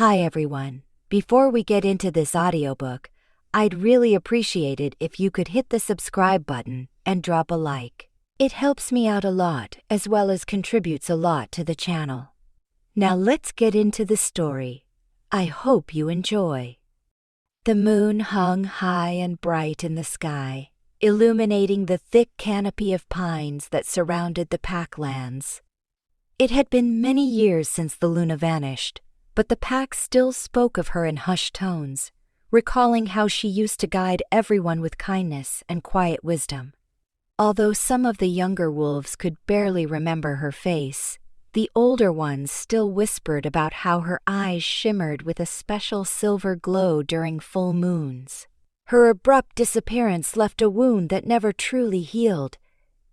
Hi everyone. Before we get into this audiobook, I'd really appreciate it if you could hit the subscribe button and drop a like. It helps me out a lot as well as contributes a lot to the channel. Now let's get into the story. I hope you enjoy. The moon hung high and bright in the sky, illuminating the thick canopy of pines that surrounded the packlands. It had been many years since the Luna vanished, but the pack still spoke of her in hushed tones, recalling how she used to guide everyone with kindness and quiet wisdom. Although some of the younger wolves could barely remember her face, the older ones still whispered about how her eyes shimmered with a special silver glow during full moons. Her abrupt disappearance left a wound that never truly healed,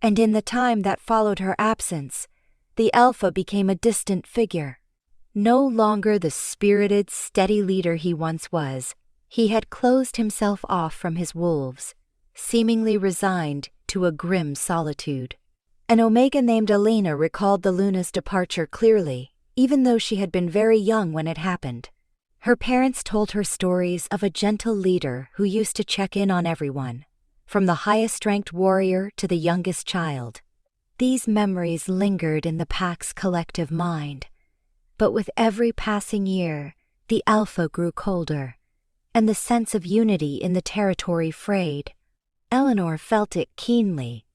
and in the time that followed her absence, the Alpha became a distant figure. No longer the spirited, steady leader he once was, he had closed himself off from his wolves, seemingly resigned to a grim solitude. An Omega named Elinor recalled the Luna's departure clearly, even though she had been very young when it happened. Her parents told her stories of a gentle leader who used to check in on everyone, from the highest-ranked warrior to the youngest child. These memories lingered in the pack's collective mind. But with every passing year, the Alpha grew colder, and the sense of unity in the territory frayed. Elinor felt it keenly,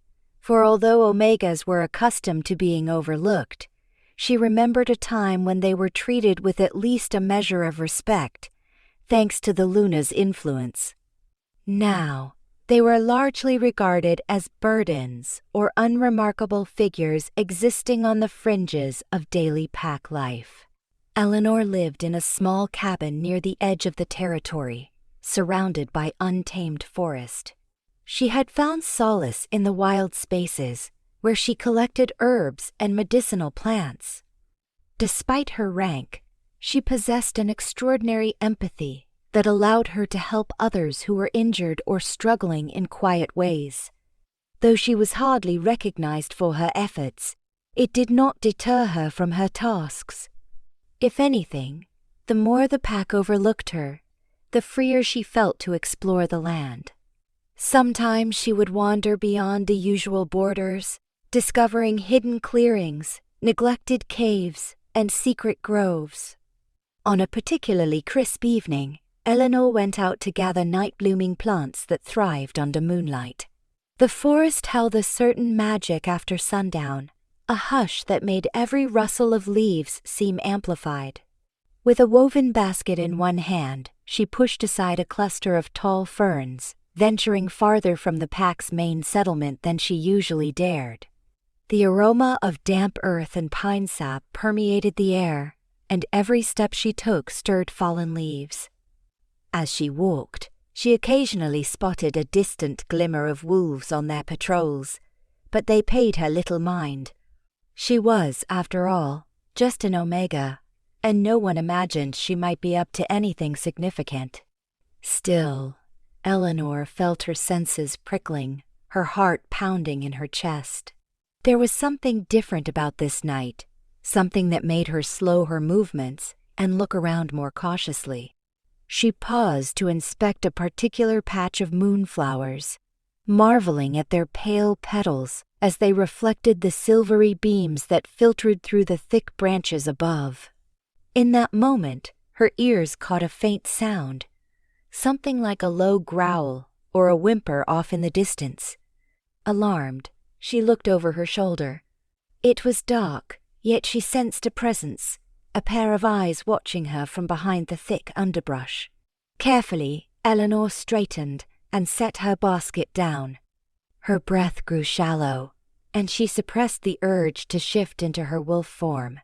for although Omegas were accustomed to being overlooked, she remembered a time when they were treated with at least a measure of respect, thanks to the Luna's influence. Now, they were largely regarded as burdens or unremarkable figures existing on the fringes of daily pack life. Elinor lived in a small cabin near the edge of the territory, surrounded by untamed forest. She had found solace in the wild spaces, where she collected herbs and medicinal plants. Despite her rank, she possessed an extraordinary empathy that allowed her to help others who were injured or struggling in quiet ways. Though she was hardly recognized for her efforts, it did not deter her from her tasks. If anything, the more the pack overlooked her, the freer she felt to explore the land. Sometimes she would wander beyond the usual borders, discovering hidden clearings, neglected caves, and secret groves. On a particularly crisp evening, Elinor went out to gather night-blooming plants that thrived under moonlight. The forest held a certain magic after sundown, a hush that made every rustle of leaves seem amplified. With a woven basket in one hand, she pushed aside a cluster of tall ferns, venturing farther from the pack's main settlement than she usually dared. The aroma of damp earth and pine sap permeated the air, and every step she took stirred fallen leaves. As she walked, she occasionally spotted a distant glimmer of wolves on their patrols, but they paid her little mind. She was, after all, just an Omega, and no one imagined she might be up to anything significant. Still, Elinor felt her senses prickling, her heart pounding in her chest. There was something different about this night, something that made her slow her movements and look around more cautiously. She paused to inspect a particular patch of moonflowers, marveling at their pale petals as they reflected the silvery beams that filtered through the thick branches above. In that moment, her ears caught a faint sound, something like a low growl or a whimper off in the distance. Alarmed, she looked over her shoulder. It was dark, yet she sensed a presence, a pair of eyes watching her from behind the thick underbrush. Carefully, Elinor straightened and set her basket down. Her breath grew shallow, and she suppressed the urge to shift into her wolf form.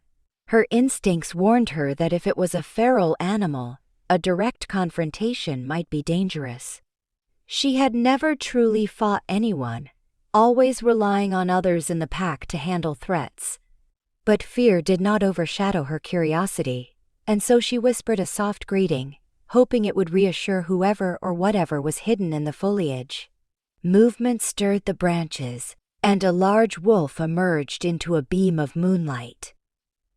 Her instincts warned her that if it was a feral animal, a direct confrontation might be dangerous. She had never truly fought anyone, always relying on others in the pack to handle threats. But fear did not overshadow her curiosity, and so she whispered a soft greeting, hoping it would reassure whoever or whatever was hidden in the foliage. Movement stirred the branches, and a large wolf emerged into a beam of moonlight.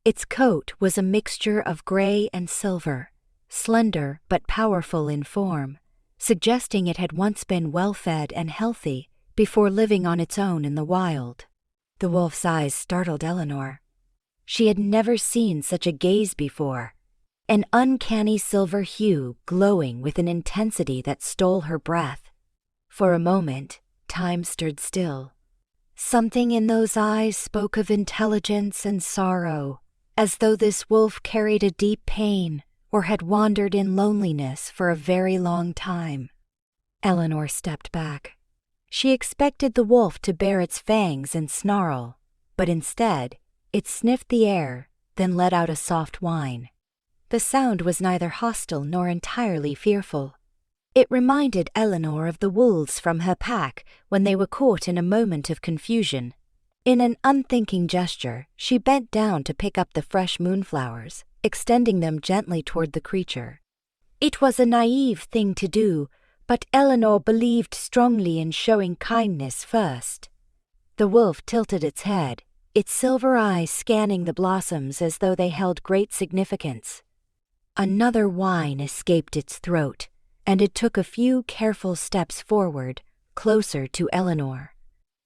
Its coat was a mixture of gray and silver, slender but powerful in form, suggesting it had once been well-fed and healthy before living on its own in the wild. The wolf's eyes startled Elinor. She had never seen such a gaze before, an uncanny silver hue glowing with an intensity that stole her breath. For a moment, time stood still. Something in those eyes spoke of intelligence and sorrow, as though this wolf carried a deep pain or had wandered in loneliness for a very long time. Elinor stepped back. She expected the wolf to bare its fangs and snarl, but instead, it sniffed the air, then let out a soft whine. The sound was neither hostile nor entirely fearful. It reminded Elinor of the wolves from her pack when they were caught in a moment of confusion. In an unthinking gesture, she bent down to pick up the fresh moonflowers, extending them gently toward the creature. It was a naive thing to do, but Elinor believed strongly in showing kindness first. The wolf tilted its head, its silver eyes scanning the blossoms as though they held great significance. Another whine escaped its throat, and it took a few careful steps forward, closer to Elinor.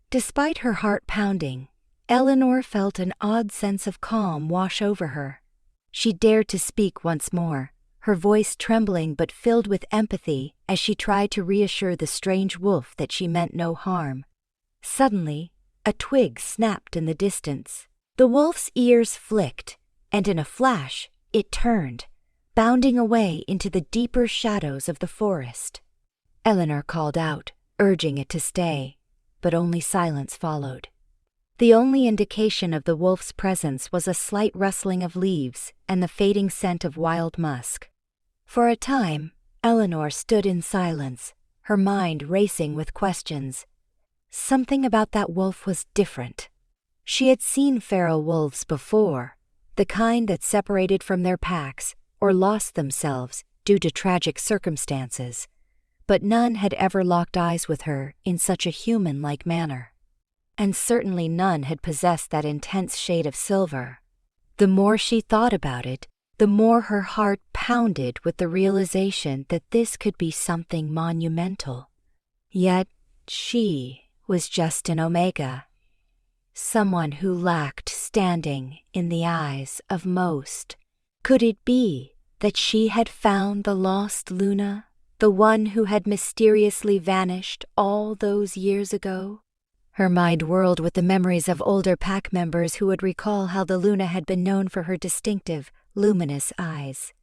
Despite her heart pounding, Elinor felt an odd sense of calm wash over her. She dared to speak once more, her voice trembling but filled with empathy as she tried to reassure the strange wolf that she meant no harm. Suddenly, a twig snapped in the distance. The wolf's ears flicked, and in a flash, it turned, bounding away into the deeper shadows of the forest. Elinor called out, urging it to stay, but only silence followed. The only indication of the wolf's presence was a slight rustling of leaves and the fading scent of wild musk. For a time, Elinor stood in silence, her mind racing with questions. Something about that wolf was different. She had seen feral wolves before, the kind that separated from their packs or lost themselves due to tragic circumstances, but none had ever locked eyes with her in such a human-like manner. And certainly none had possessed that intense shade of silver. The more she thought about it, the more her heart pounded with the realization that this could be something monumental. Yet she was just an Omega, someone who lacked standing in the eyes of most. Could it be that she had found the lost Luna, the one who had mysteriously vanished all those years ago? Her mind whirled with the memories of older pack members who would recall how the Luna had been known for her distinctive, luminous eyes.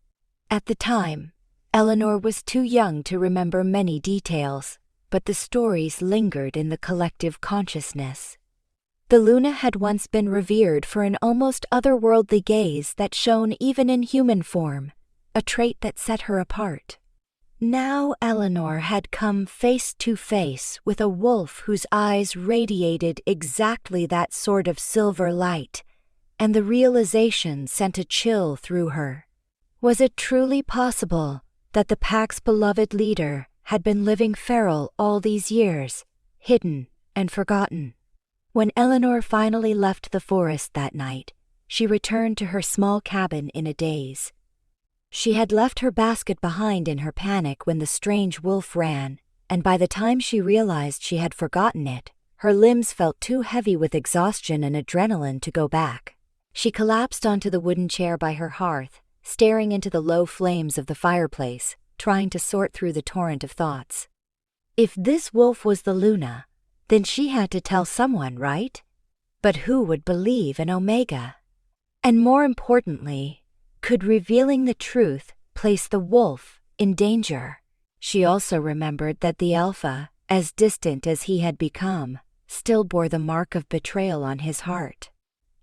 At the time, Elinor was too young to remember many details, but the stories lingered in the collective consciousness. The Luna had once been revered for an almost otherworldly gaze that shone even in human form, a trait that set her apart. Now Elinor had come face to face with a wolf whose eyes radiated exactly that sort of silver light, and the realization sent a chill through her. Was it truly possible that the pack's beloved leader had been living feral all these years, hidden and forgotten? When Elinor finally left the forest that night, she returned to her small cabin in a daze. She had left her basket behind in her panic when the strange wolf ran, and by the time she realized she had forgotten it, her limbs felt too heavy with exhaustion and adrenaline to go back. She collapsed onto the wooden chair by her hearth, staring into the low flames of the fireplace, trying to sort through the torrent of thoughts. If this wolf was the Luna, then she had to tell someone, right? But who would believe an Omega? And more importantly, could revealing the truth place the wolf in danger? She also remembered that the Alpha, as distant as he had become, still bore the mark of betrayal on his heart.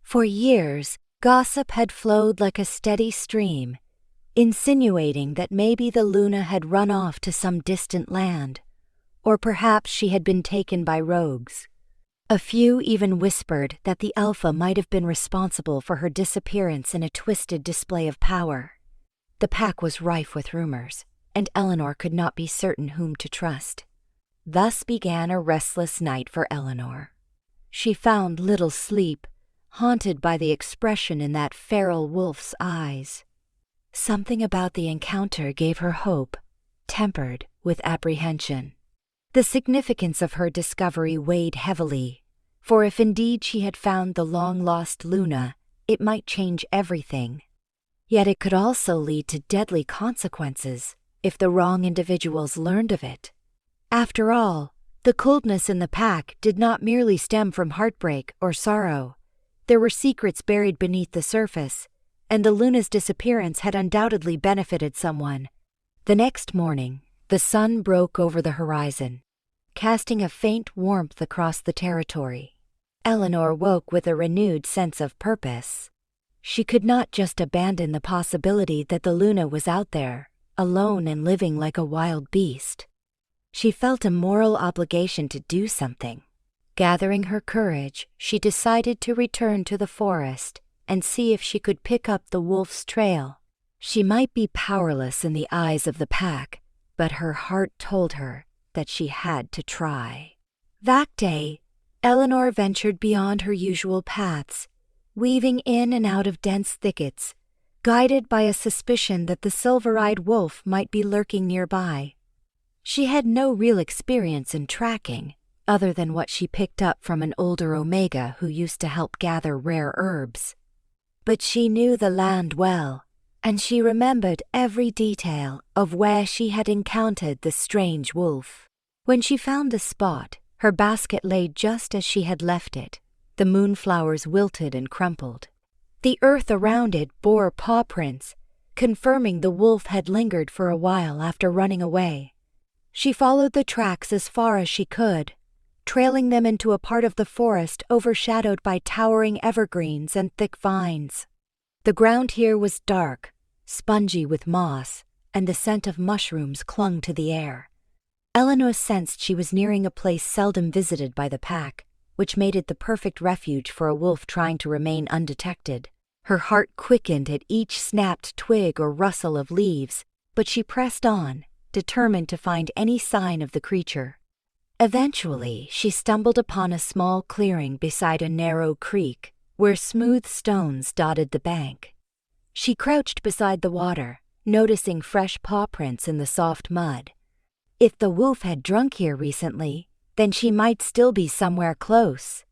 For years, gossip had flowed like a steady stream, insinuating that maybe the Luna had run off to some distant land, or perhaps she had been taken by rogues. A few even whispered that the Alpha might have been responsible for her disappearance in a twisted display of power. The pack was rife with rumors, and Elinor could not be certain whom to trust. Thus began a restless night for Elinor. She found little sleep, haunted by the expression in that feral wolf's eyes. Something about the encounter gave her hope, tempered with apprehension. The significance of her discovery weighed heavily, for if indeed she had found the long-lost Luna, it might change everything. Yet it could also lead to deadly consequences if the wrong individuals learned of it. After all, the coldness in the pack did not merely stem from heartbreak or sorrow. There were secrets buried beneath the surface, and the Luna's disappearance had undoubtedly benefited someone. The next morning, the sun broke over the horizon, casting a faint warmth across the territory. Elinor woke with a renewed sense of purpose. She could not just abandon the possibility that the Luna was out there, alone and living like a wild beast. She felt a moral obligation to do something. Gathering her courage, she decided to return to the forest and see if she could pick up the wolf's trail. She might be powerless in the eyes of the pack, but her heart told her that she had to try. That day, Elinor ventured beyond her usual paths, weaving in and out of dense thickets, guided by a suspicion that the silver-eyed wolf might be lurking nearby. She had no real experience in tracking, other than what she picked up from an older Omega who used to help gather rare herbs. But she knew the land well, and she remembered every detail of where she had encountered the strange wolf. When she found the spot, her basket lay just as she had left it. The moonflowers wilted and crumpled. The earth around it bore paw prints, confirming the wolf had lingered for a while after running away. She followed the tracks as far as she could, trailing them into a part of the forest overshadowed by towering evergreens and thick vines. The ground here was dark, spongy with moss, and the scent of mushrooms clung to the air. Elinor sensed she was nearing a place seldom visited by the pack, which made it the perfect refuge for a wolf trying to remain undetected. Her heart quickened at each snapped twig or rustle of leaves, but she pressed on, determined to find any sign of the creature. Eventually, she stumbled upon a small clearing beside a narrow creek, where smooth stones dotted the bank. She crouched beside the water, noticing fresh paw prints in the soft mud. If the wolf had drunk here recently, then she might still be somewhere close.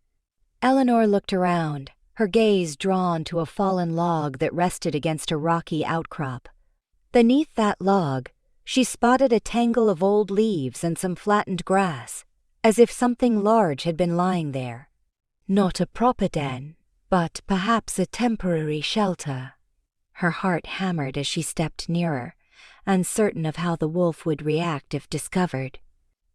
Elinor looked around, her gaze drawn to a fallen log that rested against a rocky outcrop. Beneath that log, she spotted a tangle of old leaves and some flattened grass, as if something large had been lying there. Not a proper den, but perhaps a temporary shelter. Her heart hammered as she stepped nearer, uncertain of how the wolf would react if discovered.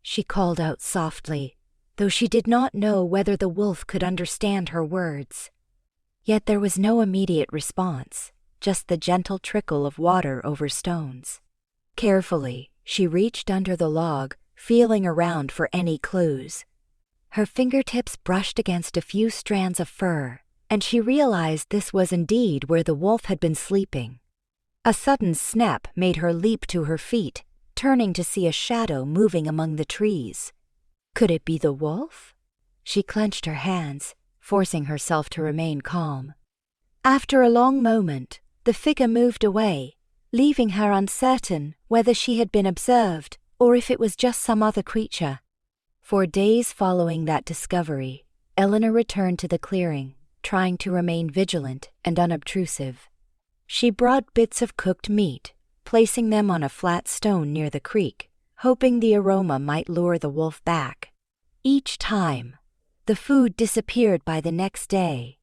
She called out softly, though she did not know whether the wolf could understand her words. Yet there was no immediate response, just the gentle trickle of water over stones. Carefully, she reached under the log, feeling around for any clues. Her fingertips brushed against a few strands of fur, and she realized this was indeed where the wolf had been sleeping. A sudden snap made her leap to her feet, turning to see a shadow moving among the trees. Could it be the wolf? She clenched her hands, forcing herself to remain calm. After a long moment, the figure moved away, leaving her uncertain whether she had been observed or if it was just some other creature. For days following that discovery, Elinor returned to the clearing, trying to remain vigilant and unobtrusive. She brought bits of cooked meat, placing them on a flat stone near the creek, hoping the aroma might lure the wolf back. Each time, the food disappeared by the next day,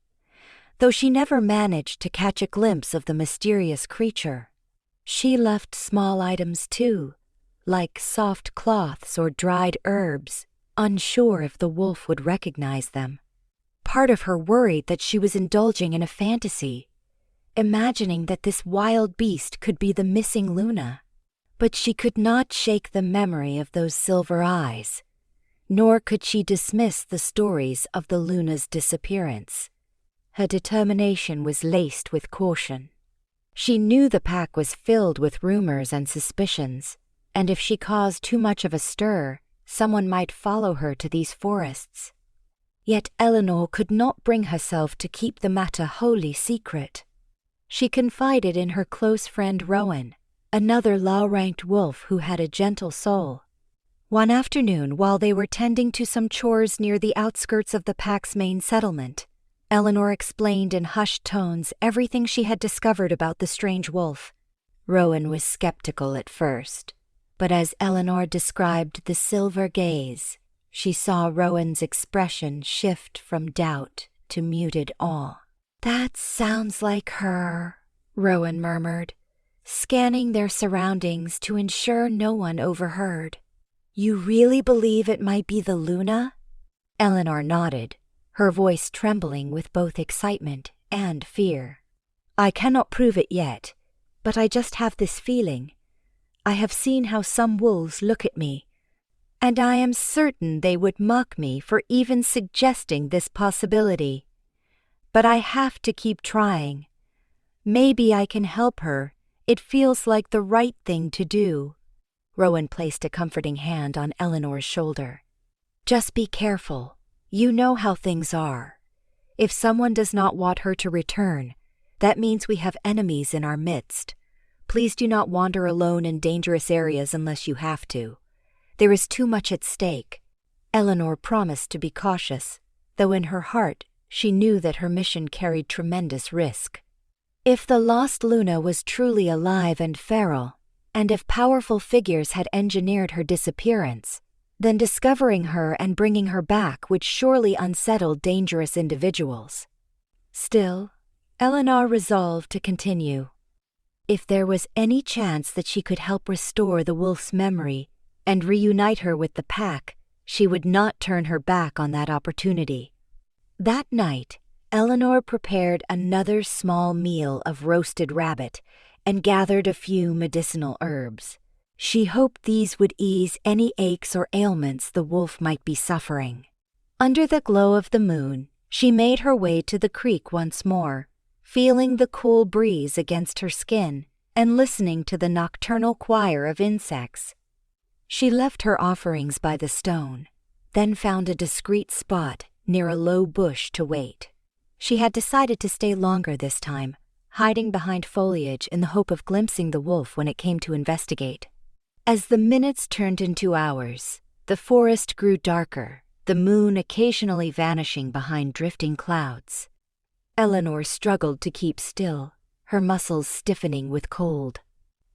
though she never managed to catch a glimpse of the mysterious creature. She left small items too, like soft cloths or dried herbs, unsure if the wolf would recognize them. Part of her worried that she was indulging in a fantasy, imagining that this wild beast could be the missing Luna. But she could not shake the memory of those silver eyes, nor could she dismiss the stories of the Luna's disappearance. Her determination was laced with caution. She knew the pack was filled with rumors and suspicions, and if she caused too much of a stir, someone might follow her to these forests. Yet Elinor could not bring herself to keep the matter wholly secret. She confided in her close friend Rowan, another low-ranked wolf who had a gentle soul. One afternoon, while they were tending to some chores near the outskirts of the pack's main settlement, Elinor explained in hushed tones everything she had discovered about the strange wolf. Rowan was skeptical at first, but as Elinor described the silver gaze, she saw Rowan's expression shift from doubt to muted awe. "That sounds like her," Rowan murmured, scanning their surroundings to ensure no one overheard. "You really believe it might be the Luna?" Elinor nodded, her voice trembling with both excitement and fear. "I cannot prove it yet, but I just have this feeling. I have seen how some wolves look at me, and I am certain they would mock me for even suggesting this possibility. But I have to keep trying. Maybe I can help her. It feels like the right thing to do." Rowan placed a comforting hand on Elinor's shoulder. "Just be careful. You know how things are. If someone does not want her to return, that means we have enemies in our midst. Please do not wander alone in dangerous areas unless you have to. There is too much at stake." Elinor promised to be cautious, though in her heart she knew that her mission carried tremendous risk. If the lost Luna was truly alive and feral, and if powerful figures had engineered her disappearance, then discovering her and bringing her back would surely unsettle dangerous individuals. Still, Elinor resolved to continue. If there was any chance that she could help restore the wolf's memory and reunite her with the pack, she would not turn her back on that opportunity. That night, Elinor prepared another small meal of roasted rabbit and gathered a few medicinal herbs. She hoped these would ease any aches or ailments the wolf might be suffering. Under the glow of the moon, she made her way to the creek once more, feeling the cool breeze against her skin and listening to the nocturnal choir of insects. She left her offerings by the stone, then found a discreet spot near a low bush to wait. She had decided to stay longer this time, hiding behind foliage in the hope of glimpsing the wolf when it came to investigate. As the minutes turned into hours, the forest grew darker, the moon occasionally vanishing behind drifting clouds. Elinor struggled to keep still, her muscles stiffening with cold.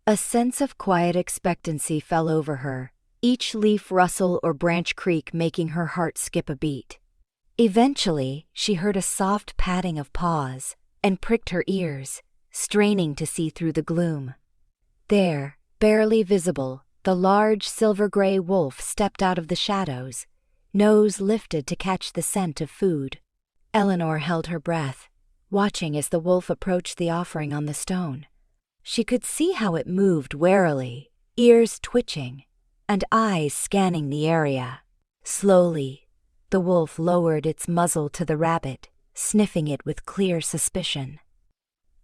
A sense of quiet expectancy fell over her, each leaf rustle or branch creak making her heart skip a beat. Eventually, she heard a soft patting of paws and pricked her ears, straining to see through the gloom. There, barely visible, the large silver-gray wolf stepped out of the shadows, nose lifted to catch the scent of food. Elinor held her breath, watching as the wolf approached the offering on the stone. She could see how it moved warily, ears twitching, and eyes scanning the area. Slowly, the wolf lowered its muzzle to the rabbit, sniffing it with clear suspicion.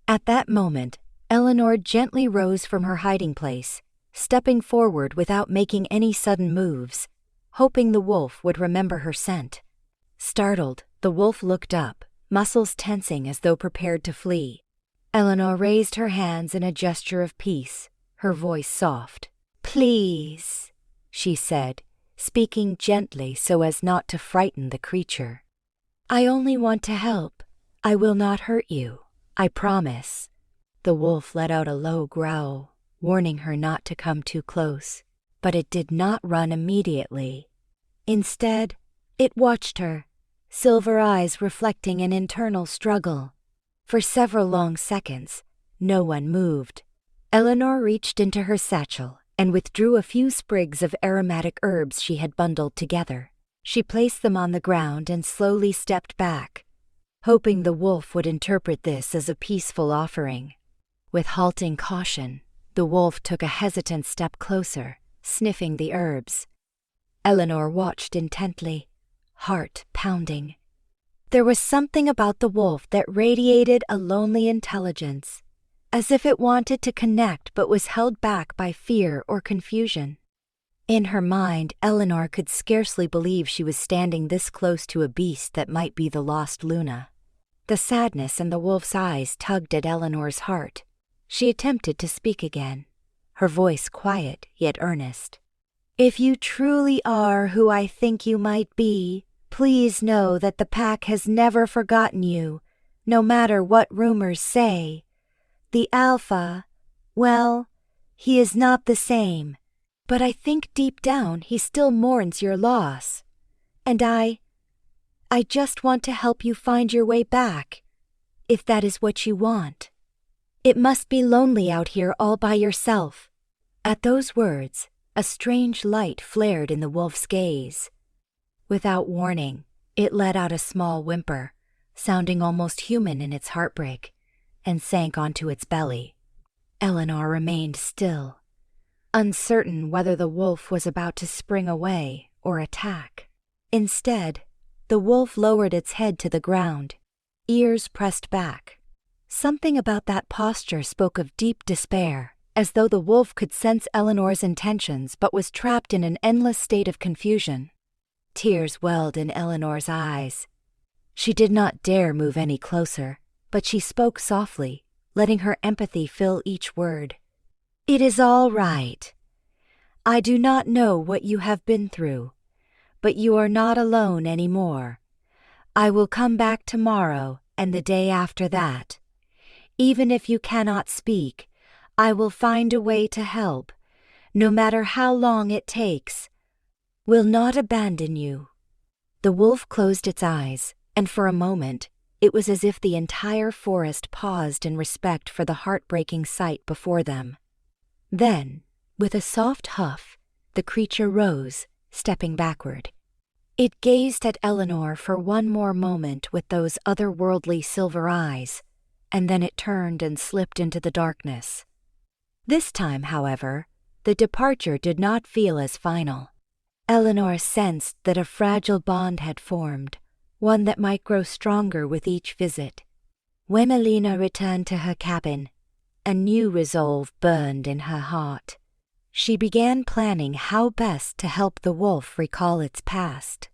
At that moment, Elinor gently rose from her hiding place, stepping forward without making any sudden moves, hoping the wolf would remember her scent. Startled, the wolf looked up, muscles tensing as though prepared to flee. Elinor raised her hands in a gesture of peace, her voice soft. "Please," she said, speaking gently so as not to frighten the creature. "I only want to help. I will not hurt you, I promise." The wolf let out a low growl, warning her not to come too close, but it did not run immediately. Instead, it watched her, silver eyes reflecting an internal struggle. For several long seconds, no one moved. Elinor reached into her satchel and withdrew a few sprigs of aromatic herbs she had bundled together. She placed them on the ground and slowly stepped back, hoping the wolf would interpret this as a peaceful offering. With halting caution, the wolf took a hesitant step closer, sniffing the herbs. Elinor watched intently, heart pounding. There was something about the wolf that radiated a lonely intelligence, as if it wanted to connect but was held back by fear or confusion. In her mind, Elinor could scarcely believe she was standing this close to a beast that might be the lost Luna. The sadness in the wolf's eyes tugged at Elinor's heart. She attempted to speak again, her voice quiet yet earnest. "If you truly are who I think you might be, please know that the pack has never forgotten you, no matter what rumors say. The Alpha, well, he is not the same, but I think deep down he still mourns your loss. And I just want to help you find your way back, if that is what you want. It must be lonely out here all by yourself." At those words, a strange light flared in the wolf's gaze. Without warning, it let out a small whimper, sounding almost human in its heartbreak, and sank onto its belly. Elinor remained still, uncertain whether the wolf was about to spring away or attack. Instead, the wolf lowered its head to the ground, ears pressed back. Something about that posture spoke of deep despair, as though the wolf could sense Elinor's intentions but was trapped in an endless state of confusion. Tears welled in Elinor's eyes. She did not dare move any closer, but she spoke softly, letting her empathy fill each word. "It is all right. I do not know what you have been through, but you are not alone anymore. I will come back tomorrow and the day after that. Even if you cannot speak, I will find a way to help, no matter how long it takes. Will not abandon you." The wolf closed its eyes, and for a moment, it was as if the entire forest paused in respect for the heartbreaking sight before them. Then, with a soft huff, the creature rose, stepping backward. It gazed at Elinor for one more moment with those otherworldly silver eyes, and then it turned and slipped into the darkness. This time, however, the departure did not feel as final. Elinor sensed that a fragile bond had formed, one that might grow stronger with each visit. When Elinor returned to her cabin, a new resolve burned in her heart. She began planning how best to help the wolf recall its past.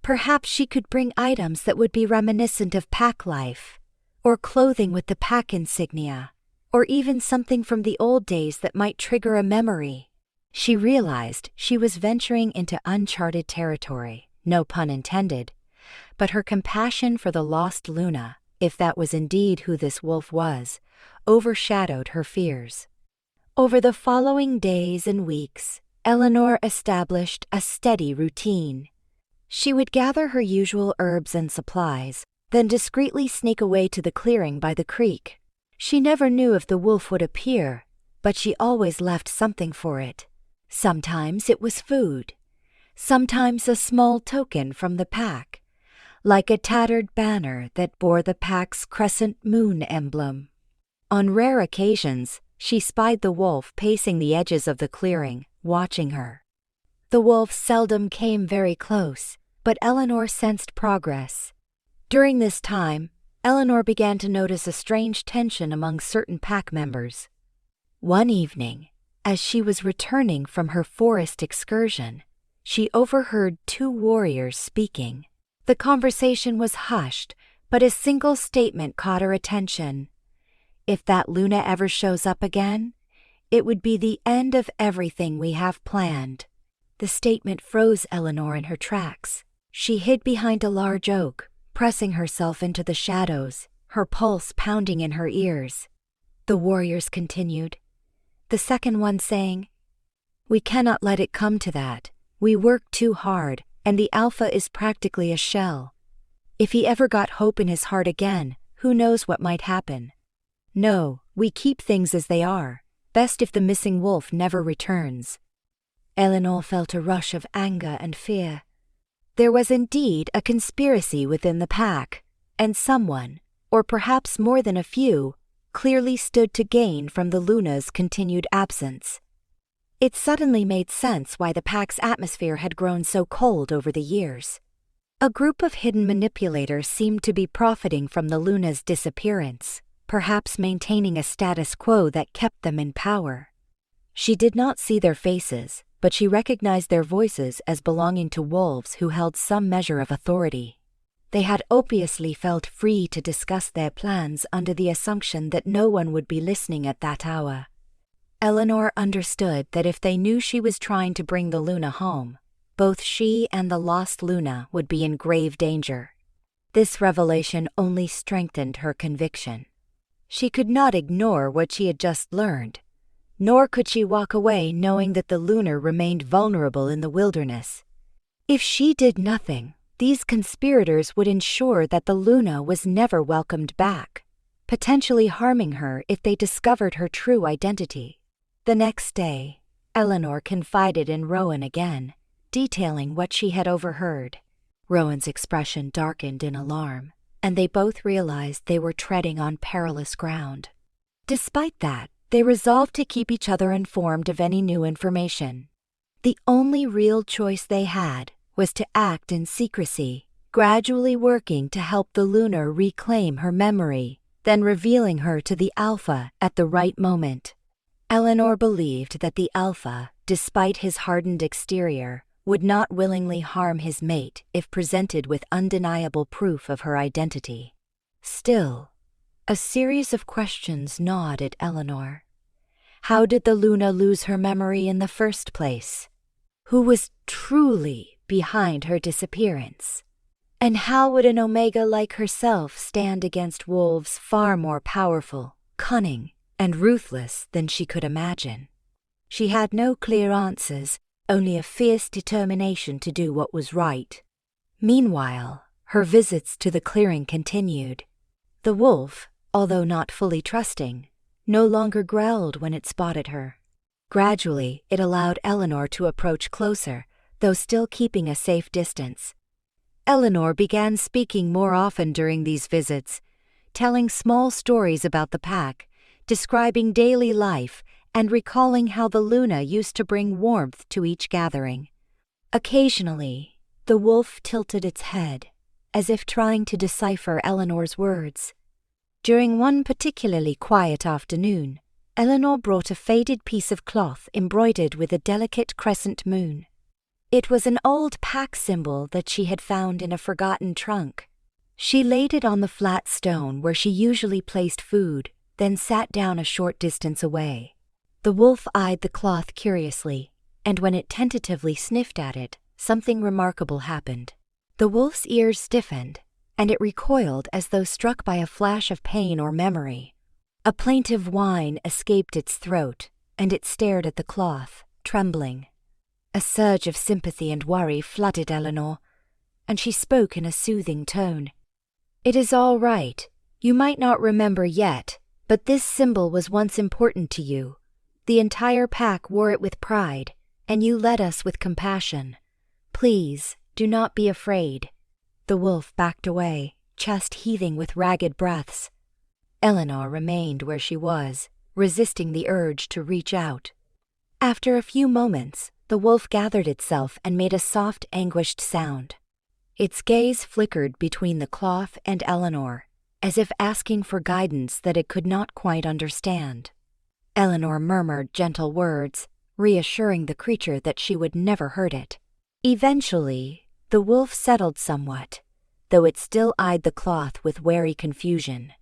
Perhaps she could bring items that would be reminiscent of pack life, or clothing with the pack insignia, or even something from the old days that might trigger a memory. She realized she was venturing into uncharted territory, no pun intended, but her compassion for the lost Luna, if that was indeed who this wolf was, overshadowed her fears. Over the following days and weeks, Elinor established a steady routine. She would gather her usual herbs and supplies, then discreetly sneak away to the clearing by the creek. She never knew if the wolf would appear, but she always left something for it. Sometimes it was food, sometimes a small token from the pack, like a tattered banner that bore the pack's crescent moon emblem. On rare occasions, she spied the wolf pacing the edges of the clearing, watching her. The wolf seldom came very close, but Elinor sensed progress. During this time, Elinor began to notice a strange tension among certain pack members. One evening, as she was returning from her forest excursion, she overheard two warriors speaking. The conversation was hushed, but a single statement caught her attention. "If that Luna ever shows up again, it would be the end of everything we have planned." The statement froze Elinor in her tracks. She hid behind a large oak, pressing herself into the shadows, her pulse pounding in her ears. The warriors continued, the second one saying, "We cannot let it come to that. We work too hard, and the Alpha is practically a shell. If he ever got hope in his heart again, who knows what might happen. No, we keep things as they are. Best if the missing wolf never returns." Elinor felt a rush of anger and fear. There was indeed a conspiracy within the pack, and someone, or perhaps more than a few, clearly stood to gain from the Luna's continued absence. It suddenly made sense why the pack's atmosphere had grown so cold over the years. A group of hidden manipulators seemed to be profiting from the Luna's disappearance, perhaps maintaining a status quo that kept them in power. She did not see their faces, but she recognized their voices as belonging to wolves who held some measure of authority. They had obviously felt free to discuss their plans under the assumption that no one would be listening at that hour. Elinor understood that if they knew she was trying to bring the Luna home, both she and the lost Luna would be in grave danger. This revelation only strengthened her conviction. She could not ignore what she had just learned, nor could she walk away knowing that the Luna remained vulnerable in the wilderness. If she did nothing, these conspirators would ensure that the Luna was never welcomed back, potentially harming her if they discovered her true identity. The next day, Elinor confided in Rowan again, detailing what she had overheard. Rowan's expression darkened in alarm, and they both realized they were treading on perilous ground. Despite that, they resolved to keep each other informed of any new information. The only real choice they had was to act in secrecy, gradually working to help the Luna reclaim her memory, then revealing her to the Alpha at the right moment. Elinor believed that the Alpha, despite his hardened exterior, would not willingly harm his mate if presented with undeniable proof of her identity. Still, a series of questions gnawed at Elinor. How did the Luna lose her memory in the first place? Who was truly behind her disappearance? And how would an Omega like herself stand against wolves far more powerful, cunning, and ruthless than she could imagine? She had no clear answers, only a fierce determination to do what was right. Meanwhile, her visits to the clearing continued. The wolf, although not fully trusting, no longer growled when it spotted her. Gradually, it allowed Elinor to approach closer, though still keeping a safe distance. Elinor began speaking more often during these visits, telling small stories about the pack, describing daily life, and recalling how the Luna used to bring warmth to each gathering. Occasionally, the wolf tilted its head, as if trying to decipher Elinor's words. During one particularly quiet afternoon, Elinor brought a faded piece of cloth embroidered with a delicate crescent moon. It was an old pack symbol that she had found in a forgotten trunk. She laid it on the flat stone where she usually placed food, then sat down a short distance away. The wolf eyed the cloth curiously, and when it tentatively sniffed at it, something remarkable happened. The wolf's ears stiffened, and it recoiled as though struck by a flash of pain or memory. A plaintive whine escaped its throat, and it stared at the cloth, trembling. A surge of sympathy and worry flooded Elinor, and she spoke in a soothing tone. "It is all right. You might not remember yet, but this symbol was once important to you. The entire pack wore it with pride, and you led us with compassion. Please, do not be afraid." The wolf backed away, chest heaving with ragged breaths. Elinor remained where she was, resisting the urge to reach out. After a few moments, the wolf gathered itself and made a soft, anguished sound. Its gaze flickered between the cloth and Elinor, as if asking for guidance that it could not quite understand. Elinor murmured gentle words, reassuring the creature that she would never hurt it. Eventually, the wolf settled somewhat, though it still eyed the cloth with wary confusion.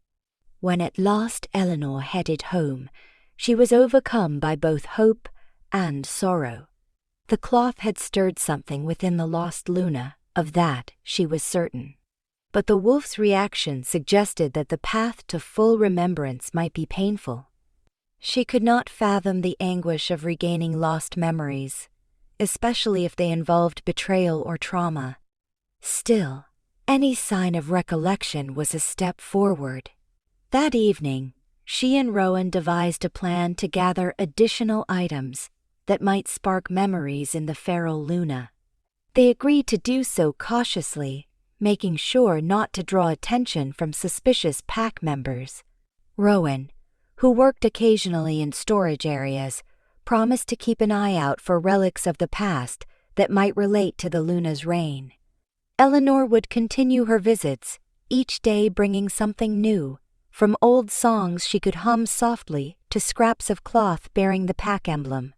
When at last Elinor headed home, she was overcome by both hope and sorrow. The cloth had stirred something within the lost Luna, of that she was certain. But the wolf's reaction suggested that the path to full remembrance might be painful. She could not fathom the anguish of regaining lost memories, especially if they involved betrayal or trauma. Still, any sign of recollection was a step forward. That evening, she and Rowan devised a plan to gather additional items that might spark memories in the feral Luna. They agreed to do so cautiously, making sure not to draw attention from suspicious pack members. Rowan, who worked occasionally in storage areas, promised to keep an eye out for relics of the past that might relate to the Luna's reign. Elinor would continue her visits, each day bringing something new, from old songs she could hum softly to scraps of cloth bearing the pack emblem.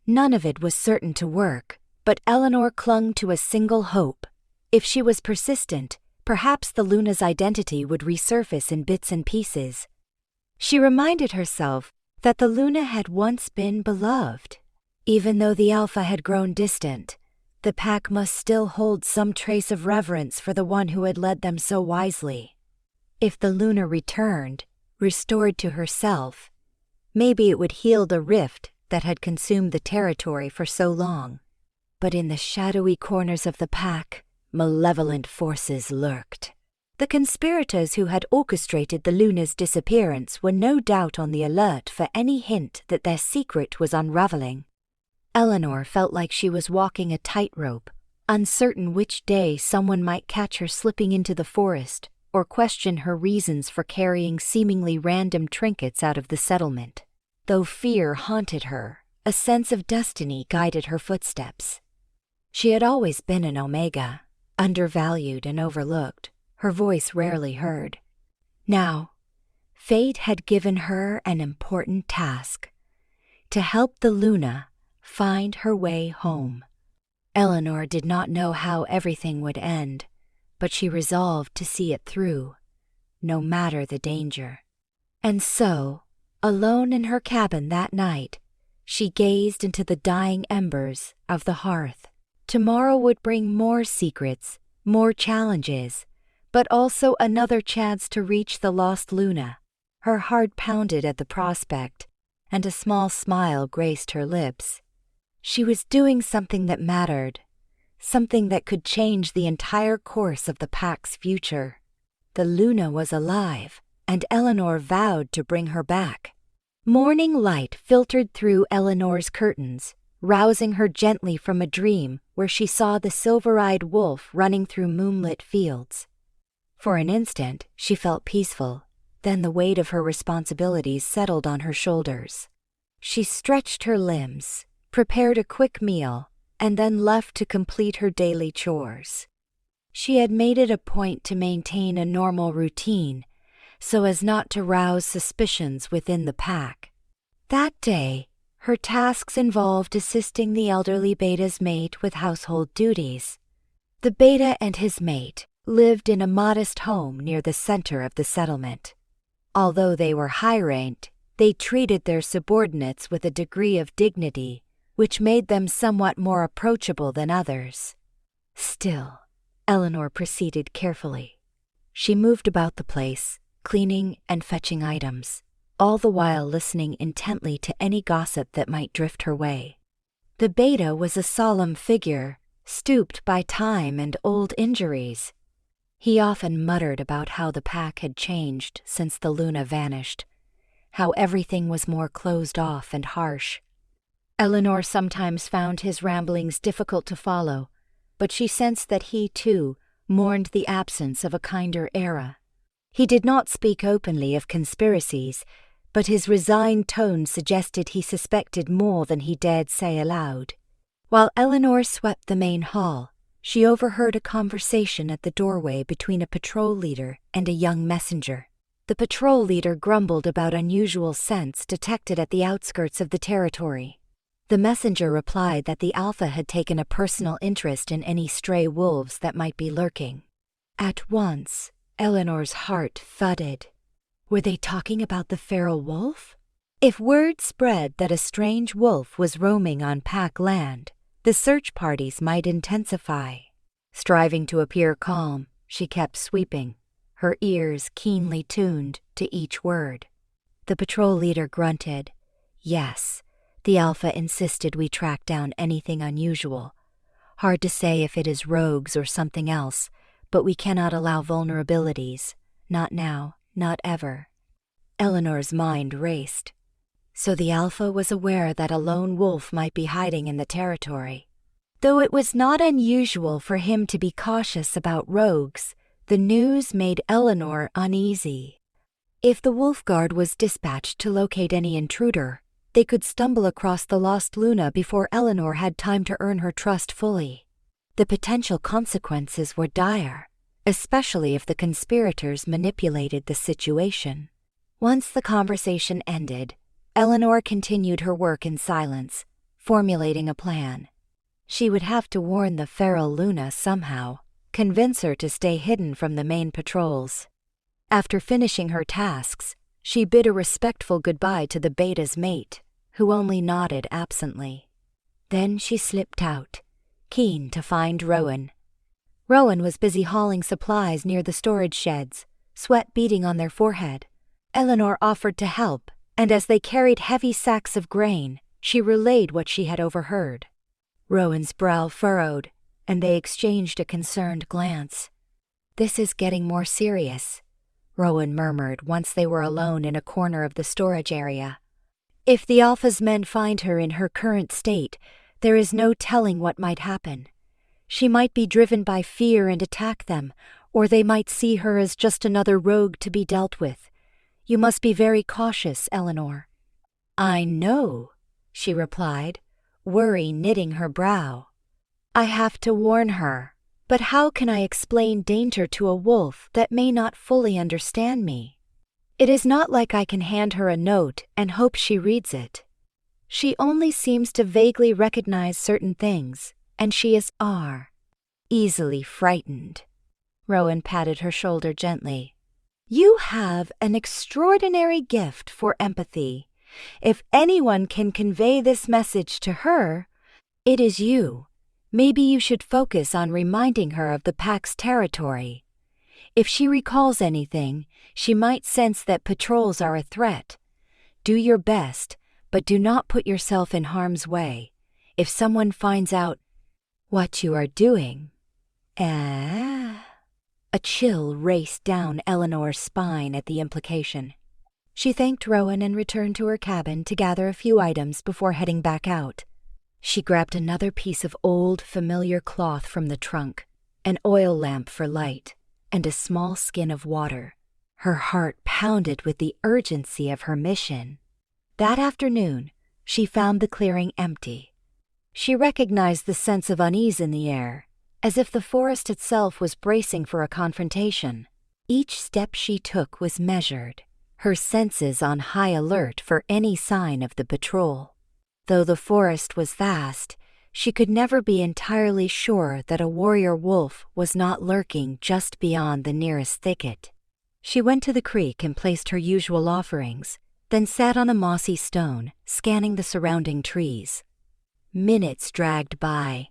None of it was certain to work, but Elinor clung to a single hope. If she was persistent, perhaps the Luna's identity would resurface in bits and pieces. She reminded herself that the Luna had once been beloved. Even though the Alpha had grown distant, the pack must still hold some trace of reverence for the one who had led them so wisely. If the Luna returned, restored to herself, maybe it would heal the rift that had consumed the territory for so long. But in the shadowy corners of the pack, malevolent forces lurked. The conspirators who had orchestrated the Luna's disappearance were no doubt on the alert for any hint that their secret was unraveling. Elinor felt like she was walking a tightrope, uncertain which day someone might catch her slipping into the forest or question her reasons for carrying seemingly random trinkets out of the settlement. Though fear haunted her, a sense of destiny guided her footsteps. She had always been an Omega, undervalued and overlooked, her voice rarely heard. Now, fate had given her an important task: to help the Luna find her way home. Elinor did not know how everything would end, but she resolved to see it through, no matter the danger. And so, alone in her cabin that night, she gazed into the dying embers of the hearth. Tomorrow would bring more secrets, more challenges, but also another chance to reach the lost Luna. Her heart pounded at the prospect, and a small smile graced her lips. She was doing something that mattered, something that could change the entire course of the pack's future. The Luna was alive, and Elinor vowed to bring her back. Morning light filtered through Elinor's curtains, rousing her gently from a dream where she saw the silver-eyed wolf running through moonlit fields. For an instant, she felt peaceful, then the weight of her responsibilities settled on her shoulders. She stretched her limbs, prepared a quick meal, and then left to complete her daily chores. She had made it a point to maintain a normal routine, so as not to rouse suspicions within the pack. That day, her tasks involved assisting the elderly Beta's mate with household duties. The Beta and his mate lived in a modest home near the center of the settlement. Although they were high-ranked, they treated their subordinates with a degree of dignity which made them somewhat more approachable than others. Still, Elinor proceeded carefully. She moved about the place, cleaning and fetching items, all the while listening intently to any gossip that might drift her way. The Beta was a solemn figure, stooped by time and old injuries. He often muttered about how the pack had changed since the Luna vanished, how everything was more closed off and harsh. Elinor sometimes found his ramblings difficult to follow, but she sensed that he, too, mourned the absence of a kinder era. He did not speak openly of conspiracies, but his resigned tone suggested he suspected more than he dared say aloud. While Elinor swept the main hall, she overheard a conversation at the doorway between a patrol leader and a young messenger. The patrol leader grumbled about unusual scents detected at the outskirts of the territory. The messenger replied that the Alpha had taken a personal interest in any stray wolves that might be lurking. At once, Elinor's heart thudded. Were they talking about the feral wolf? If word spread that a strange wolf was roaming on pack land, the search parties might intensify. Striving to appear calm, she kept sweeping, her ears keenly tuned to each word. The patrol leader grunted. Yes, the Alpha insisted we track down anything unusual. Hard to say if it is rogues or something else, but we cannot allow vulnerabilities. Not now, not ever. Elinor's mind raced. So the Alpha was aware that a lone wolf might be hiding in the territory. Though it was not unusual for him to be cautious about rogues, the news made Elinor uneasy. If the Wolf Guard was dispatched to locate any intruder, they could stumble across the lost Luna before Elinor had time to earn her trust fully. The potential consequences were dire, especially if the conspirators manipulated the situation. Once the conversation ended, Elinor continued her work in silence, formulating a plan. She would have to warn the feral Luna somehow, convince her to stay hidden from the main patrols. After finishing her tasks, she bid a respectful goodbye to the beta's mate, who only nodded absently. Then she slipped out, keen to find Rowan. Rowan was busy hauling supplies near the storage sheds, sweat beading on their forehead. Elinor offered to help, and as they carried heavy sacks of grain, she relayed what she had overheard. Rowan's brow furrowed, and they exchanged a concerned glance. "This is getting more serious," Rowan murmured once they were alone in a corner of the storage area. "If the Alpha's men find her in her current state, there is no telling what might happen. She might be driven by fear and attack them, or they might see her as just another rogue to be dealt with. You must be very cautious, Elinor." "I know," she replied, worry knitting her brow. "I have to warn her, but how can I explain danger to a wolf that may not fully understand me? It is not like I can hand her a note and hope she reads it. She only seems to vaguely recognize certain things, and she is easily frightened." Rowan patted her shoulder gently. "You have an extraordinary gift for empathy. If anyone can convey this message to her, it is you. Maybe you should focus on reminding her of the pack's territory. If she recalls anything, she might sense that patrols are a threat. Do your best, but do not put yourself in harm's way. If someone finds out what you are doing..." A chill raced down Elinor's spine at the implication. She thanked Rowan and returned to her cabin to gather a few items before heading back out. She grabbed another piece of old, familiar cloth from the trunk, an oil lamp for light, and a small skin of water. Her heart pounded with the urgency of her mission. That afternoon, she found the clearing empty. She recognized the sense of unease in the air, as if the forest itself was bracing for a confrontation. Each step she took was measured, her senses on high alert for any sign of the patrol. Though the forest was vast, she could never be entirely sure that a warrior wolf was not lurking just beyond the nearest thicket. She went to the creek and placed her usual offerings, then sat on a mossy stone, scanning the surrounding trees. Minutes dragged by,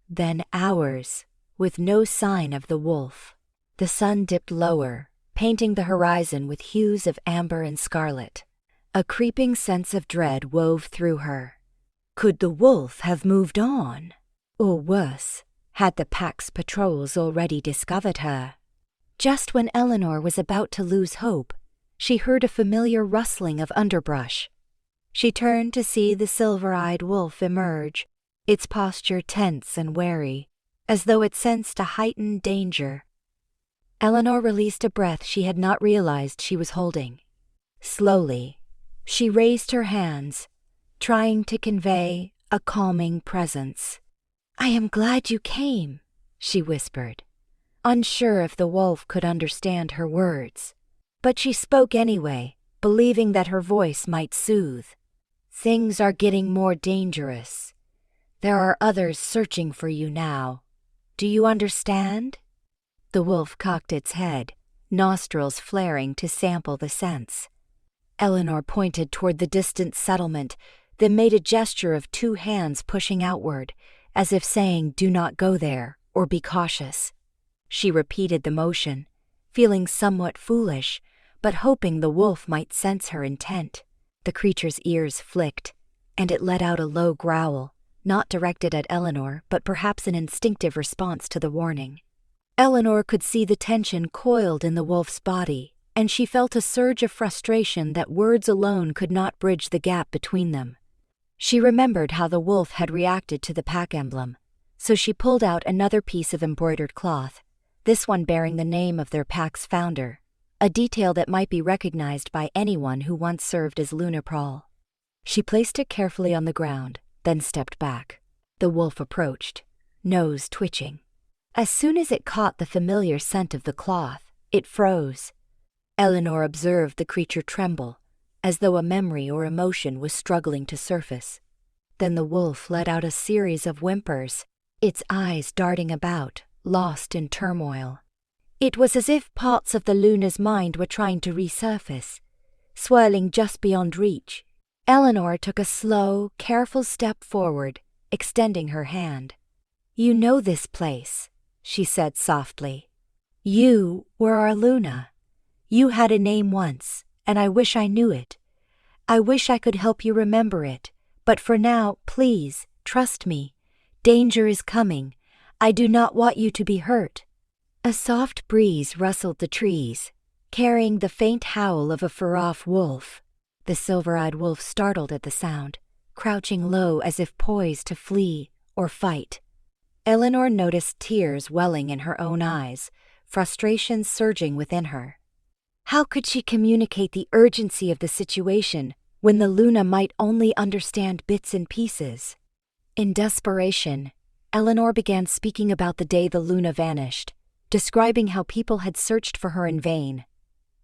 then hours, with no sign of the wolf. The sun dipped lower, painting the horizon with hues of amber and scarlet. A creeping sense of dread wove through her. Could the wolf have moved on? Or worse, had the pack's patrols already discovered her? Just when Elinor was about to lose hope, she heard a familiar rustling of underbrush. She turned to see the silver-eyed wolf emerge, its posture tense and wary, as though it sensed a heightened danger. Elinor released a breath she had not realized she was holding. Slowly, she raised her hands, trying to convey a calming presence. "I am glad you came," she whispered, unsure if the wolf could understand her words. But she spoke anyway, believing that her voice might soothe. "Things are getting more dangerous. There are others searching for you now. Do you understand?" The wolf cocked its head, nostrils flaring to sample the scents. Elinor pointed toward the distant settlement, then made a gesture of two hands pushing outward, as if saying, "Do not go there," or "Be cautious." She repeated the motion, feeling somewhat foolish, but hoping the wolf might sense her intent. The creature's ears flicked, and it let out a low growl, not directed at Elinor, but perhaps an instinctive response to the warning. Elinor could see the tension coiled in the wolf's body, and she felt a surge of frustration that words alone could not bridge the gap between them. She remembered how the wolf had reacted to the pack emblem, so she pulled out another piece of embroidered cloth, this one bearing the name of their pack's founder, a detail that might be recognized by anyone who once served as Luna Prawl. She placed it carefully on the ground, then stepped back. The wolf approached, nose twitching. As soon as it caught the familiar scent of the cloth, it froze. Elinor observed the creature tremble, as though a memory or emotion was struggling to surface. Then the wolf let out a series of whimpers, its eyes darting about, lost in turmoil. It was as if parts of the Luna's mind were trying to resurface, swirling just beyond reach. Elinor took a slow, careful step forward, extending her hand. "You know this place," she said softly. "You were our Luna. You had a name once, and I wish I knew it. I wish I could help you remember it, but for now, please, trust me. Danger is coming. I do not want you to be hurt." A soft breeze rustled the trees, carrying the faint howl of a far-off wolf. The silver-eyed wolf startled at the sound, crouching low as if poised to flee or fight. Elinor noticed tears welling in her own eyes, frustration surging within her. How could she communicate the urgency of the situation when the Luna might only understand bits and pieces? In desperation, Elinor began speaking about the day the Luna vanished, describing how people had searched for her in vain,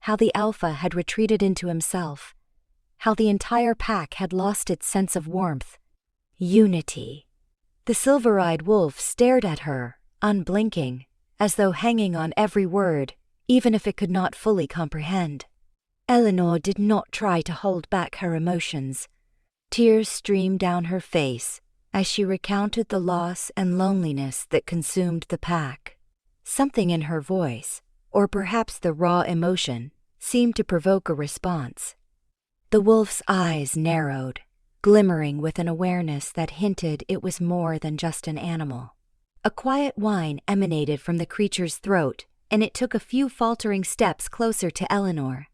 how the Alpha had retreated into himself, how the entire pack had lost its sense of warmth. Unity. The silver-eyed wolf stared at her, unblinking, as though hanging on every word, even if it could not fully comprehend. Elinor did not try to hold back her emotions. Tears streamed down her face as she recounted the loss and loneliness that consumed the pack. Something in her voice, or perhaps the raw emotion, seemed to provoke a response. The wolf's eyes narrowed, glimmering with an awareness that hinted it was more than just an animal. A quiet whine emanated from the creature's throat, and it took a few faltering steps closer to Elinor.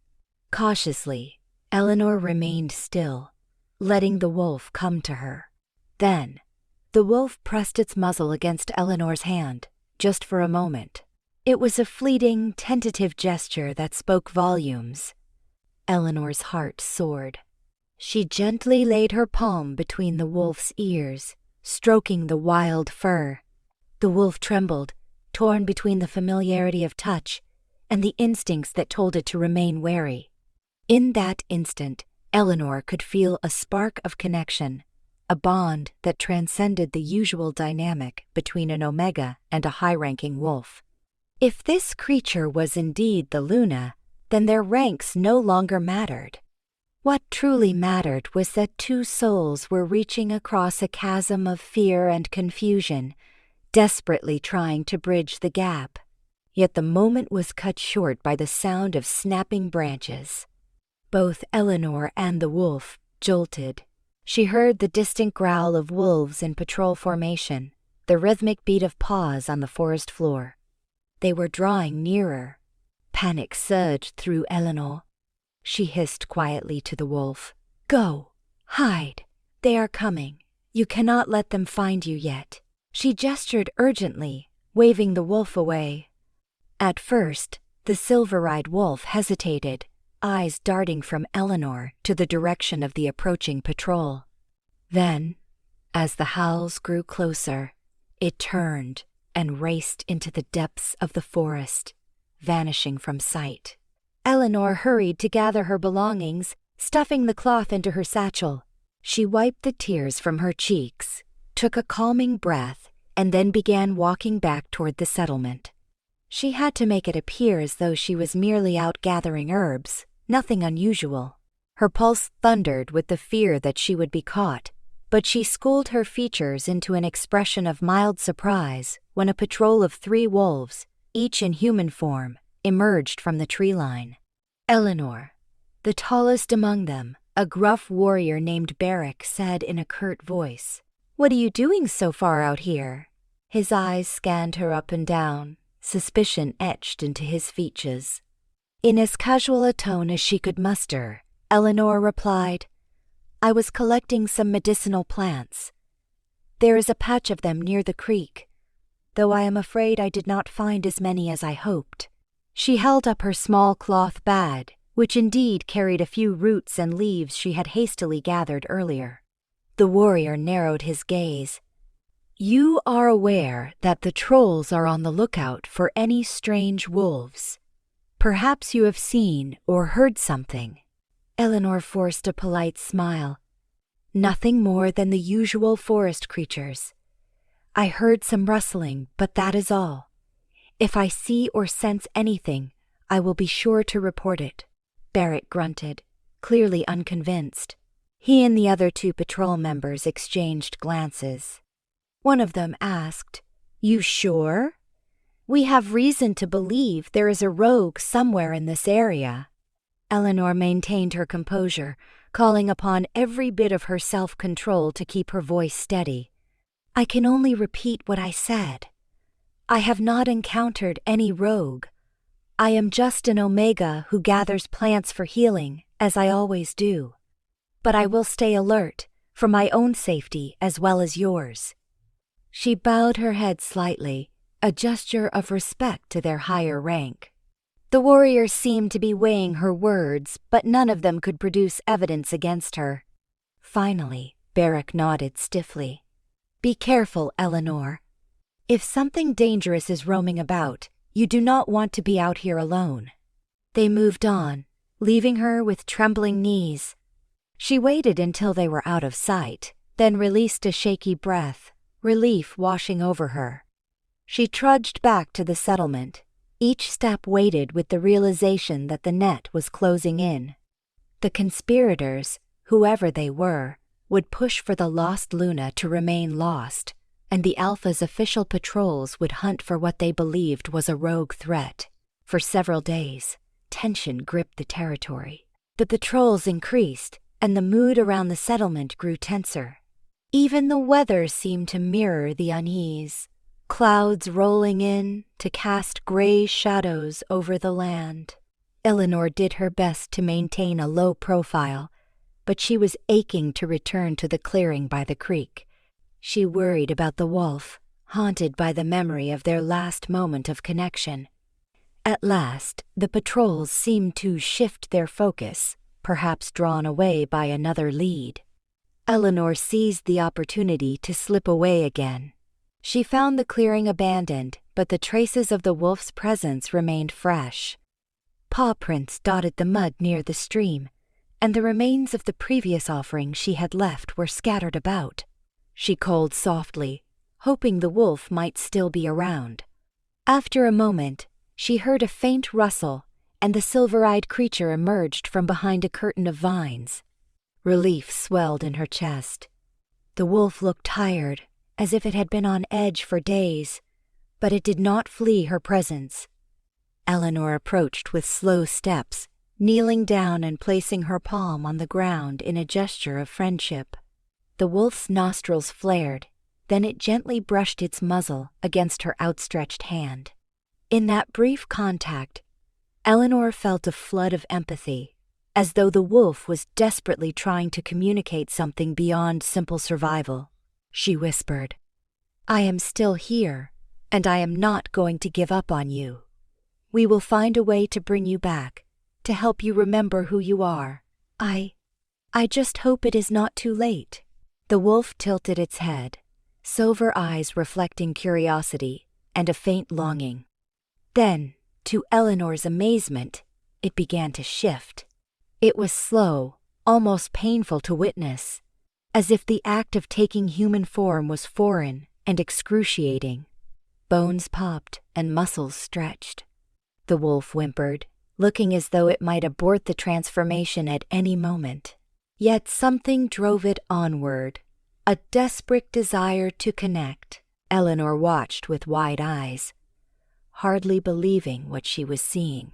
Cautiously, Elinor remained still, letting the wolf come to her. Then, the wolf pressed its muzzle against Elinor's hand, just for a moment. It was a fleeting, tentative gesture that spoke volumes. Elinor's heart soared. She gently laid her palm between the wolf's ears, stroking the wild fur. The wolf trembled, torn between the familiarity of touch and the instincts that told it to remain wary. In that instant, Elinor could feel a spark of connection, a bond that transcended the usual dynamic between an Omega and a high-ranking wolf. If this creature was indeed the Luna, then their ranks no longer mattered. What truly mattered was that two souls were reaching across a chasm of fear and confusion, desperately trying to bridge the gap. Yet the moment was cut short by the sound of snapping branches. Both Elinor and the wolf jolted. She heard the distant growl of wolves in patrol formation, the rhythmic beat of paws on the forest floor. They were drawing nearer. Panic surged through Elinor. She hissed quietly to the wolf. "Go! Hide! They are coming. You cannot let them find you yet." She gestured urgently, waving the wolf away. At first, the silver-eyed wolf hesitated, eyes darting from Elinor to the direction of the approaching patrol. Then, as the howls grew closer, it turned and raced into the depths of the forest, vanishing from sight. Elinor hurried to gather her belongings, stuffing the cloth into her satchel. She wiped the tears from her cheeks, took a calming breath, and then began walking back toward the settlement. She had to make it appear as though she was merely out gathering herbs, nothing unusual. Her pulse thundered with the fear that she would be caught, but she schooled her features into an expression of mild surprise when a patrol of 3 wolves, each in human form, emerged from the tree line. Elinor, the tallest among them, a gruff warrior named Barrick, said in a curt voice, "What are you doing so far out here?" His eyes scanned her up and down, suspicion etched into his features. In as casual a tone as she could muster, Elinor replied, "I was collecting some medicinal plants. There is a patch of them near the creek, though I am afraid I did not find as many as I hoped." She held up her small cloth bag, which indeed carried a few roots and leaves she had hastily gathered earlier. The warrior narrowed his gaze. "You are aware that the trolls are on the lookout for any strange wolves. Perhaps you have seen or heard something." Elinor forced a polite smile. Nothing more than the usual forest creatures. I heard some rustling, but that is all. If I see or sense anything, I will be sure to report it." Barrett grunted, clearly unconvinced. He and the other 2 patrol members exchanged glances. One of them asked, "You sure? We have reason to believe there is a rogue somewhere in this area." Elinor maintained her composure, calling upon every bit of her self-control to keep her voice steady. "I can only repeat what I said. I have not encountered any rogue. I am just an Omega who gathers plants for healing, as I always do. But I will stay alert, for my own safety as well as yours." She bowed her head slightly, a gesture of respect to their higher rank. The warriors seemed to be weighing her words, but none of them could produce evidence against her. Finally, Barrack nodded stiffly. "Be careful, Elinor. If something dangerous is roaming about, you do not want to be out here alone." They moved on, leaving her with trembling knees. She waited until they were out of sight, then released a shaky breath, relief washing over her. She trudged back to the settlement, each step weighted with the realization that the net was closing in. The conspirators, whoever they were, would push for the lost Luna to remain lost, and the Alpha's official patrols would hunt for what they believed was a rogue threat. For several days, tension gripped the territory. The patrols increased, and the mood around the settlement grew tenser. Even the weather seemed to mirror the unease, clouds rolling in to cast gray shadows over the land. Elinor did her best to maintain a low profile, but she was aching to return to the clearing by the creek. She worried about the wolf, haunted by the memory of their last moment of connection. At last, the patrols seemed to shift their focus, perhaps drawn away by another lead. Elinor seized the opportunity to slip away again. She found the clearing abandoned, but the traces of the wolf's presence remained fresh. Paw prints dotted the mud near the stream, and the remains of the previous offering she had left were scattered about. She called softly, hoping the wolf might still be around. After a moment, she heard a faint rustle, and the silver-eyed creature emerged from behind a curtain of vines. Relief swelled in her chest. The wolf looked tired, as if it had been on edge for days, but it did not flee her presence. Elinor approached with slow steps, kneeling down and placing her palm on the ground in a gesture of friendship. The wolf's nostrils flared, then it gently brushed its muzzle against her outstretched hand. In that brief contact, Elinor felt a flood of empathy, as though the wolf was desperately trying to communicate something beyond simple survival. She whispered, "I am still here, and I am not going to give up on you. We will find a way to bring you back, to help you remember who you are. I just hope it is not too late." The wolf tilted its head, silver eyes reflecting curiosity and a faint longing. Then, to Elinor's amazement, it began to shift. It was slow, almost painful to witness, as if the act of taking human form was foreign and excruciating. Bones popped and muscles stretched. The wolf whimpered, looking as though it might abort the transformation at any moment. Yet something drove it onward, a desperate desire to connect. Elinor watched with wide eyes, hardly believing what she was seeing.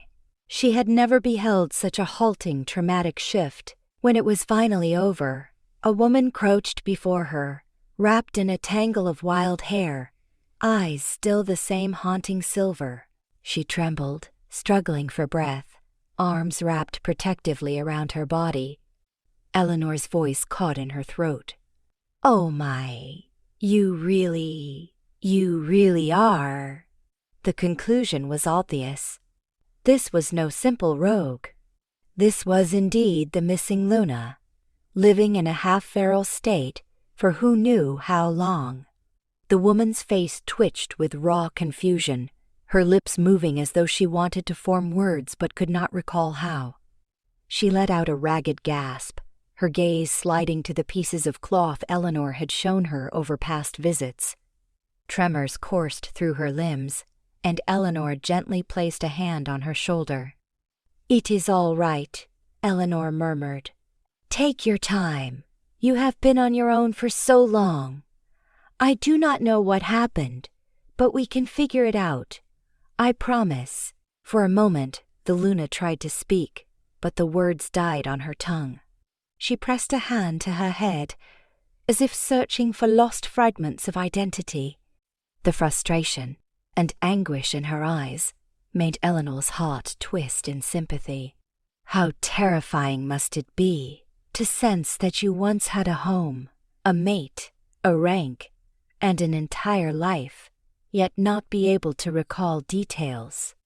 She had never beheld such a halting, traumatic shift. When it was finally over, a woman crouched before her, wrapped in a tangle of wild hair, eyes still the same haunting silver. She trembled, struggling for breath, arms wrapped protectively around her body. Elinor's voice caught in her throat. "Oh my, you really are." The conclusion was obvious. This was no simple rogue. This was indeed the missing Luna, living in a half-feral state for who knew how long. The woman's face twitched with raw confusion, her lips moving as though she wanted to form words but could not recall how. She let out a ragged gasp, her gaze sliding to the pieces of cloth Elinor had shown her over past visits. Tremors coursed through her limbs, and Elinor gently placed a hand on her shoulder. "It is all right," Elinor murmured. "Take your time. You have been on your own for so long. I do not know what happened, but we can figure it out. I promise." For a moment, the Luna tried to speak, but the words died on her tongue. She pressed a hand to her head, as if searching for lost fragments of identity. The frustration and anguish in her eyes made Elinor's heart twist in sympathy. How terrifying must it be to sense that you once had a home, a mate, a rank, and an entire life, yet not be able to recall details.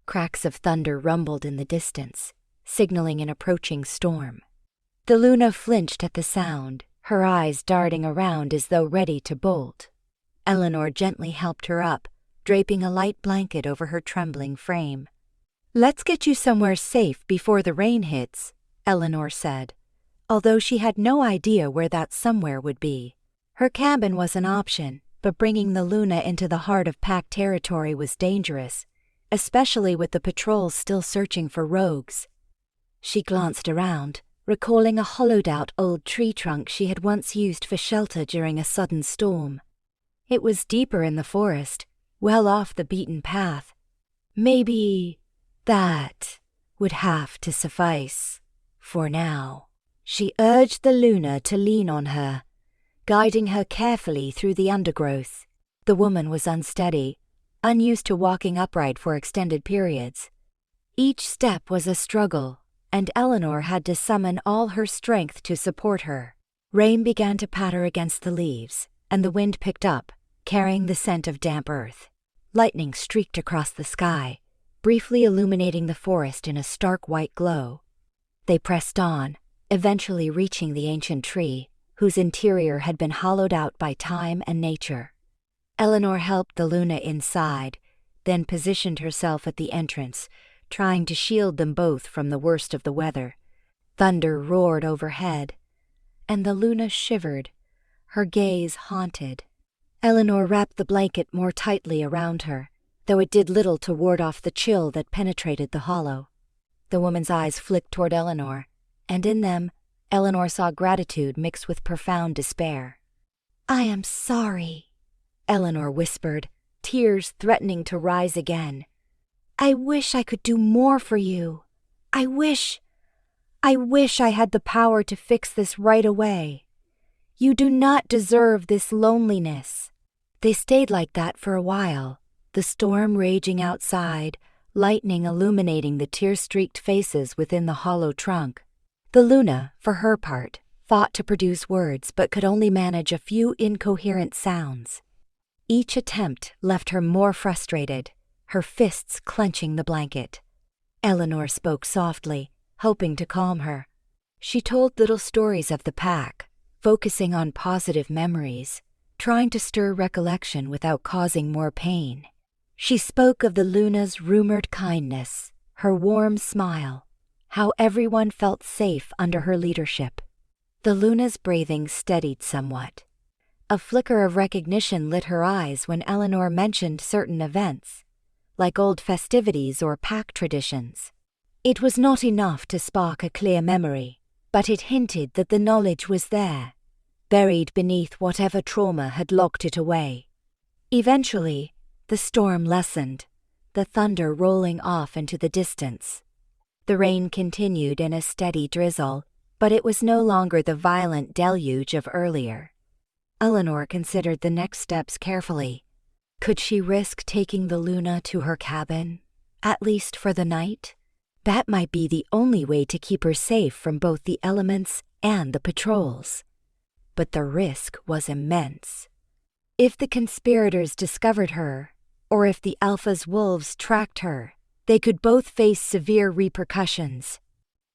Cracks of thunder rumbled in the distance, signaling an approaching storm. The Luna flinched at the sound, her eyes darting around as though ready to bolt. Elinor gently helped her up, draping a light blanket over her trembling frame. "Let's get you somewhere safe before the rain hits," Elinor said, although she had no idea where that somewhere would be. Her cabin was an option, but bringing the Luna into the heart of pack territory was dangerous, especially with the patrols still searching for rogues. She glanced around, recalling a hollowed-out old tree trunk she had once used for shelter during a sudden storm. It was deeper in the forest, well off the beaten path. Maybe that would have to suffice for now. She urged the Luna to lean on her, guiding her carefully through the undergrowth. The woman was unsteady, unused to walking upright for extended periods. Each step was a struggle, and Elinor had to summon all her strength to support her. Rain began to patter against the leaves, and the wind picked up, carrying the scent of damp earth. Lightning streaked across the sky, briefly illuminating the forest in a stark white glow. They pressed on, eventually reaching the ancient tree, whose interior had been hollowed out by time and nature. Elinor helped the Luna inside, then positioned herself at the entrance, trying to shield them both from the worst of the weather. Thunder roared overhead, and the Luna shivered, her gaze haunted. Elinor wrapped the blanket more tightly around her, though it did little to ward off the chill that penetrated the hollow. The woman's eyes flicked toward Elinor, and in them, Elinor saw gratitude mixed with profound despair. "I am sorry," Elinor whispered, tears threatening to rise again. "I wish I could do more for you. I wish I had the power to fix this right away. You do not deserve this loneliness." They stayed like that for a while, the storm raging outside, lightning illuminating the tear-streaked faces within the hollow trunk. The Luna, for her part, fought to produce words but could only manage a few incoherent sounds. Each attempt left her more frustrated, her fists clenching the blanket. Elinor spoke softly, hoping to calm her. She told little stories of the pack, focusing on positive memories, trying to stir recollection without causing more pain. She spoke of the Luna's rumored kindness, her warm smile, how everyone felt safe under her leadership. The Luna's breathing steadied somewhat. A flicker of recognition lit her eyes when Elinor mentioned certain events, like old festivities or pack traditions. It was not enough to spark a clear memory, but it hinted that the knowledge was there, buried beneath whatever trauma had locked it away. Eventually, the storm lessened, the thunder rolling off into the distance. The rain continued in a steady drizzle, but it was no longer the violent deluge of earlier. Elinor considered the next steps carefully. Could she risk taking the Luna to her cabin, at least for the night? That might be the only way to keep her safe from both the elements and the patrols. But the risk was immense. If the conspirators discovered her, or if the Alpha's wolves tracked her, they could both face severe repercussions.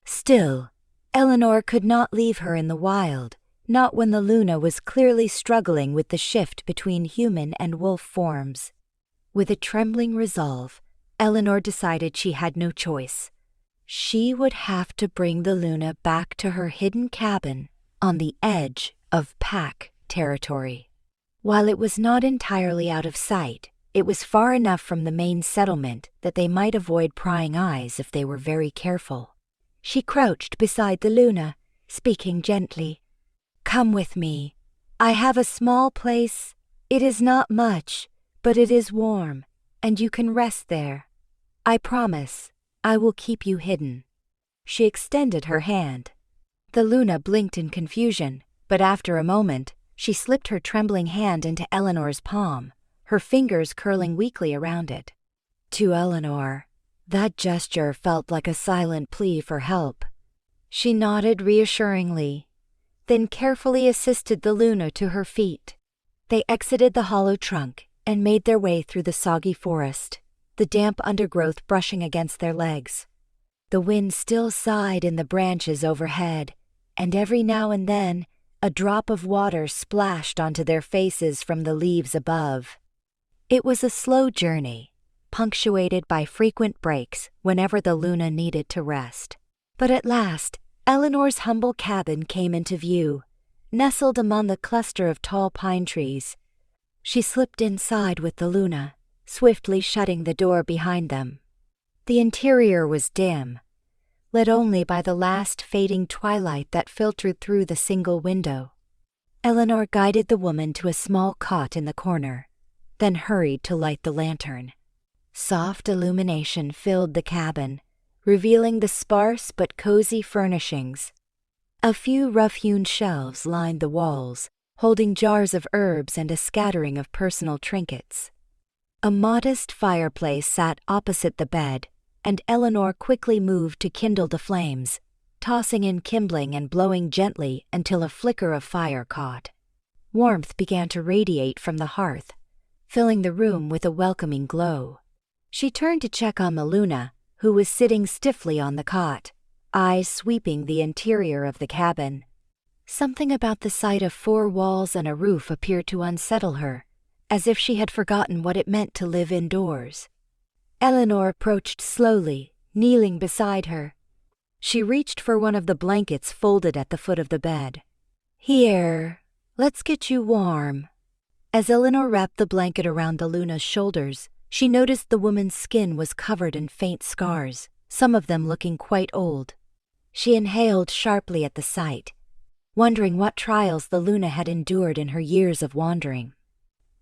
Still, Elinor could not leave her in the wild, not when the Luna was clearly struggling with the shift between human and wolf forms. With a trembling resolve, Elinor decided she had no choice. She would have to bring the Luna back to her hidden cabin on the edge of pack territory. While it was not entirely out of sight, it was far enough from the main settlement that they might avoid prying eyes if they were very careful. She crouched beside the Luna, speaking gently. "Come with me. I have a small place. It is not much, but it is warm, and you can rest there. I promise, I will keep you hidden." She extended her hand. The Luna blinked in confusion, but after a moment, she slipped her trembling hand into Elinor's palm, her fingers curling weakly around it. To Elinor, that gesture felt like a silent plea for help. She nodded reassuringly, then carefully assisted the Luna to her feet. They exited the hollow trunk and made their way through the soggy forest, the damp undergrowth brushing against their legs. The wind still sighed in the branches overhead, and every now and then a drop of water splashed onto their faces from the leaves above. It was a slow journey, punctuated by frequent breaks whenever the Luna needed to rest. But at last, Elinor's humble cabin came into view, nestled among a cluster of tall pine trees. She slipped inside with the Luna, swiftly shutting the door behind them. The interior was dim, lit only by the last fading twilight that filtered through the single window. Elinor guided the woman to a small cot in the corner, then hurried to light the lantern. Soft illumination filled the cabin, revealing the sparse but cozy furnishings. A few rough-hewn shelves lined the walls, holding jars of herbs and a scattering of personal trinkets. A modest fireplace sat opposite the bed, and Elinor quickly moved to kindle the flames, tossing in kindling and blowing gently until a flicker of fire caught. Warmth began to radiate from the hearth, filling the room with a welcoming glow. She turned to check on the Luna, who was sitting stiffly on the cot, eyes sweeping the interior of the cabin. Something about the sight of four walls and a roof appeared to unsettle her, as if she had forgotten what it meant to live indoors. Elinor approached slowly, kneeling beside her. She reached for one of the blankets folded at the foot of the bed. "Here, let's get you warm." As Elinor wrapped the blanket around the Luna's shoulders, she noticed the woman's skin was covered in faint scars, some of them looking quite old. She inhaled sharply at the sight, wondering what trials the Luna had endured in her years of wandering.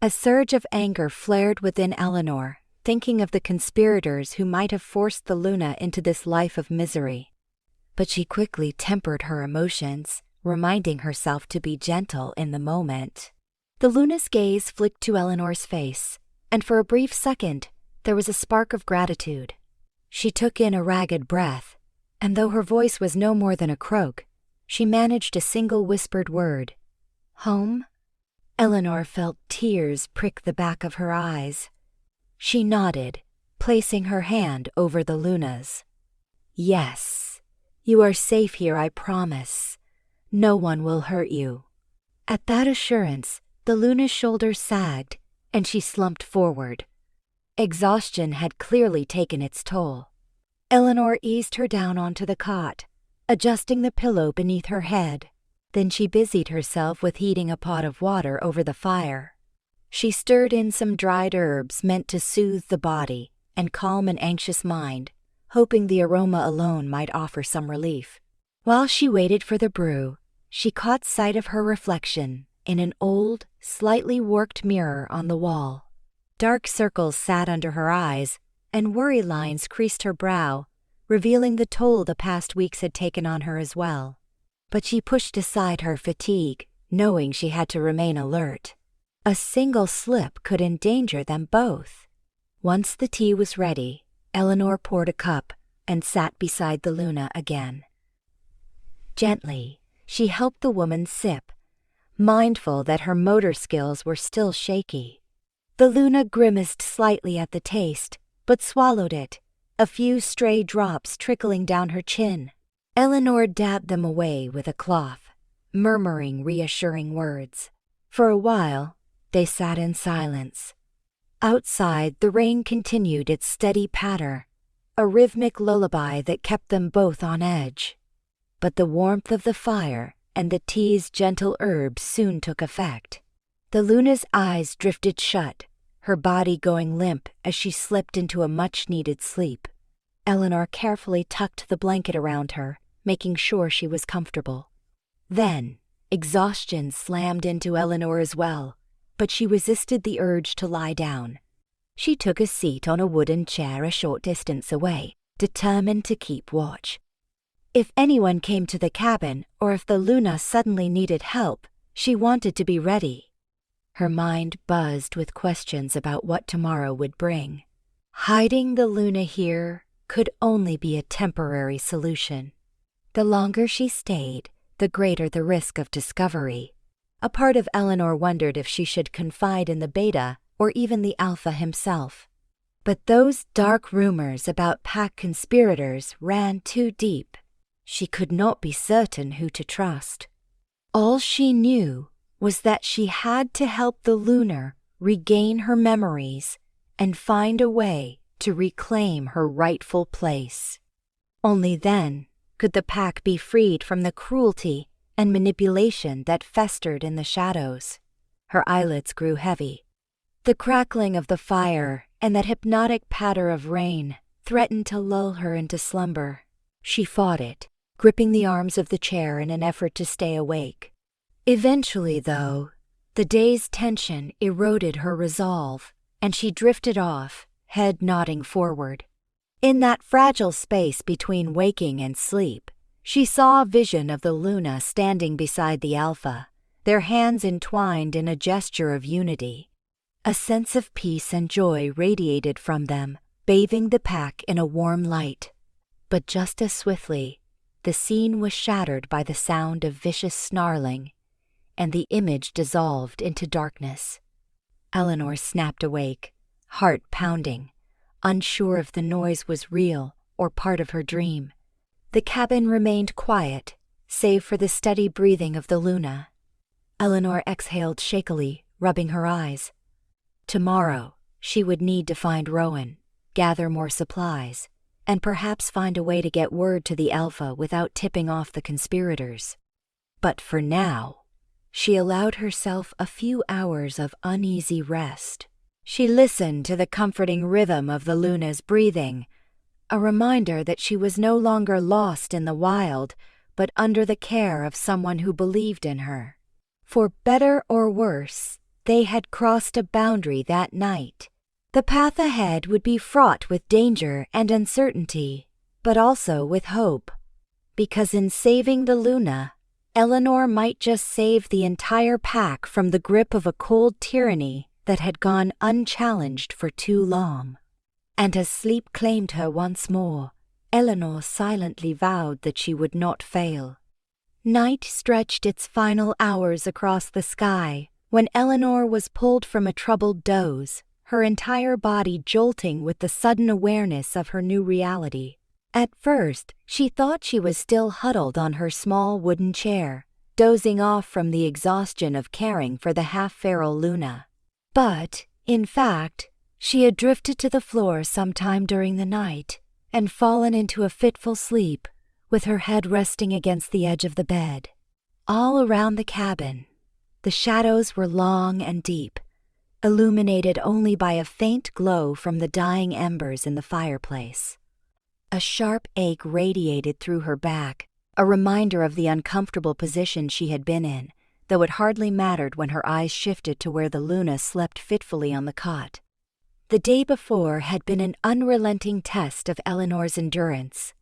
A surge of anger flared within Elinor, thinking of the conspirators who might have forced the Luna into this life of misery. But she quickly tempered her emotions, reminding herself to be gentle in the moment. The Luna's gaze flicked to Elinor's face, and for a brief second, there was a spark of gratitude. She took in a ragged breath, and though her voice was no more than a croak, she managed a single whispered word. "Home?" Elinor felt tears prick the back of her eyes. She nodded, placing her hand over the Luna's. "Yes, you are safe here, I promise. No one will hurt you." At that assurance, the Luna's shoulders sagged, and she slumped forward. Exhaustion had clearly taken its toll. Elinor eased her down onto the cot, adjusting the pillow beneath her head. Then she busied herself with heating a pot of water over the fire. She stirred in some dried herbs meant to soothe the body and calm an anxious mind, hoping the aroma alone might offer some relief. While she waited for the brew, she caught sight of her reflection in an old, slightly warped mirror on the wall. Dark circles sat under her eyes, and worry lines creased her brow, revealing the toll the past weeks had taken on her as well. But she pushed aside her fatigue, knowing she had to remain alert. A single slip could endanger them both. Once the tea was ready, Elinor poured a cup and sat beside the Luna again. Gently, she helped the woman sip, mindful that her motor skills were still shaky. The Luna grimaced slightly at the taste, but swallowed it, a few stray drops trickling down her chin. Elinor dabbed them away with a cloth, murmuring reassuring words. For a while, they sat in silence. Outside, the rain continued its steady patter, a rhythmic lullaby that kept them both on edge. But the warmth of the fire and the tea's gentle herbs soon took effect. The Luna's eyes drifted shut, her body going limp as she slipped into a much-needed sleep. Elinor carefully tucked the blanket around her, making sure she was comfortable. Then, exhaustion slammed into Elinor as well, but she resisted the urge to lie down. She took a seat on a wooden chair a short distance away, determined to keep watch. If anyone came to the cabin or if the Luna suddenly needed help, she wanted to be ready. Her mind buzzed with questions about what tomorrow would bring. Hiding the Luna here could only be a temporary solution. The longer she stayed, the greater the risk of discovery. A part of Elinor wondered if she should confide in the Beta or even the Alpha himself. But those dark rumors about pack conspirators ran too deep. She could not be certain who to trust. All she knew was that she had to help the Lunar regain her memories and find a way to reclaim her rightful place. Only then could the pack be freed from the cruelty and manipulation that festered in the shadows. Her eyelids grew heavy. The crackling of the fire and that hypnotic patter of rain threatened to lull her into slumber. She fought it, gripping the arms of the chair in an effort to stay awake. Eventually, though, the day's tension eroded her resolve, and she drifted off, head nodding forward. In that fragile space between waking and sleep, she saw a vision of the Luna standing beside the Alpha, their hands entwined in a gesture of unity. A sense of peace and joy radiated from them, bathing the pack in a warm light. But just as swiftly, the scene was shattered by the sound of vicious snarling, and the image dissolved into darkness. Elinor snapped awake, heart pounding, unsure if the noise was real or part of her dream. The cabin remained quiet, save for the steady breathing of the Luna. Elinor exhaled shakily, rubbing her eyes. Tomorrow, she would need to find Rowan, gather more supplies, and perhaps find a way to get word to the Alpha without tipping off the conspirators. But for now, she allowed herself a few hours of uneasy rest. She listened to the comforting rhythm of the Luna's breathing, a reminder that she was no longer lost in the wild, but under the care of someone who believed in her. For better or worse, they had crossed a boundary that night. The path ahead would be fraught with danger and uncertainty, but also with hope. Because in saving the Luna, Elinor might just save the entire pack from the grip of a cold tyranny that had gone unchallenged for too long. And as sleep claimed her once more, Elinor silently vowed that she would not fail. Night stretched its final hours across the sky when Elinor was pulled from a troubled doze, her entire body jolting with the sudden awareness of her new reality. At first, she thought she was still huddled on her small wooden chair, dozing off from the exhaustion of caring for the half-feral Luna. But, in fact, she had drifted to the floor sometime during the night and fallen into a fitful sleep, with her head resting against the edge of the bed. All around the cabin, the shadows were long and deep, illuminated only by a faint glow from the dying embers in the fireplace. A sharp ache radiated through her back, a reminder of the uncomfortable position she had been in, though it hardly mattered when her eyes shifted to where the Luna slept fitfully on the cot. The day before had been an unrelenting test of Elinor's endurance.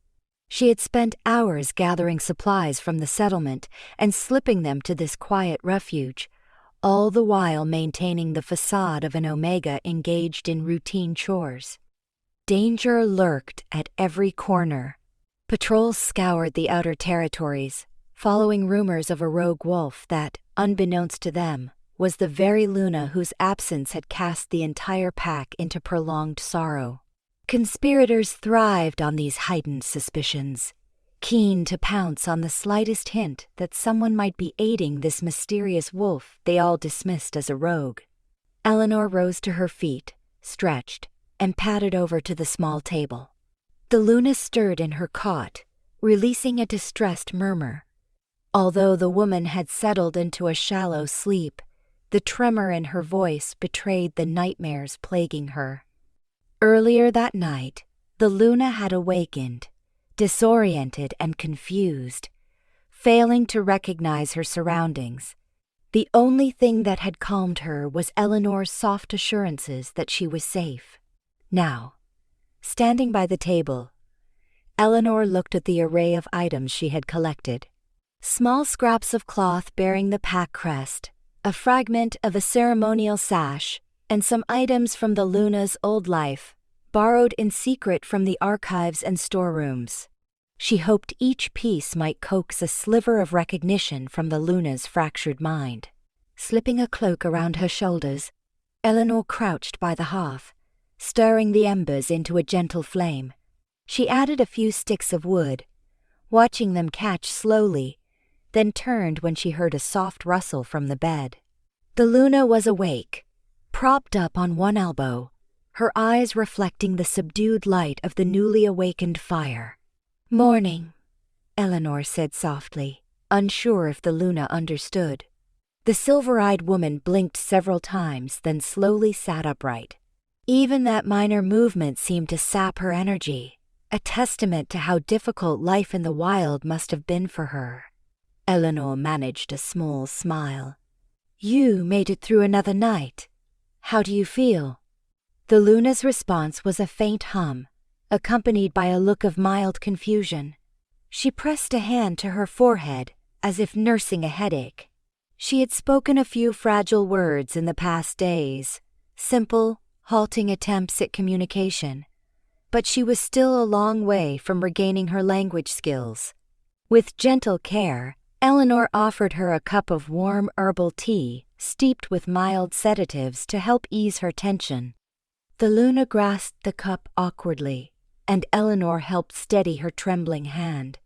She had spent hours gathering supplies from the settlement and slipping them to this quiet refuge, all the while maintaining the facade of an Omega engaged in routine chores. Danger lurked at every corner. Patrols scoured the outer territories, following rumors of a rogue wolf that, unbeknownst to them, was the very Luna whose absence had cast the entire pack into prolonged sorrow. Conspirators thrived on these heightened suspicions, keen to pounce on the slightest hint that someone might be aiding this mysterious wolf they all dismissed as a rogue. Elinor rose to her feet, stretched, and padded over to the small table. The Luna stirred in her cot, releasing a distressed murmur. Although the woman had settled into a shallow sleep, the tremor in her voice betrayed the nightmares plaguing her. Earlier that night, the Luna had awakened, disoriented and confused, failing to recognize her surroundings. The only thing that had calmed her was Elinor's soft assurances that she was safe. Now, standing by the table, Elinor looked at the array of items she had collected. Small scraps of cloth bearing the pack crest, a fragment of a ceremonial sash, and some items from the Luna's old life, borrowed in secret from the archives and storerooms. She hoped each piece might coax a sliver of recognition from the Luna's fractured mind. Slipping a cloak around her shoulders, Elinor crouched by the hearth, stirring the embers into a gentle flame. She added a few sticks of wood, watching them catch slowly, then turned when she heard a soft rustle from the bed. The Luna was awake, propped up on one elbow, her eyes reflecting the subdued light of the newly awakened fire. "Morning," Elinor said softly, unsure if the Luna understood. The silver-eyed woman blinked several times, then slowly sat upright. Even that minor movement seemed to sap her energy, a testament to how difficult life in the wild must have been for her. Elinor managed a small smile. "You made it through another night. How do you feel?" The Luna's response was a faint hum, accompanied by a look of mild confusion. She pressed a hand to her forehead, as if nursing a headache. She had spoken a few fragile words in the past days, simple, halting attempts at communication, but she was still a long way from regaining her language skills. With gentle care, Elinor offered her a cup of warm herbal tea steeped with mild sedatives to help ease her tension. The Luna grasped the cup awkwardly, and Elinor helped steady her trembling hand.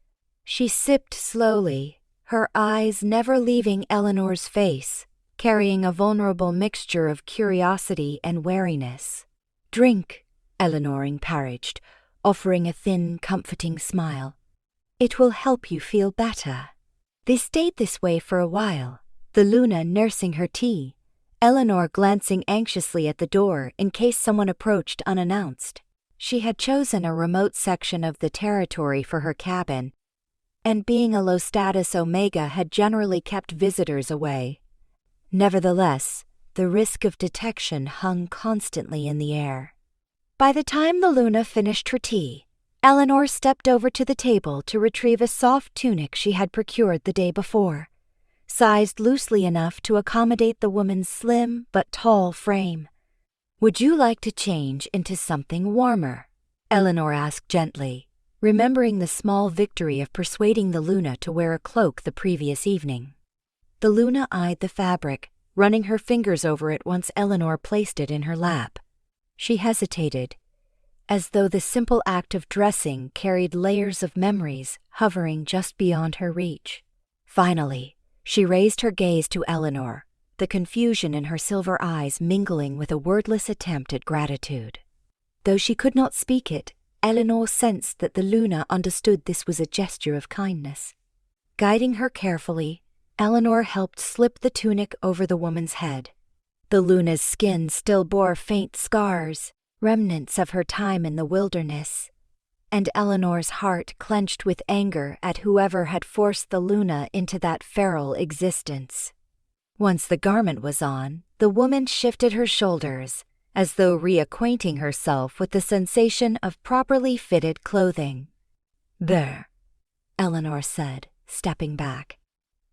She sipped slowly, her eyes never leaving Elinor's face, carrying a vulnerable mixture of curiosity and wariness. "Drink," Elinor encouraged, offering a thin, comforting smile. "It will help you feel better." They stayed this way for a while, the Luna nursing her tea, Elinor glancing anxiously at the door in case someone approached unannounced. She had chosen a remote section of the territory for her cabin, and being a low-status Omega had generally kept visitors away. Nevertheless, the risk of detection hung constantly in the air. By the time the Luna finished her tea, Elinor stepped over to the table to retrieve a soft tunic she had procured the day before, sized loosely enough to accommodate the woman's slim but tall frame. "Would you like to change into something warmer?" Elinor asked gently, remembering the small victory of persuading the Luna to wear a cloak the previous evening. The Luna eyed the fabric, running her fingers over it once Elinor placed it in her lap. She hesitated, as though the simple act of dressing carried layers of memories hovering just beyond her reach. Finally, she raised her gaze to Elinor, the confusion in her silver eyes mingling with a wordless attempt at gratitude. Though she could not speak it, Elinor sensed that the Luna understood this was a gesture of kindness. Guiding her carefully, Elinor helped slip the tunic over the woman's head. The Luna's skin still bore faint scars, remnants of her time in the wilderness, and Elinor's heart clenched with anger at whoever had forced the Luna into that feral existence. Once the garment was on, the woman shifted her shoulders, as though reacquainting herself with the sensation of properly fitted clothing. "There," Elinor said, stepping back.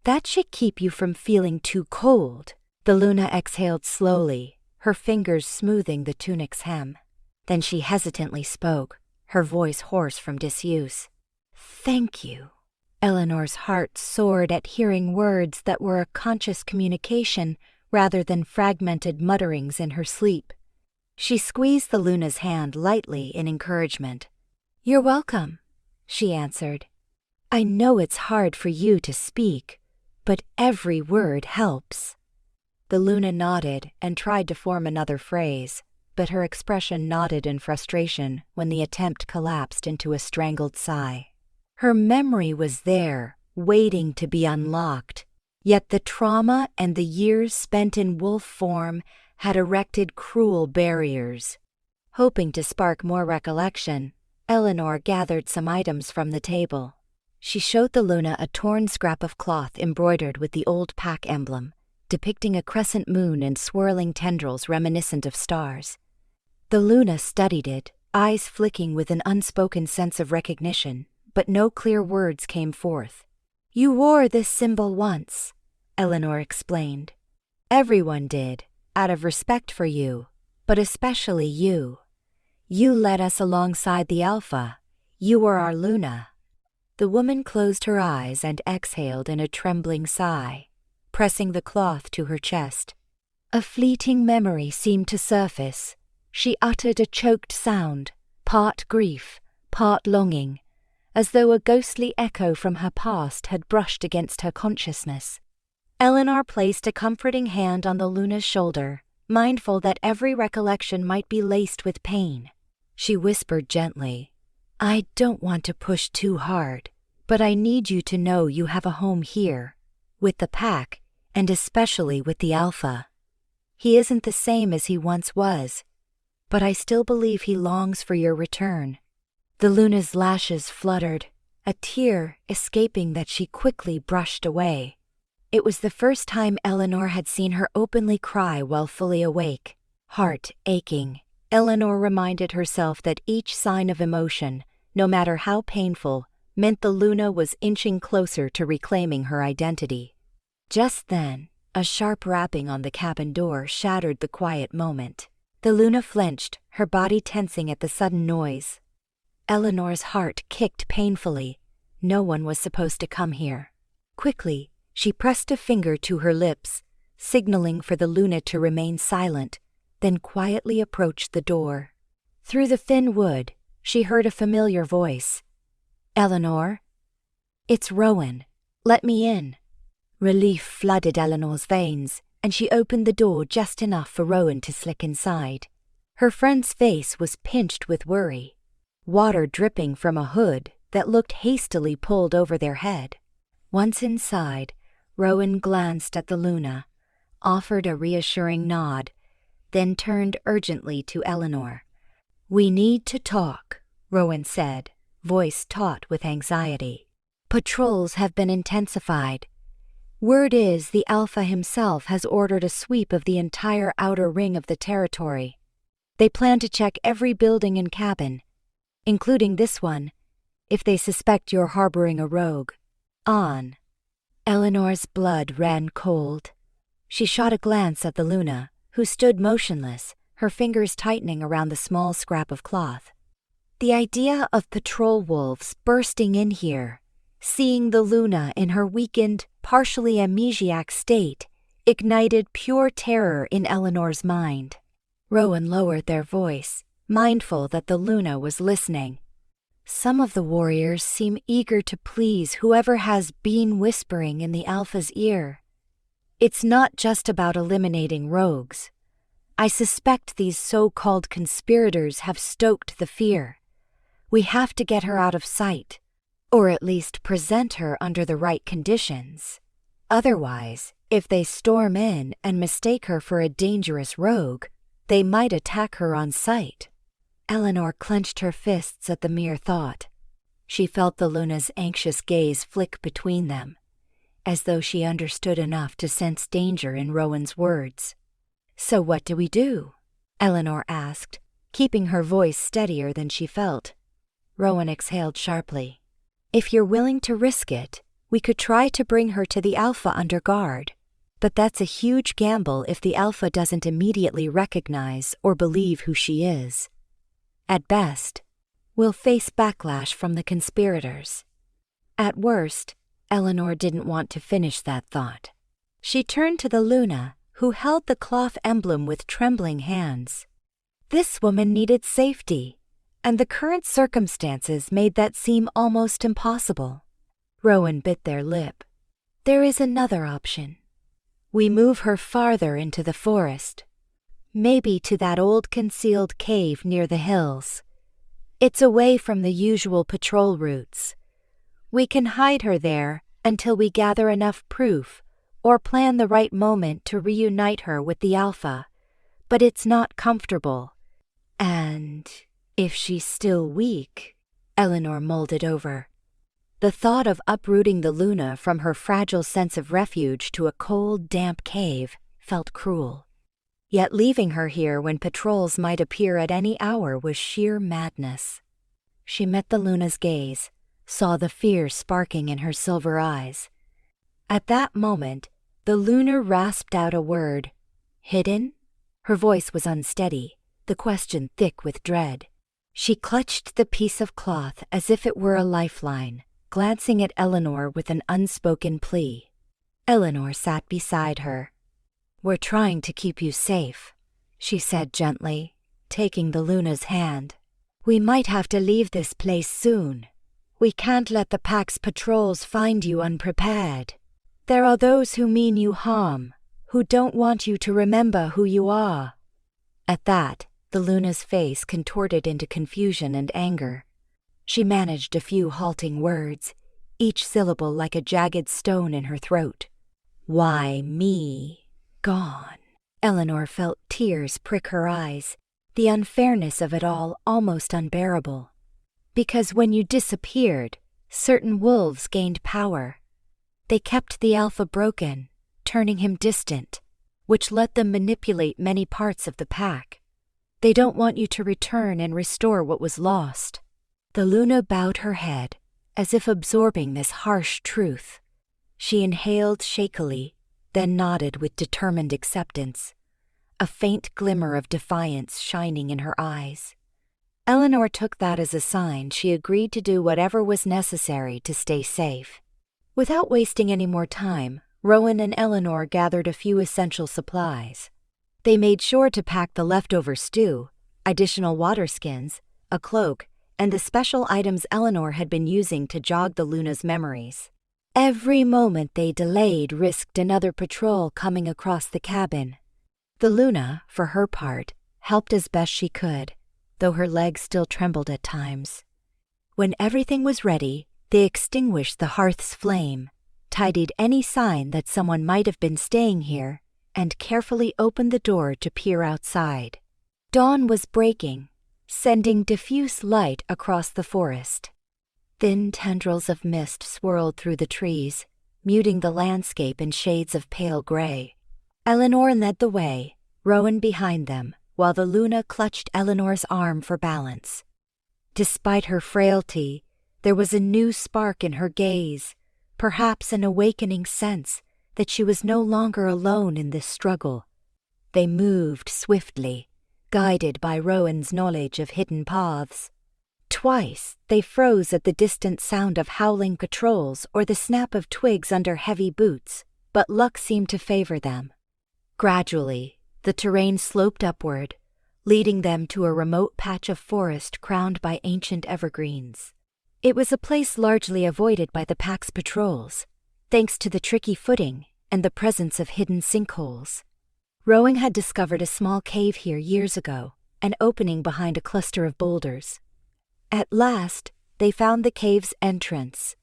"That should keep you from feeling too cold." The Luna exhaled slowly, her fingers smoothing the tunic's hem. Then she hesitantly spoke, her voice hoarse from disuse. "Thank you." Elinor's heart soared at hearing words that were a conscious communication rather than fragmented mutterings in her sleep. She squeezed the Luna's hand lightly in encouragement. "You're welcome," she answered. "I know it's hard for you to speak, but every word helps." The Luna nodded and tried to form another phrase, but her expression nodded in frustration when the attempt collapsed into a strangled sigh. Her memory was there, waiting to be unlocked, yet the trauma and the years spent in wolf form had erected cruel barriers. Hoping to spark more recollection, Elinor gathered some items from the table. She showed the Luna a torn scrap of cloth embroidered with the old pack emblem, depicting a crescent moon and swirling tendrils reminiscent of stars. The Luna studied it, eyes flicking with an unspoken sense of recognition, but no clear words came forth. "You wore this symbol once," Elinor explained. "Everyone did, out of respect for you, but especially you. You led us alongside the Alpha. You were our Luna." The woman closed her eyes and exhaled in a trembling sigh, pressing the cloth to her chest. A fleeting memory seemed to surface. She uttered a choked sound, part grief, part longing, as though a ghostly echo from her past had brushed against her consciousness. Elinor placed a comforting hand on the Luna's shoulder, mindful that every recollection might be laced with pain. She whispered gently, "I don't want to push too hard, but I need you to know you have a home here, with the pack, and especially with the Alpha. He isn't the same as he once was, but I still believe he longs for your return." The Luna's lashes fluttered, a tear escaping that she quickly brushed away. It was the first time Elinor had seen her openly cry while fully awake. Heart aching, Elinor reminded herself that each sign of emotion, no matter how painful, meant the Luna was inching closer to reclaiming her identity. Just then, a sharp rapping on the cabin door shattered the quiet moment. The Luna flinched, her body tensing at the sudden noise. Elinor's heart kicked painfully. No one was supposed to come here. Quickly, she pressed a finger to her lips, signaling for the Luna to remain silent, then quietly approached the door. Through the thin wood, she heard a familiar voice. "Elinor?" "It's Rowan. Let me in." Relief flooded Elinor's veins, and she opened the door just enough for Rowan to slip inside. Her friend's face was pinched with worry, water dripping from a hood that looked hastily pulled over their head. Once inside, Rowan glanced at the Luna, offered a reassuring nod, then turned urgently to Elinor. "We need to talk," Rowan said, voice taut with anxiety. "Patrols have been intensified. Word is the Alpha himself has ordered a sweep of the entire outer ring of the territory. They plan to check every building and cabin, including this one, if they suspect you're harboring a rogue. On." Elinor's blood ran cold. She shot a glance at the Luna, who stood motionless, her fingers tightening around the small scrap of cloth. The idea of patrol wolves bursting in here, seeing the Luna in her weakened, partially amnesiac state, ignited pure terror in Elinor's mind. Rowan lowered their voice, mindful that the Luna was listening. "Some of the warriors seem eager to please whoever has been whispering in the Alpha's ear. It's not just about eliminating rogues. I suspect these so-called conspirators have stoked the fear. We have to get her out of sight, or at least present her under the right conditions. Otherwise, if they storm in and mistake her for a dangerous rogue, they might attack her on sight." Elinor clenched her fists at the mere thought. She felt the Luna's anxious gaze flick between them, as though she understood enough to sense danger in Rowan's words. "So what do we do?" Elinor asked, keeping her voice steadier than she felt. Rowan exhaled sharply. "If you're willing to risk it, we could try to bring her to the Alpha under guard. But that's a huge gamble if the Alpha doesn't immediately recognize or believe who she is. At best, we'll face backlash from the conspirators. At worst," Elinor didn't want to finish that thought. She turned to the Luna, who held the cloth emblem with trembling hands. This woman needed safety, and the current circumstances made that seem almost impossible. Rowan bit their lip. "There is another option. We move her farther into the forest. Maybe to that old concealed cave near the hills. It's away from the usual patrol routes. We can hide her there until we gather enough proof or plan the right moment to reunite her with the Alpha, but it's not comfortable. And if she's still weak, Elinor mulled it over. The thought of uprooting the Luna from her fragile sense of refuge to a cold, damp cave felt cruel. Yet leaving her here when patrols might appear at any hour was sheer madness. She met the Luna's gaze, saw the fear sparking in her silver eyes. At that moment, the Luna rasped out a word. "Hidden?" Her voice was unsteady, the question thick with dread. She clutched the piece of cloth as if it were a lifeline, glancing at Elinor with an unspoken plea. Elinor sat beside her. "We're trying to keep you safe," she said gently, taking the Luna's hand. "We might have to leave this place soon. We can't let the Pack's patrols find you unprepared. There are those who mean you harm, who don't want you to remember who you are." At that, the Luna's face contorted into confusion and anger. She managed a few halting words, each syllable like a jagged stone in her throat. "Why me? Gone." Elinor felt tears prick her eyes, the unfairness of it all almost unbearable. "Because when you disappeared, certain wolves gained power. They kept the Alpha broken, turning him distant, which let them manipulate many parts of the Pack. They don't want you to return and restore what was lost." The Luna bowed her head, as if absorbing this harsh truth. She inhaled shakily, then nodded with determined acceptance, a faint glimmer of defiance shining in her eyes. Elinor took that as a sign she agreed to do whatever was necessary to stay safe. Without wasting any more time, Rowan and Elinor gathered a few essential supplies. They made sure to pack the leftover stew, additional water skins, a cloak, and the special items Elinor had been using to jog the Luna's memories. Every moment they delayed risked another patrol coming across the cabin. The Luna, for her part, helped as best she could, though her legs still trembled at times. When everything was ready, they extinguished the hearth's flame, tidied any sign that someone might have been staying here, and carefully opened the door to peer outside. Dawn was breaking, sending diffuse light across the forest. Thin tendrils of mist swirled through the trees, muting the landscape in shades of pale gray. Elinor led the way, Rowan behind them, while the Luna clutched Elinor's arm for balance. Despite her frailty, there was a new spark in her gaze, perhaps an awakening sense that she was no longer alone in this struggle. They moved swiftly, guided by Rowan's knowledge of hidden paths. Twice they froze at the distant sound of howling patrols or the snap of twigs under heavy boots, but luck seemed to favor them. Gradually, the terrain sloped upward, leading them to a remote patch of forest crowned by ancient evergreens. It was a place largely avoided by the Pack's patrols, thanks to the tricky footing and the presence of hidden sinkholes. Rowan had discovered a small cave here years ago, an opening behind a cluster of boulders. At last, they found the cave's entrance,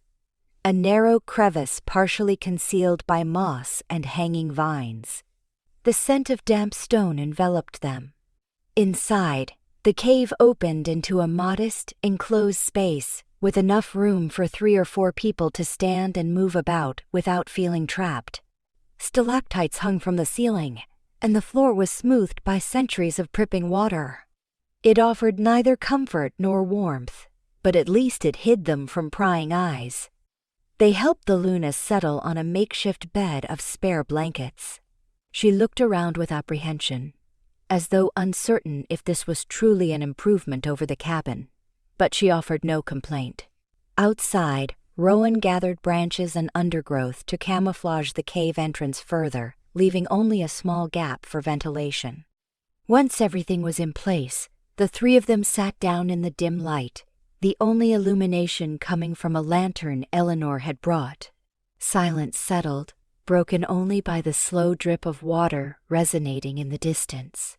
a narrow crevice partially concealed by moss and hanging vines. The scent of damp stone enveloped them. Inside, the cave opened into a modest, enclosed space with enough room for 3 or 4 people to stand and move about without feeling trapped. Stalactites hung from the ceiling, and the floor was smoothed by centuries of dripping water. It offered neither comfort nor warmth, but at least it hid them from prying eyes. They helped the Luna settle on a makeshift bed of spare blankets. She looked around with apprehension, as though uncertain if this was truly an improvement over the cabin, but she offered no complaint. Outside, Rowan gathered branches and undergrowth to camouflage the cave entrance further, leaving only a small gap for ventilation. Once everything was in place, the 3 of them sat down in the dim light, the only illumination coming from a lantern Elinor had brought. Silence settled, broken only by the slow drip of water resonating in the distance.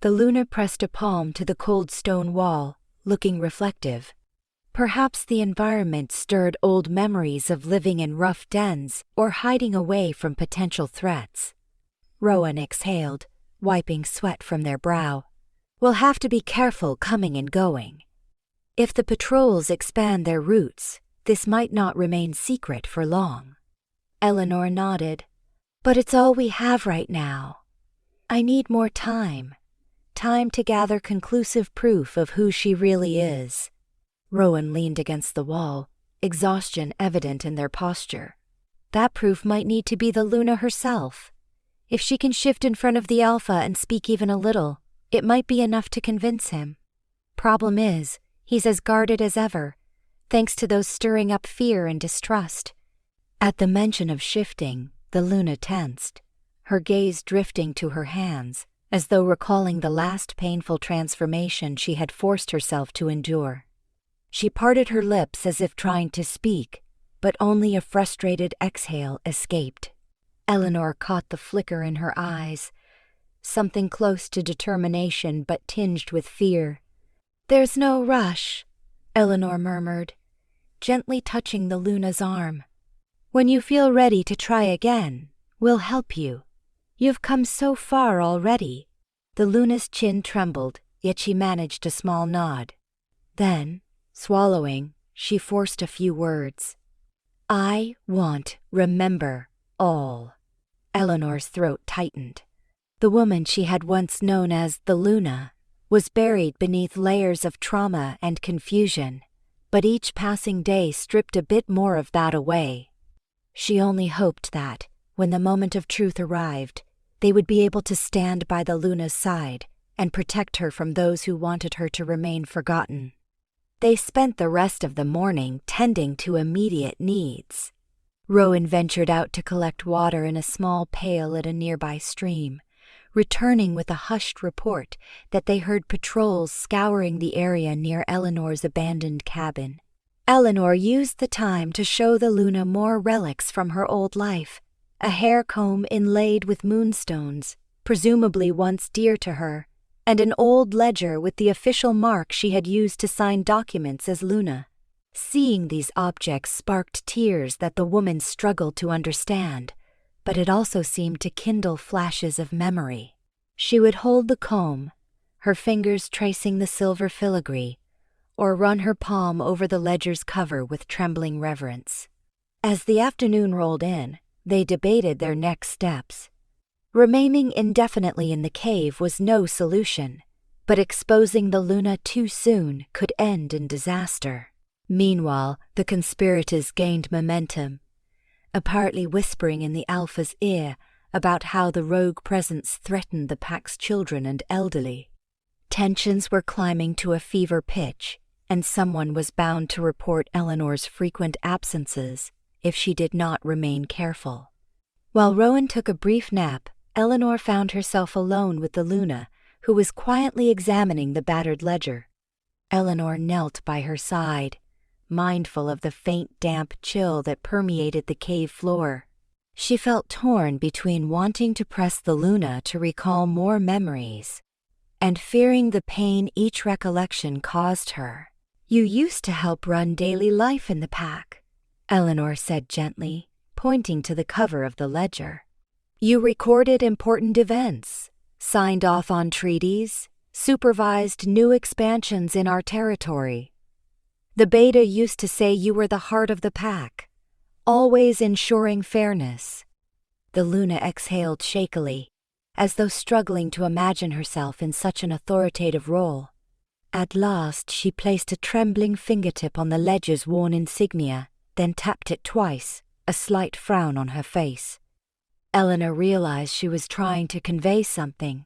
The Luna pressed a palm to the cold stone wall, looking reflective. Perhaps the environment stirred old memories of living in rough dens or hiding away from potential threats. Rowan exhaled, wiping sweat from their brow. We'll have to be careful coming and going. If the patrols expand their routes, this might not remain secret for long. Elinor nodded. But it's all we have right now. I need more time. Time to gather conclusive proof of who she really is. Rowan leaned against the wall, exhaustion evident in their posture. That proof might need to be the Luna herself. If she can shift in front of the Alpha and speak even a little, it might be enough to convince him. Problem is, he's as guarded as ever, thanks to those stirring up fear and distrust. At the mention of shifting, the Luna tensed, her gaze drifting to her hands, as though recalling the last painful transformation she had forced herself to endure. She parted her lips as if trying to speak, but only a frustrated exhale escaped. Elinor caught the flicker in her eyes, something close to determination but tinged with fear. "There's no rush," Elinor murmured, gently touching the Luna's arm. "When you feel ready to try again, we'll help you. You've come so far already." The Luna's chin trembled, yet she managed a small nod. Then, swallowing, she forced a few words. "I want remember all." Elinor's throat tightened. The woman she had once known as the Luna was buried beneath layers of trauma and confusion, but each passing day stripped a bit more of that away. She only hoped that, when the moment of truth arrived, they would be able to stand by the Luna's side and protect her from those who wanted her to remain forgotten. They spent the rest of the morning tending to immediate needs. Rowan ventured out to collect water in a small pail at a nearby stream, returning with a hushed report that they heard patrols scouring the area near Elinor's abandoned cabin. Elinor used the time to show the Luna more relics from her old life, a hair comb inlaid with moonstones, presumably once dear to her, and an old ledger with the official mark she had used to sign documents as Luna. Seeing these objects sparked tears that the woman struggled to understand, but it also seemed to kindle flashes of memory. She would hold the comb, her fingers tracing the silver filigree, or run her palm over the ledger's cover with trembling reverence. As the afternoon rolled in, they debated their next steps. Remaining indefinitely in the cave was no solution, but exposing the Luna too soon could end in disaster. Meanwhile, the conspirators gained momentum, apparently whispering in the Alpha's ear about how the rogue presence threatened the pack's children and elderly. Tensions were climbing to a fever pitch, and someone was bound to report Elinor's frequent absences if she did not remain careful. While Rowan took a brief nap, Elinor found herself alone with the Luna, who was quietly examining the battered ledger. Elinor knelt by her side, mindful of the faint damp chill that permeated the cave floor. She felt torn between wanting to press the Luna to recall more memories and fearing the pain each recollection caused her. "You used to help run daily life in the pack," Elinor said gently, pointing to the cover of the ledger. "You recorded important events, signed off on treaties, supervised new expansions in our territory. The Beta used to say you were the heart of the pack, always ensuring fairness." The Luna exhaled shakily, as though struggling to imagine herself in such an authoritative role. At last she placed a trembling fingertip on the ledger's worn insignia, then tapped it twice, a slight frown on her face. Elinor realized she was trying to convey something,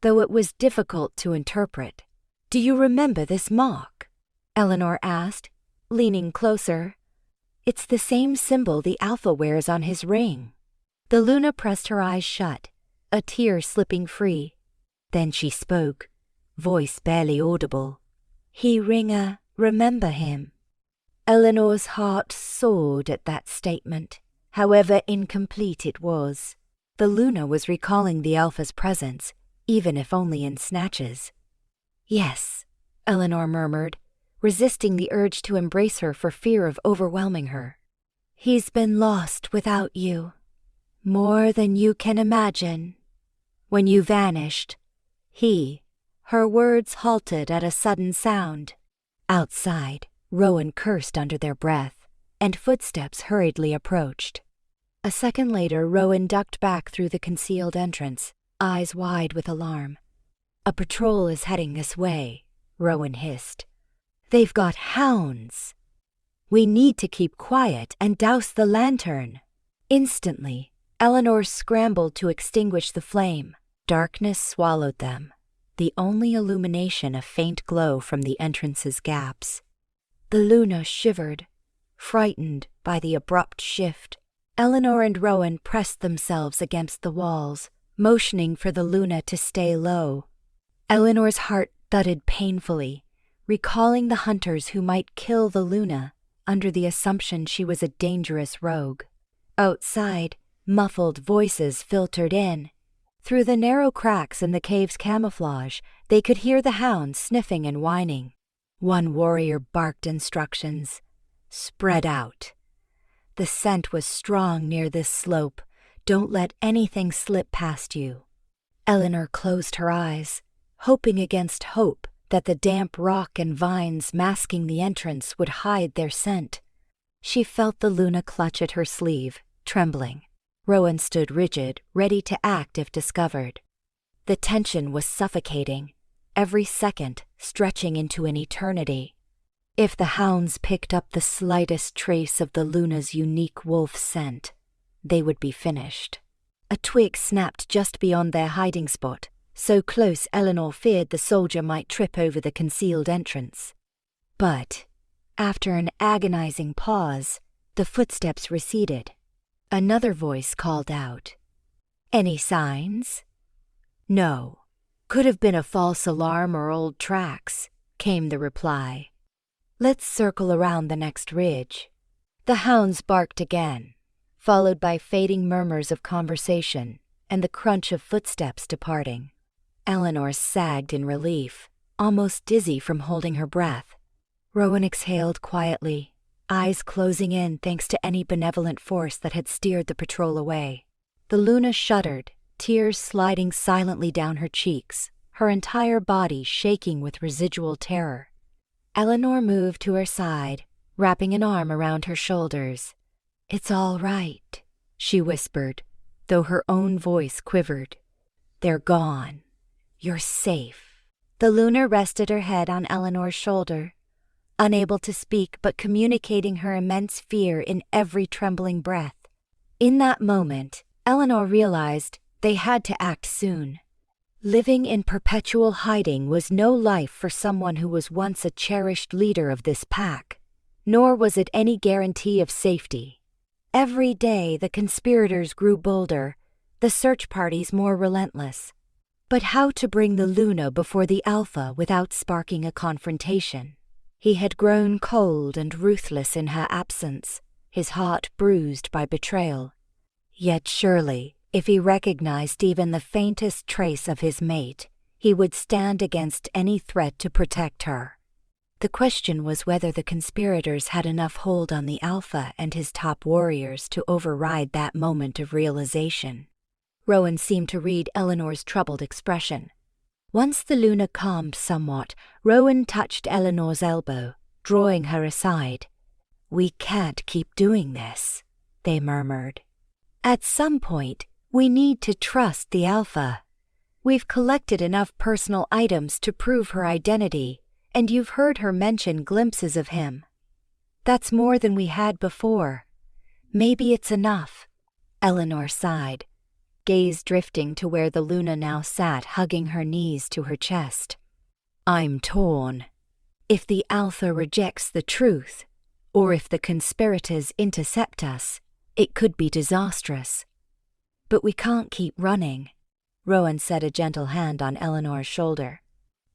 though it was difficult to interpret. "Do you remember this mark?" Elinor asked, leaning closer. "It's the same symbol the Alpha wears on his ring." The Luna pressed her eyes shut, a tear slipping free. Then she spoke, voice barely audible. "He Ringer, remember him." Elinor's heart soared at that statement, however incomplete it was. The Luna was recalling the Alpha's presence, even if only in snatches. Yes, Elinor murmured, resisting the urge to embrace her for fear of overwhelming her. He's been lost without you. More than you can imagine. When you vanished, her words halted at a sudden sound. Outside, Rowan cursed under their breath, and footsteps hurriedly approached. A second later, Rowan ducked back through the concealed entrance, eyes wide with alarm. A patrol is heading this way, Rowan hissed. They've got hounds. We need to keep quiet and douse the lantern. Instantly, Elinor scrambled to extinguish the flame. Darkness swallowed them, the only illumination a faint glow from the entrance's gaps. The Luna shivered, frightened by the abrupt shift. Elinor and Rowan pressed themselves against the walls, motioning for the Luna to stay low. Elinor's heart thudded painfully, recalling the hunters who might kill the Luna under the assumption she was a dangerous rogue. Outside, muffled voices filtered in. Through the narrow cracks in the cave's camouflage, they could hear the hounds sniffing and whining. One warrior barked instructions. Spread out. The scent was strong near this slope. Don't let anything slip past you. Elinor closed her eyes, hoping against hope that the damp rock and vines masking the entrance would hide their scent. She felt the Luna clutch at her sleeve, trembling. Rowan stood rigid, ready to act if discovered. The tension was suffocating, every second stretching into an eternity. If the hounds picked up the slightest trace of the Luna's unique wolf scent, they would be finished. A twig snapped just beyond their hiding spot, so close Elinor feared the soldier might trip over the concealed entrance. But, after an agonizing pause, the footsteps receded. Another voice called out. Any signs? No. Could have been a false alarm or old tracks, came the reply. Let's circle around the next ridge. The hounds barked again, followed by fading murmurs of conversation and the crunch of footsteps departing. Elinor sagged in relief, almost dizzy from holding her breath. Rowan exhaled quietly, eyes closing in thanks to any benevolent force that had steered the patrol away. The Luna shuddered, tears sliding silently down her cheeks, her entire body shaking with residual terror. Elinor moved to her side, wrapping an arm around her shoulders. It's all right, she whispered, though her own voice quivered. They're gone. You're safe. The Luna rested her head on Elinor's shoulder, unable to speak but communicating her immense fear in every trembling breath. In that moment, Elinor realized they had to act soon. Living in perpetual hiding was no life for someone who was once a cherished leader of this pack, nor was it any guarantee of safety. Every day the conspirators grew bolder, the search parties more relentless. But how to bring the Luna before the Alpha without sparking a confrontation? He had grown cold and ruthless in her absence, his heart bruised by betrayal. Yet surely, if he recognized even the faintest trace of his mate, he would stand against any threat to protect her. The question was whether the conspirators had enough hold on the Alpha and his top warriors to override that moment of realization. Rowan seemed to read Elinor's troubled expression. Once the Luna calmed somewhat, Rowan touched Elinor's elbow, drawing her aside. We can't keep doing this, they murmured. At some point, we need to trust the Alpha. We've collected enough personal items to prove her identity, and you've heard her mention glimpses of him. That's more than we had before. Maybe it's enough. Elinor sighed, gaze drifting to where the Luna now sat, hugging her knees to her chest. I'm torn. If the Alpha rejects the truth, or if the conspirators intercept us, it could be disastrous. But we can't keep running. Rowan set a gentle hand on Elinor's shoulder.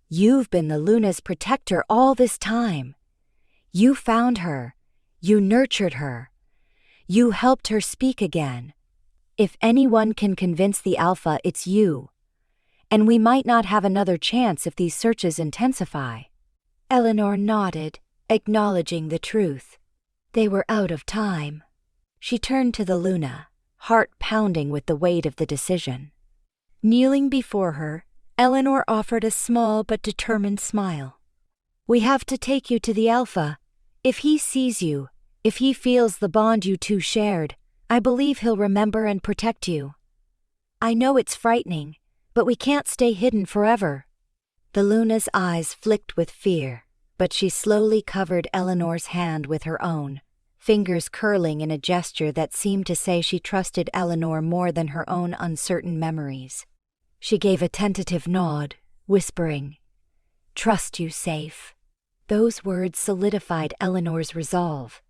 You've been the Luna's protector all this time. You found her. You nurtured her. You helped her speak again. If anyone can convince the Alpha, it's you. and we might not have another chance if these searches intensify." Elinor nodded, acknowledging the truth. They were out of time. She turned to the Luna, heart pounding with the weight of the decision. Kneeling before her, Elinor offered a small but determined smile. "We have to take you to the Alpha. If he sees you, if he feels the bond you two shared, I believe he'll remember and protect you. I know it's frightening, but we can't stay hidden forever." The Luna's eyes flicked with fear, but she slowly covered Elinor's hand with her own, fingers curling in a gesture that seemed to say she trusted Elinor more than her own uncertain memories. She gave a tentative nod, whispering, "Trust you safe." Those words solidified Elinor's resolve.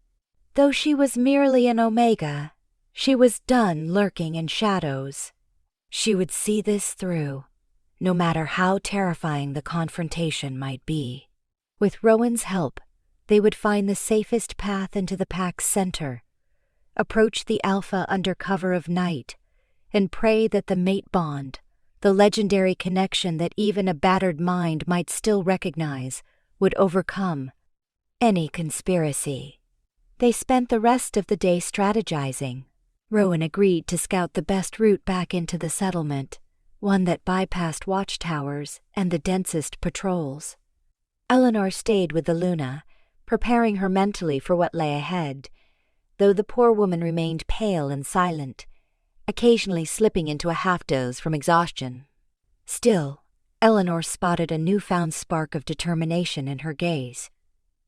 Though she was merely an Omega, she was done lurking in shadows. She would see this through, no matter how terrifying the confrontation might be. With Rowan's help, they would find the safest path into the pack's center, approach the Alpha under cover of night, and pray that the mate bond, the legendary connection that even a battered mind might still recognize, would overcome any conspiracy. They spent the rest of the day strategizing. Rowan agreed to scout the best route back into the settlement, one that bypassed watchtowers and the densest patrols. Elinor stayed with the Luna, preparing her mentally for what lay ahead, though the poor woman remained pale and silent, occasionally slipping into a half-doze from exhaustion. Still, Elinor spotted a newfound spark of determination in her gaze,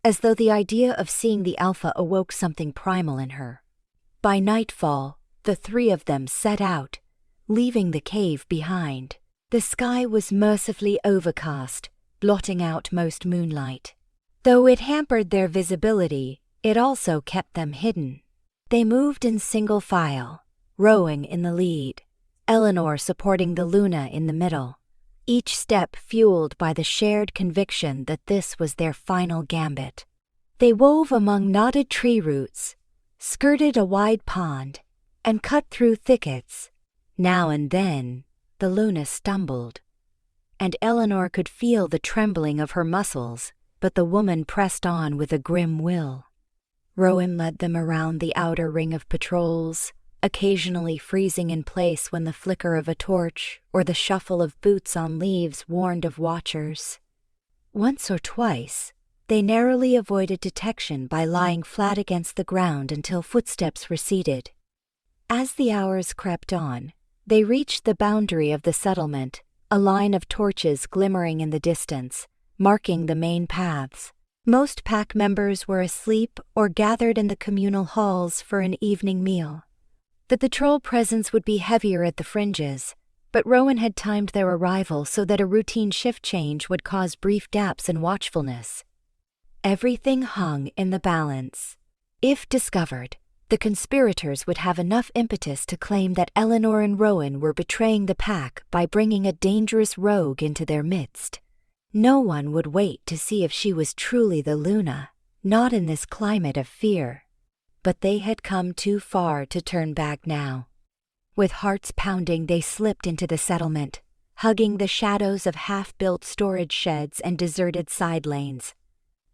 as though the idea of seeing the Alpha awoke something primal in her. By nightfall, the three of them set out, leaving the cave behind. The sky was mercifully overcast, blotting out most moonlight. Though it hampered their visibility, it also kept them hidden. They moved in single file, Rowan in the lead, Elinor supporting the Luna in the middle, each step fueled by the shared conviction that this was their final gambit. They wove among knotted tree roots, skirted a wide pond, and cut through thickets. Now and then, the Luna stumbled, and Elinor could feel the trembling of her muscles, but the woman pressed on with a grim will. Rowan led them around the outer ring of patrols, occasionally freezing in place when the flicker of a torch or the shuffle of boots on leaves warned of watchers. Once or twice, they narrowly avoided detection by lying flat against the ground until footsteps receded. As the hours crept on, they reached the boundary of the settlement, a line of torches glimmering in the distance, marking the main paths. Most pack members were asleep or gathered in the communal halls for an evening meal. The patrol presence would be heavier at the fringes, but Rowan had timed their arrival so that a routine shift change would cause brief gaps in watchfulness. Everything hung in the balance. If discovered, the conspirators would have enough impetus to claim that Elinor and Rowan were betraying the pack by bringing a dangerous rogue into their midst. No one would wait to see if she was truly the Luna, not in this climate of fear. But they had come too far to turn back now. With hearts pounding, they slipped into the settlement, hugging the shadows of half-built storage sheds and deserted side lanes.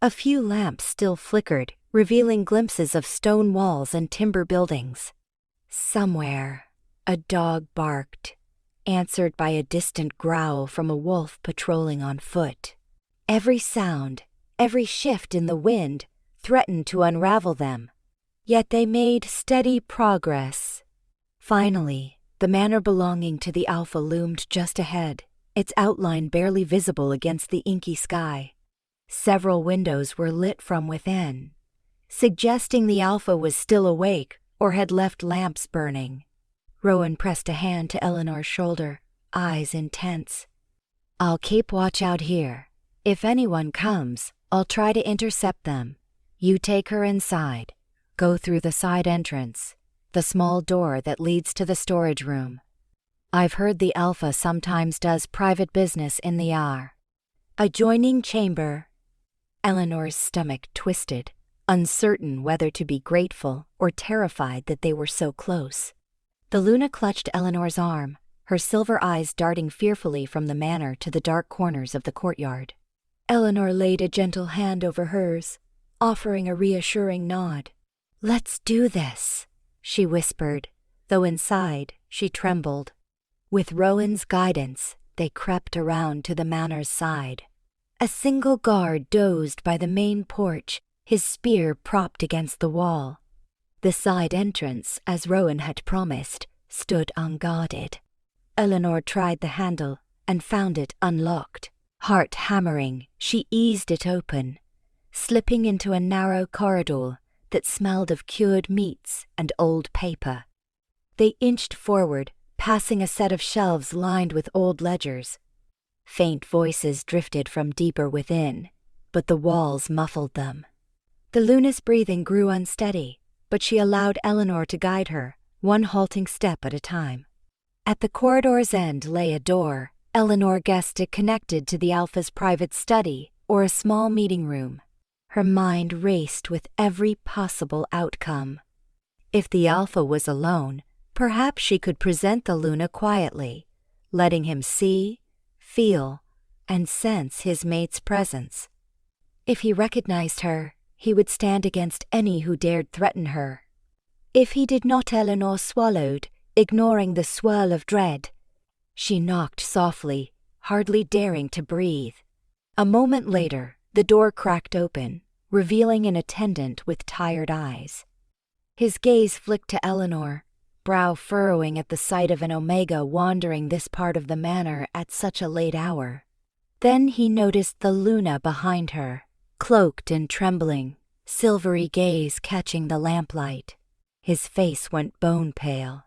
A few lamps still flickered, revealing glimpses of stone walls and timber buildings. Somewhere, a dog barked, answered by a distant growl from a wolf patrolling on foot. Every sound, every shift in the wind, threatened to unravel them. Yet they made steady progress. Finally, the manor belonging to the Alpha loomed just ahead, its outline barely visible against the inky sky. Several windows were lit from within, suggesting the Alpha was still awake or had left lamps burning. Rowan pressed a hand to Elinor's shoulder, eyes intense. "I'll keep watch out here. If anyone comes, I'll try to intercept them. You take her inside. Go through the side entrance, the small door that leads to the storage room. I've heard the Alpha sometimes does private business in the adjoining chamber." Elinor's stomach twisted, uncertain whether to be grateful or terrified that they were so close. The Luna clutched Elinor's arm, her silver eyes darting fearfully from the manor to the dark corners of the courtyard. Elinor laid a gentle hand over hers, offering a reassuring nod. "Let's do this," she whispered, though inside she trembled. With Rowan's guidance, they crept around to the manor's side. A single guard dozed by the main porch, his spear propped against the wall. The side entrance, as Rowan had promised, stood unguarded. Elinor tried the handle and found it unlocked. Heart hammering, she eased it open, slipping into a narrow corridor that smelled of cured meats and old paper. They inched forward, passing a set of shelves lined with old ledgers. Faint voices drifted from deeper within, but the walls muffled them. The Luna's breathing grew unsteady, but she allowed Elinor to guide her, one halting step at a time. At the corridor's end lay a door. Elinor guessed it connected to the Alpha's private study or a small meeting room. Her mind raced with every possible outcome. If the Alpha was alone, perhaps she could present the Luna quietly, letting him see, feel, and sense his mate's presence. If he recognized her, he would stand against any who dared threaten her. If he did not, Elinor swallowed, ignoring the swirl of dread. She knocked softly, hardly daring to breathe. A moment later, the door cracked open, revealing an attendant with tired eyes. His gaze flicked to Elinor, brow furrowing at the sight of an Omega wandering this part of the manor at such a late hour. Then he noticed the Luna behind her, cloaked and trembling, silvery gaze catching the lamplight. His face went bone pale.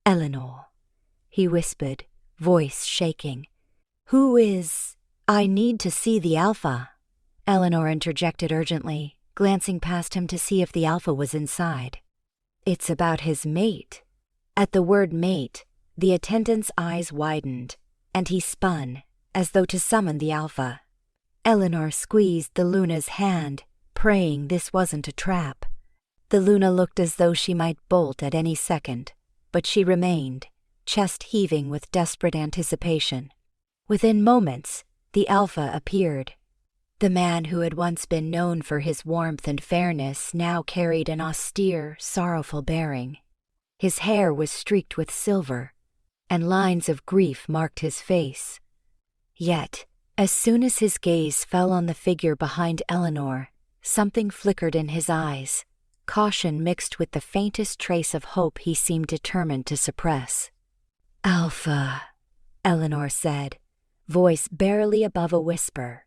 "Elinor," he whispered, voice shaking. "Who is—" "I need to see the Alpha," Elinor interjected urgently, glancing past him to see if the Alpha was inside. "It's about his mate." At the word mate, the attendant's eyes widened, and he spun, as though to summon the Alpha. Elinor squeezed the Luna's hand, praying this wasn't a trap. The Luna looked as though she might bolt at any second, but she remained, chest heaving with desperate anticipation. Within moments, the Alpha appeared. The man who had once been known for his warmth and fairness now carried an austere, sorrowful bearing. His hair was streaked with silver, and lines of grief marked his face. Yet, as soon as his gaze fell on the figure behind Elinor, something flickered in his eyes, caution mixed with the faintest trace of hope he seemed determined to suppress. "Alpha," Elinor said, voice barely above a whisper.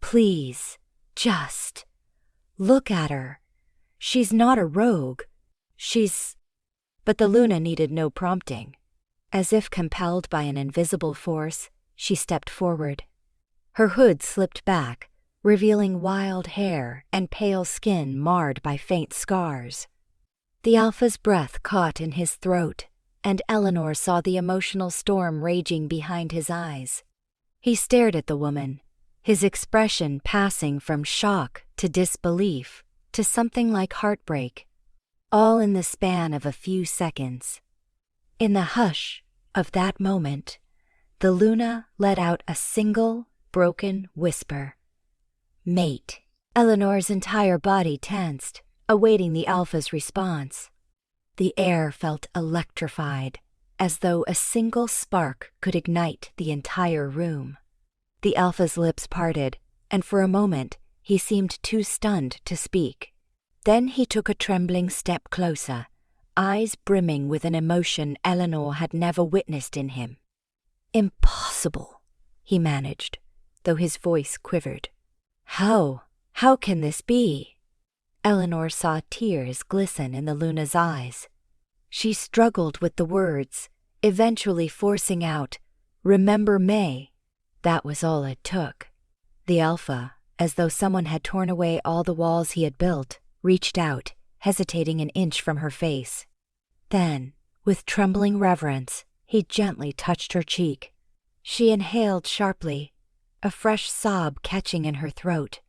"Please, just look at her. She's not a rogue. She's—" But the Luna needed no prompting. As if compelled by an invisible force, she stepped forward. Her hood slipped back, revealing wild hair and pale skin marred by faint scars. The Alpha's breath caught in his throat, and Elinor saw the emotional storm raging behind his eyes. He stared at the woman, his expression passing from shock to disbelief to something like heartbreak, all in the span of a few seconds. In the hush of that moment, the Luna let out a single, broken whisper. "Mate." Elinor's entire body tensed, awaiting the Alpha's response. The air felt electrified, as though a single spark could ignite the entire room. The Alpha's lips parted, and for a moment he seemed too stunned to speak. Then he took a trembling step closer, eyes brimming with an emotion Elinor had never witnessed in him. "Impossible," he managed, though his voice quivered. How can this be?" Elinor saw tears glisten in the Luna's eyes. She struggled with the words, eventually forcing out, "Remember May." That was all it took. The Alpha, as though someone had torn away all the walls he had built, reached out, hesitating an inch from her face. Then, with trembling reverence, he gently touched her cheek. She inhaled sharply, a fresh sob catching in her throat.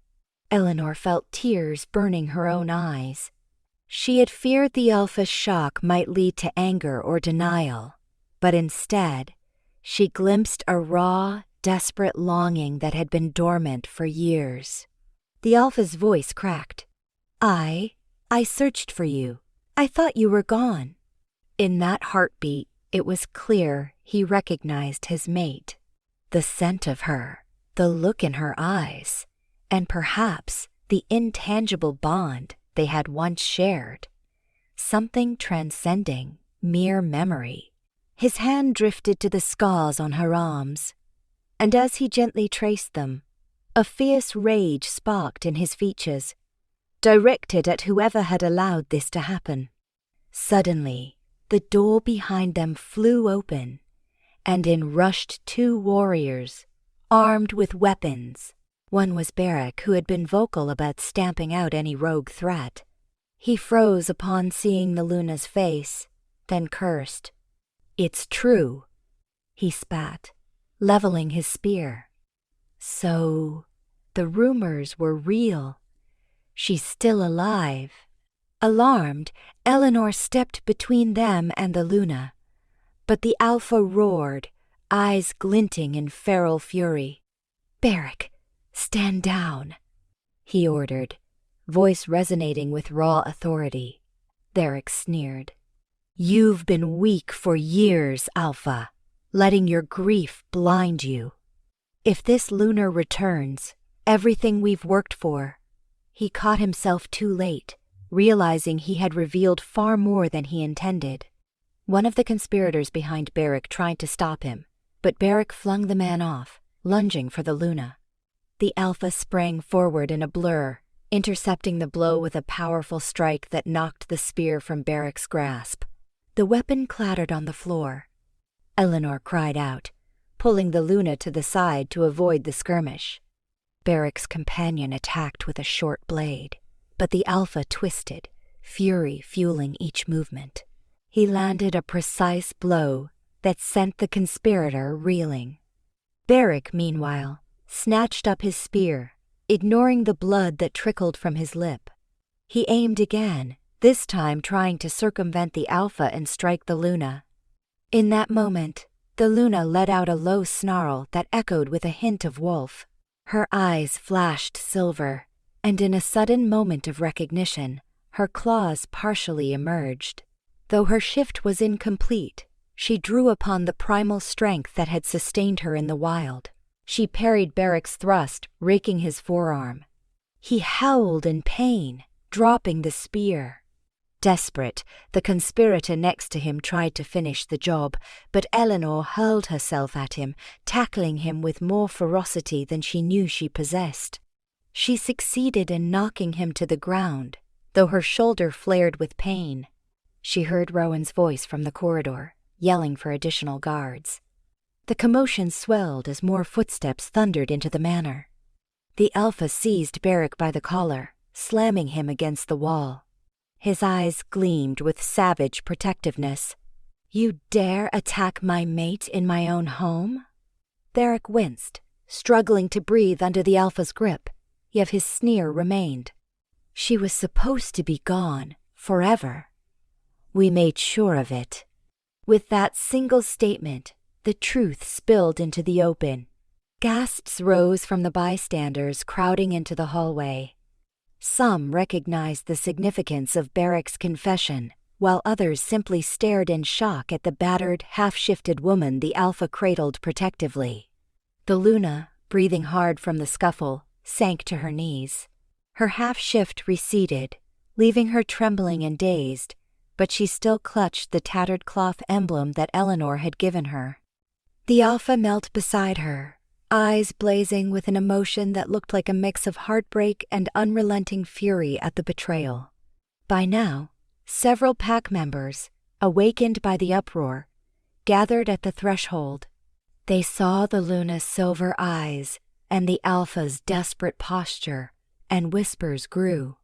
Elinor felt tears burning her own eyes. She had feared the Alpha's shock might lead to anger or denial, but instead, She glimpsed a raw, desperate longing that had been dormant for years. The Alpha's voice cracked. I searched for you. I thought you were gone." In that heartbeat, it was clear he recognized his mate. The scent of her, the look in her eyes, and perhaps the intangible bond they had once shared. Something transcending mere memory. His hand drifted to the scars on her arms, and as he gently traced them, a fierce rage sparked in his features, directed at whoever had allowed this to happen. Suddenly, the door behind them flew open, and in rushed two warriors, armed with weapons. One was Beric, who had been vocal about stamping out any rogue threat. He froze upon seeing the Luna's face, then cursed. "It's true," he spat, leveling his spear. So, the rumors were real. She's still alive. Alarmed, Elinor stepped between them and the Luna, but the Alpha roared, eyes glinting in feral fury. "Beric, stand down," he ordered, voice resonating with raw authority. Beric sneered. "You've been weak for years, Alpha, letting your grief blind you. If this Lunar returns, everything we've worked for..." He caught himself too late, realizing he had revealed far more than he intended. One of the conspirators behind Beric tried to stop him, but Beric flung the man off, lunging for the Luna. The Alpha sprang forward in a blur, intercepting the blow with a powerful strike that knocked the spear from Beric's grasp. The weapon clattered on the floor. Elinor cried out, pulling the Luna to the side to avoid the skirmish. Beric's companion attacked with a short blade, but the Alpha twisted, fury fueling each movement. He landed a precise blow that sent the conspirator reeling. Beric, meanwhile, snatched up his spear, ignoring the blood that trickled from his lip. He aimed again, this time trying to circumvent the Alpha and strike the Luna. In that moment, the Luna let out a low snarl that echoed with a hint of wolf. Her eyes flashed silver, and in a sudden moment of recognition, her claws partially emerged. Though her shift was incomplete, she drew upon the primal strength that had sustained her in the wild. She parried Beric's thrust, raking his forearm. He howled in pain, dropping the spear. Desperate, the conspirator next to him tried to finish the job, but Elinor hurled herself at him, tackling him with more ferocity than she knew she possessed. She succeeded in knocking him to the ground, though her shoulder flared with pain. She heard Rowan's voice from the corridor, yelling for additional guards. The commotion swelled as more footsteps thundered into the manor. The Alpha seized Beric by the collar, slamming him against the wall. His eyes gleamed with savage protectiveness. "You dare attack my mate in my own home?" Beric winced, struggling to breathe under the Alpha's grip, yet his sneer remained. "She was supposed to be gone, forever. We made sure of it." With that single statement, the truth spilled into the open. Gasps rose from the bystanders crowding into the hallway. Some recognized the significance of Beric's confession, while others simply stared in shock at the battered, half-shifted woman the Alpha cradled protectively. The Luna, breathing hard from the scuffle, sank to her knees. Her half-shift receded, leaving her trembling and dazed, but she still clutched the tattered cloth emblem that Elinor had given her. The Alpha knelt beside her, eyes blazing with an emotion that looked like a mix of heartbreak and unrelenting fury at the betrayal. By now, several pack members, awakened by the uproar, gathered at the threshold. They saw the Luna's silver eyes and the Alpha's desperate posture, and whispers grew.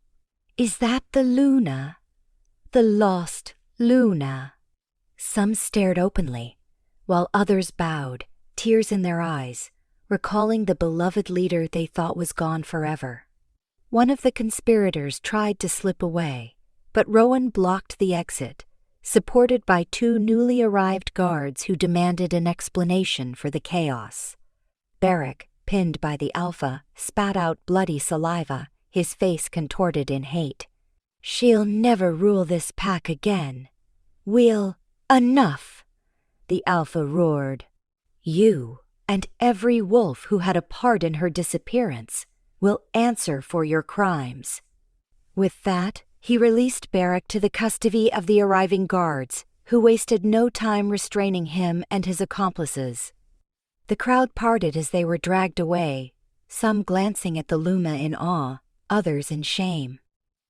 "Is that the Luna? The lost Luna?" Some stared openly, while others bowed, tears in their eyes, recalling the beloved leader they thought was gone forever. One of the conspirators tried to slip away, but Rowan blocked the exit, supported by two newly arrived guards who demanded an explanation for the chaos. Beric, pinned by the Alpha, spat out bloody saliva, his face contorted in hate. "She'll never rule this pack again. Enough!" the Alpha roared. "You and every wolf who had a part in her disappearance will answer for your crimes." With that, he released Beric to the custody of the arriving guards, who wasted no time restraining him and his accomplices. The crowd parted as they were dragged away, some glancing at the Luna in awe, others in shame.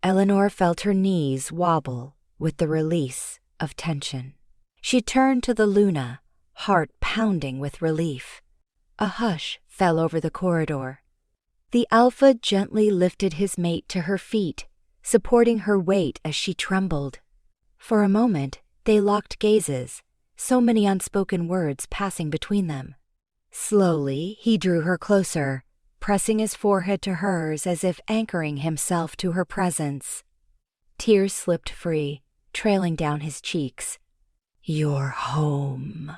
Elinor felt her knees wobble with the release of tension. She turned to the Luna, heart pounding with relief. A hush fell over the corridor. The Alpha gently lifted his mate to her feet, supporting her weight as she trembled. For a moment, they locked gazes, so many unspoken words passing between them. Slowly, he drew her closer, pressing his forehead to hers as if anchoring himself to her presence. Tears slipped free, trailing down his cheeks. "You're home,"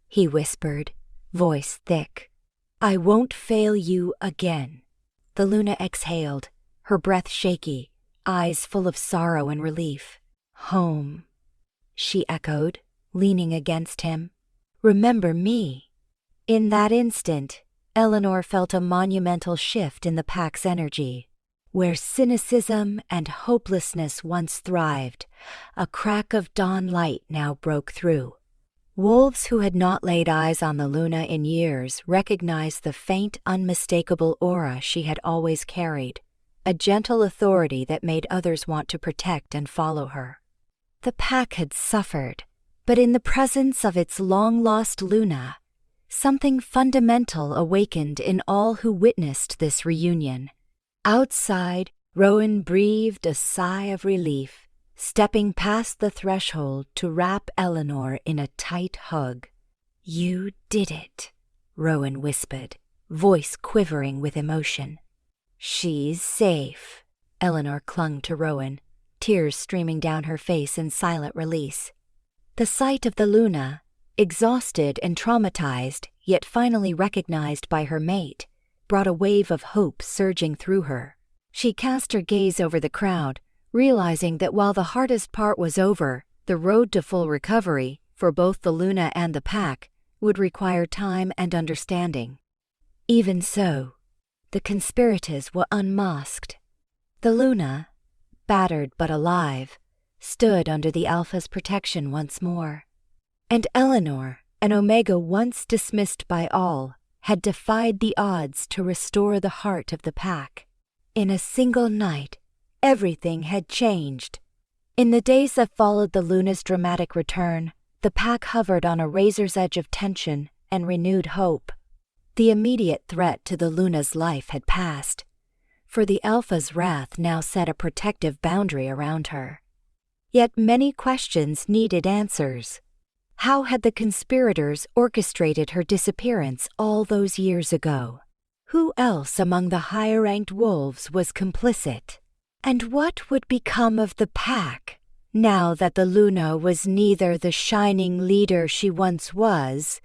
he whispered, voice thick. "I won't fail you again." The Luna exhaled, her breath shaky, eyes full of sorrow and relief. "Home," she echoed, leaning against him. "Remember me." In that instant, Elinor felt a monumental shift in the pack's energy. Where cynicism and hopelessness once thrived, a crack of dawn light now broke through. Wolves who had not laid eyes on the Luna in years recognized the faint, unmistakable aura she had always carried, a gentle authority that made others want to protect and follow her. The pack had suffered, but in the presence of its long-lost Luna, something fundamental awakened in all who witnessed this reunion. Outside, Rowan breathed a sigh of relief, stepping past the threshold to wrap Elinor in a tight hug. "You did it," Rowan whispered, voice quivering with emotion. "She's safe." Elinor clung to Rowan, tears streaming down her face in silent release. The sight of the Luna, exhausted and traumatized, yet finally recognized by her mate, brought a wave of hope surging through her. She cast her gaze over the crowd, realizing that while the hardest part was over, the road to full recovery, for both the Luna and the pack, would require time and understanding. Even so, the conspirators were unmasked. The Luna, battered but alive, stood under the Alpha's protection once more. And Elinor, an Omega once dismissed by all, had defied the odds to restore the heart of the pack. In a single night, everything had changed. In the days that followed the Luna's dramatic return, the pack hovered on a razor's edge of tension and renewed hope. The immediate threat to the Luna's life had passed, for the Alpha's wrath now set a protective boundary around her. Yet many questions needed answers. How had the conspirators orchestrated her disappearance all those years ago? Who else among the higher-ranked wolves was complicit? And what would become of the pack, now that the Luna was neither the shining leader she once was,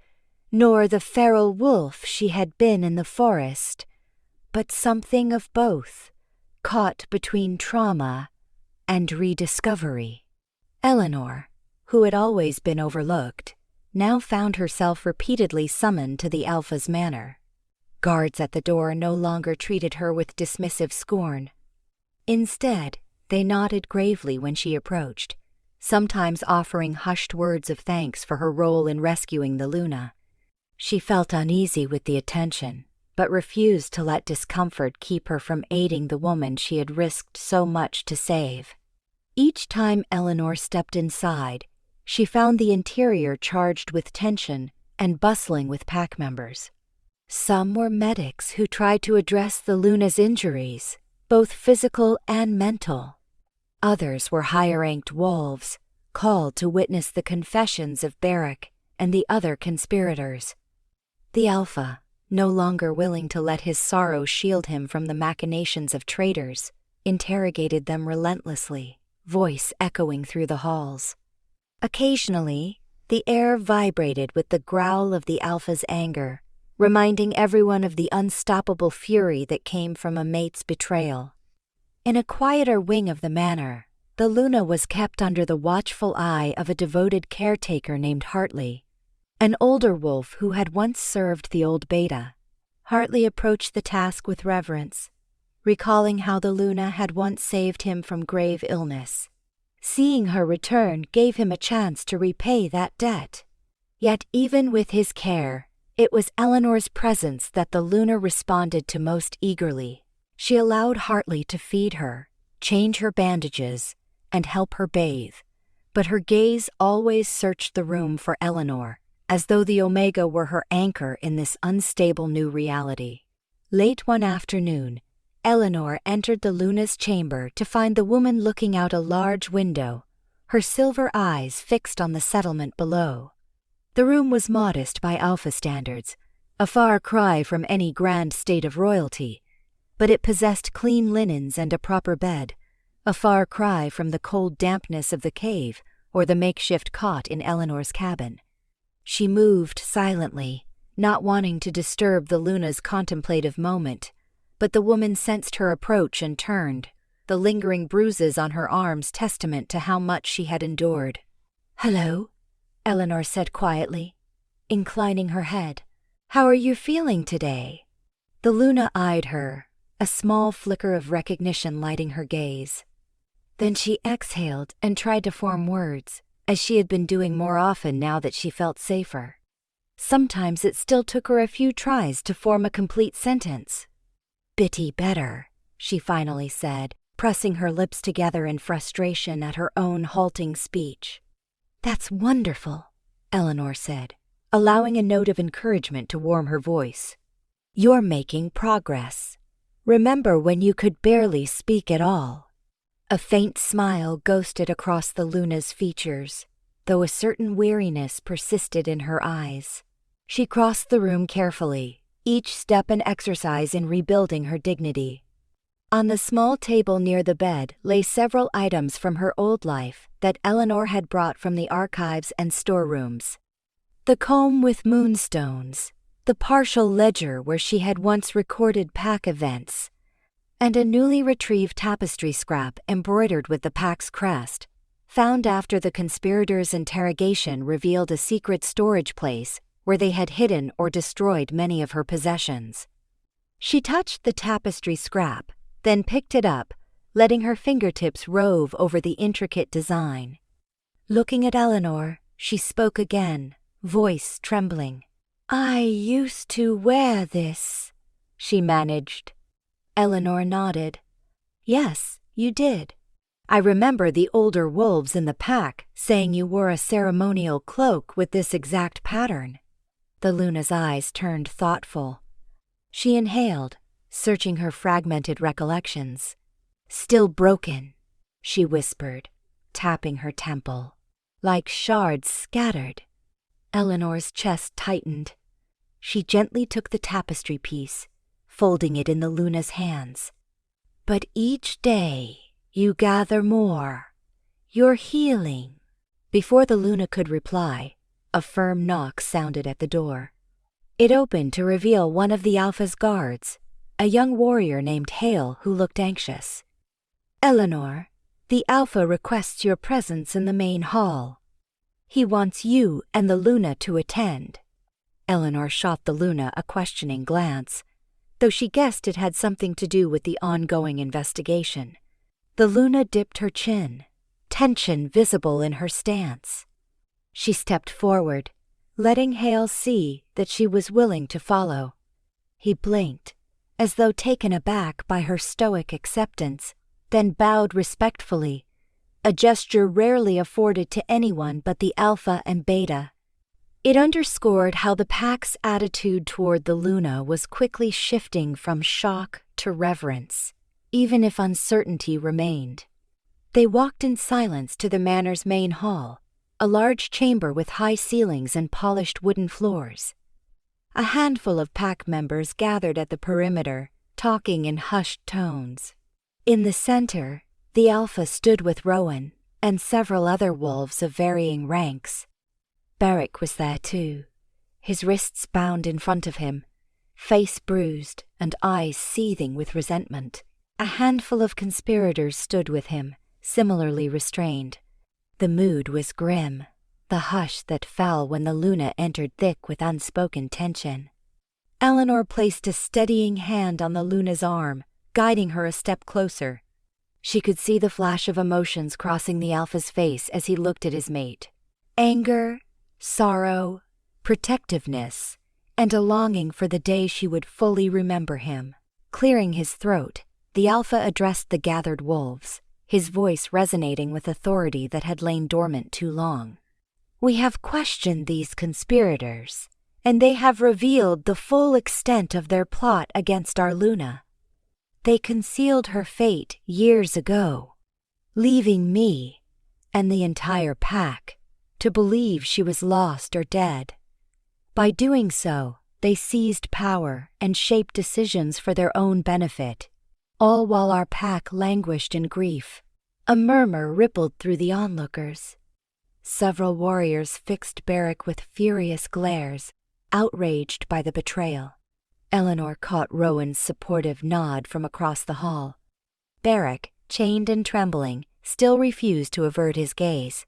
nor the feral wolf she had been in the forest, but something of both, caught between trauma and rediscovery? Elinor, who had always been overlooked, now found herself repeatedly summoned to the Alpha's manor. Guards at the door no longer treated her with dismissive scorn. Instead, they nodded gravely when she approached, sometimes offering hushed words of thanks for her role in rescuing the Luna. She felt uneasy with the attention, but refused to let discomfort keep her from aiding the woman she had risked so much to save. Each time Elinor stepped inside, she found the interior charged with tension and bustling with pack members. Some were medics who tried to address the Luna's injuries, both physical and mental. Others were higher-ranked wolves, called to witness the confessions of Beric and the other conspirators. The Alpha, no longer willing to let his sorrow shield him from the machinations of traitors, interrogated them relentlessly, voice echoing through the halls. Occasionally, the air vibrated with the growl of the Alpha's anger, reminding everyone of the unstoppable fury that came from a mate's betrayal. In a quieter wing of the manor, the Luna was kept under the watchful eye of a devoted caretaker named Hartley, an older wolf who had once served the old Beta. Hartley approached the task with reverence, recalling how the Luna had once saved him from grave illness. Seeing her return gave him a chance to repay that debt. Yet even with his care, it was Elinor's presence that the Luna responded to most eagerly. She allowed Hartley to feed her, change her bandages, and help her bathe, but her gaze always searched the room for Elinor, as though the Omega were her anchor in this unstable new reality. Late one afternoon, Elinor entered the Luna's chamber to find the woman looking out a large window, her silver eyes fixed on the settlement below. The room was modest by Alpha standards, a far cry from any grand state of royalty, but it possessed clean linens and a proper bed, a far cry from the cold dampness of the cave or the makeshift cot in Elinor's cabin. She moved silently, not wanting to disturb the Luna's contemplative moment, but the woman sensed her approach and turned, the lingering bruises on her arms testament to how much she had endured. "Hello," Elinor said quietly, inclining her head. "How are you feeling today?" The Luna eyed her, a small flicker of recognition lighting her gaze. Then she exhaled and tried to form words, as she had been doing more often now that she felt safer. Sometimes it still took her a few tries to form a complete sentence. "Bitty better," she finally said, pressing her lips together in frustration at her own halting speech. "That's wonderful," Elinor said, allowing a note of encouragement to warm her voice. "You're making progress. Remember when you could barely speak at all?" A faint smile ghosted across the Luna's features, though a certain weariness persisted in her eyes. She crossed the room carefully, each step an exercise in rebuilding her dignity. On the small table near the bed lay several items from her old life that Elinor had brought from the archives and storerooms. The comb with moonstones, the partial ledger where she had once recorded pack events, and a newly retrieved tapestry scrap embroidered with the pack's crest, found after the conspirators' interrogation revealed a secret storage place where they had hidden or destroyed many of her possessions. She touched the tapestry scrap, then picked it up, letting her fingertips rove over the intricate design. Looking at Elinor, she spoke again, voice trembling. "I used to wear this," she managed. Elinor nodded. "Yes, you did. I remember the older wolves in the pack saying you wore a ceremonial cloak with this exact pattern." The Luna's eyes turned thoughtful. She inhaled, searching her fragmented recollections. "Still broken," she whispered, tapping her temple. "Like shards scattered." Elinor's chest tightened. She gently took the tapestry piece, folding it in the Luna's hands. "But each day you gather more. You're healing." Before the Luna could reply, a firm knock sounded at the door. It opened to reveal one of the Alpha's guards, a young warrior named Hale who looked anxious. "Elinor, the Alpha requests your presence in the main hall. He wants you and the Luna to attend." Elinor shot the Luna a questioning glance, though she guessed it had something to do with the ongoing investigation. The Luna dipped her chin, tension visible in her stance. She stepped forward, letting Hale see that she was willing to follow. He blinked, as though taken aback by her stoic acceptance, then bowed respectfully, a gesture rarely afforded to anyone but the Alpha and Beta. It underscored how the pack's attitude toward the Luna was quickly shifting from shock to reverence, even if uncertainty remained. They walked in silence to the manor's main hall, a large chamber with high ceilings and polished wooden floors. A handful of pack members gathered at the perimeter, talking in hushed tones. In the center, the Alpha stood with Rowan, and several other wolves of varying ranks. Beric was there too, his wrists bound in front of him, face bruised and eyes seething with resentment. A handful of conspirators stood with him, similarly restrained. The mood was grim, the hush that fell when the Luna entered thick with unspoken tension. Elinor placed a steadying hand on the Luna's arm, guiding her a step closer. She could see the flash of emotions crossing the Alpha's face as he looked at his mate. Anger, sorrow, protectiveness, and a longing for the day she would fully remember him. Clearing his throat, the Alpha addressed the gathered wolves, his voice resonating with authority that had lain dormant too long. We have questioned these conspirators, and they have revealed the full extent of their plot against our Luna. They concealed her fate years ago, leaving me, and the entire pack, to believe she was lost or dead. By doing so, they seized power and shaped decisions for their own benefit, all while our pack languished in grief. A murmur rippled through the onlookers. Several warriors fixed Beric with furious glares, outraged by the betrayal. Elinor caught Rowan's supportive nod from across the hall. Beric, chained and trembling, still refused to avert his gaze.